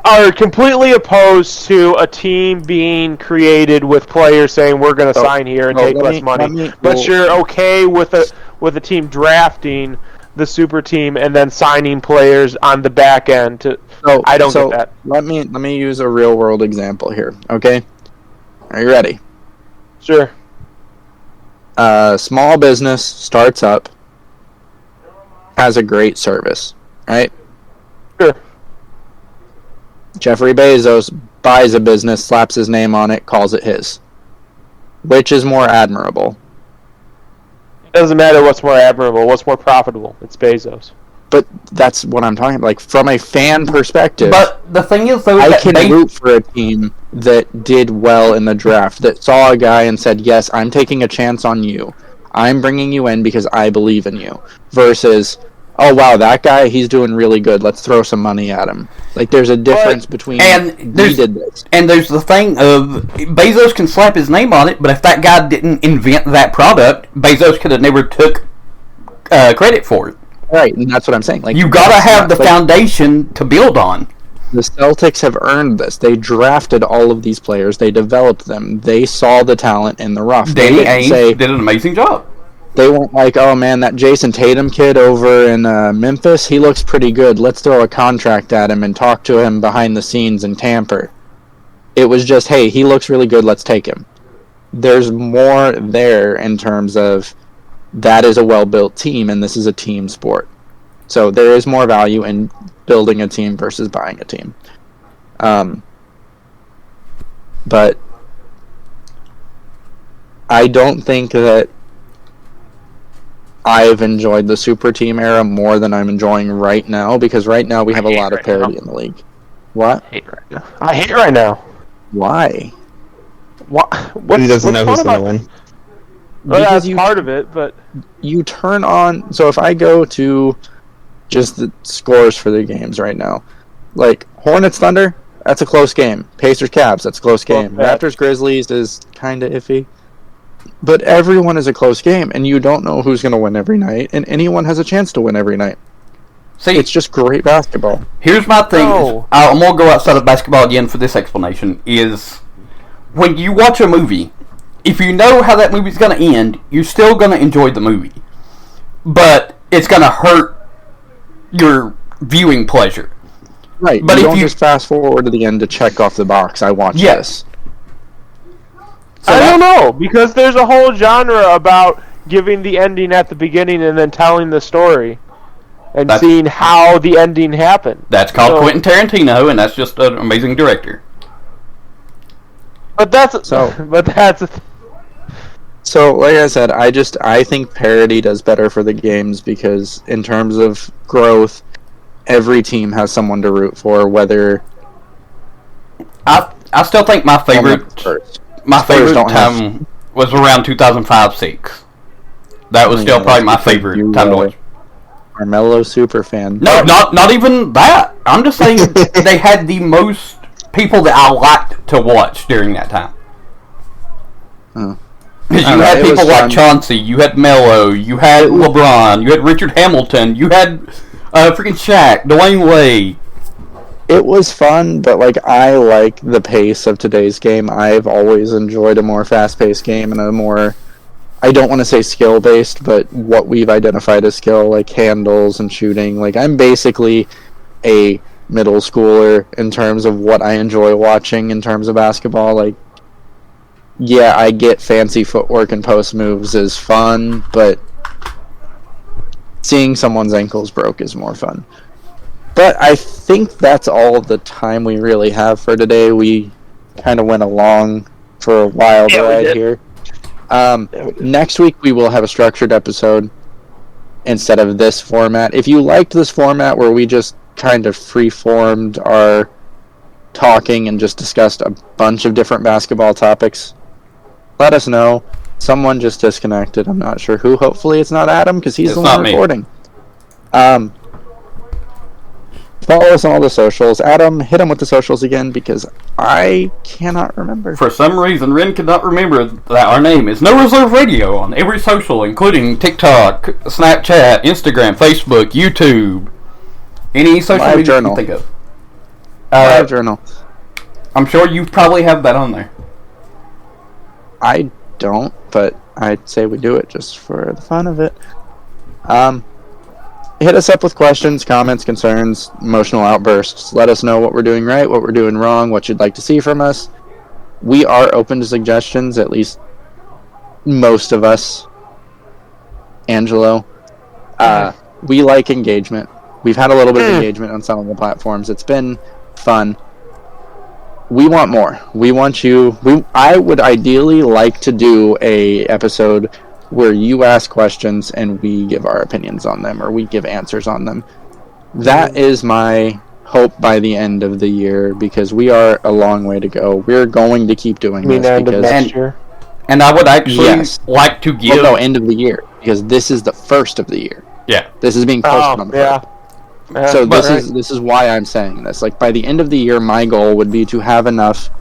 are completely opposed to a team being created with players saying we're going to sign here and take less money, but you're okay with a team drafting the super team and then signing players on the back end to. I don't get that. Let me use a real world example here. Okay, are you ready? Sure. Small business starts up, has a great service, right? Sure. Jeffrey Bezos buys a business, slaps his name on it, calls it his. Which is more admirable? It doesn't matter what's more admirable, what's more profitable. It's Bezos. But that's what I'm talking about. Like, from a fan perspective, But the thing is, though, I can root for a team that did well in the draft, that saw a guy and said, yes, I'm taking a chance on you. I'm bringing you in because I believe in you. Versus, oh, wow, that guy, he's doing really good. Let's throw some money at him. Like, there's a difference between we did this. And there's the thing of Bezos can slap his name on it, but if that guy didn't invent that product, Bezos could have never took credit for it. Right, and that's what I'm saying. Like, you gotta have the foundation to build on. The Celtics have earned this. They drafted all of these players. They developed them. They saw the talent in the rough. Danny Ainge did an amazing job. They weren't like, oh man, that Jason Tatum kid over in Memphis, he looks pretty good. Let's throw a contract at him and talk to him behind the scenes and tamper. It was just, hey, he looks really good, let's take him. There's more there in terms of that is a well-built team, and this is a team sport. So there is more value in building a team versus buying a team. But I don't think that I've enjoyed the super team era more than I'm enjoying right now, because right now we have a lot of parity in the league. What? I hate right now. I hate right now. Why? He doesn't know who's going to win. Well, that's part of it, but you turn on. So if I go to just the scores for the games right now, like Hornets Thunder, that's a close game. Pacers Cavs, that's a close game. Raptors Grizzlies is kind of iffy. But everyone is a close game, and you don't know who's going to win every night, and anyone has a chance to win every night. See, it's just great basketball. Here's my thing. I'm going to go outside of basketball again for this explanation, is when you watch a movie, if you know how that movie's going to end, you're still going to enjoy the movie. But it's going to hurt your viewing pleasure. Right, but you don't just fast forward to the end to check off the box, I watch this. So I don't know, because there's a whole genre about giving the ending at the beginning and then telling the story and seeing how the ending happened. That's called Quentin Tarantino, and that's just an amazing director. But that's so, like I said, I think parity does better for the games, because in terms of growth, every team has someone to root for. Whether I still think my favorite time was around 2005-06. That was still probably my favorite time to watch. Carmelo super fan. No, not even that. I'm just saying they had the most people that I liked to watch during that time. Oh. You had people like Chauncey, you had Melo, you had LeBron, you had Richard Hamilton, you had freaking Shaq, Dwayne Wade. It was fun, but I like the pace of today's game. I've always enjoyed a more fast-paced game and a more, I don't want to say skill-based, but what we've identified as skill, like handles and shooting. I'm basically a middle schooler in terms of what I enjoy watching in terms of basketball. Yeah, I get fancy footwork and post moves is fun, but seeing someone's ankles broke is more fun. But I think that's all the time we really have for today. We kind of went along for a wild ride here. Next week we will have a structured episode. instead of this format. If you liked this format where we just kind of free-formed our talking and just discussed a bunch of different basketball topics, let us know. Someone just disconnected. I'm not sure who. Hopefully it's not Adam, because he's the one recording. Follow us on all the socials. Adam, hit him with the socials again, because I cannot remember. For some reason, Ren cannot remember that our name is No Reserve Radio on every social, including TikTok, Snapchat, Instagram, Facebook, YouTube, any social Live media journal. you can think of. Live journal. I'm sure you probably have that on there. I don't, but I'd say we do it just for the fun of it. Hit us up with questions, comments, concerns, emotional outbursts. Let us know what we're doing right, what we're doing wrong, what you'd like to see from us. We are open to suggestions, at least most of us. Angelo. We like engagement. We've had a little bit of engagement on some of the platforms. It's been fun. We want more. We want you. I would ideally like to do a episode where you ask questions and we give our opinions on them, or we give answers on them. That is my hope by the end of the year, because we are a long way to go. We're going to keep doing this. End of next year? And I would actually like to give... Well, no, end of the year, because this is the first of the year. Yeah. This is being posted on the first. So this is why I'm saying this. Like, by the end of the year, my goal would be to have enough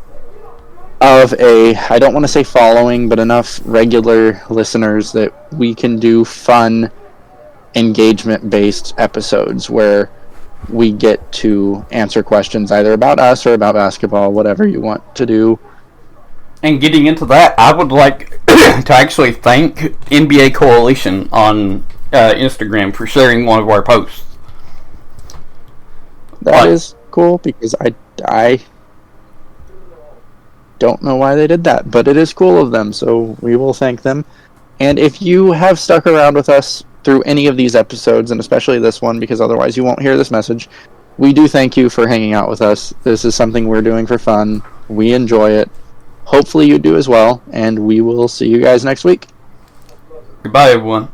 of a, I don't want to say following, but enough regular listeners that we can do fun, engagement-based episodes where we get to answer questions either about us or about basketball, whatever you want to do. And getting into that, I would like to actually thank NBA Coalition on Instagram for sharing one of our posts. That is cool, because I don't know why they did that, but it is cool of them, so we will thank them. And if you have stuck around with us through any of these episodes, and especially this one, because otherwise you won't hear this message, we do thank you for hanging out with us. This is something we're doing for fun. We enjoy it. Hopefully you do as well, and we will see you guys next week. Goodbye, everyone.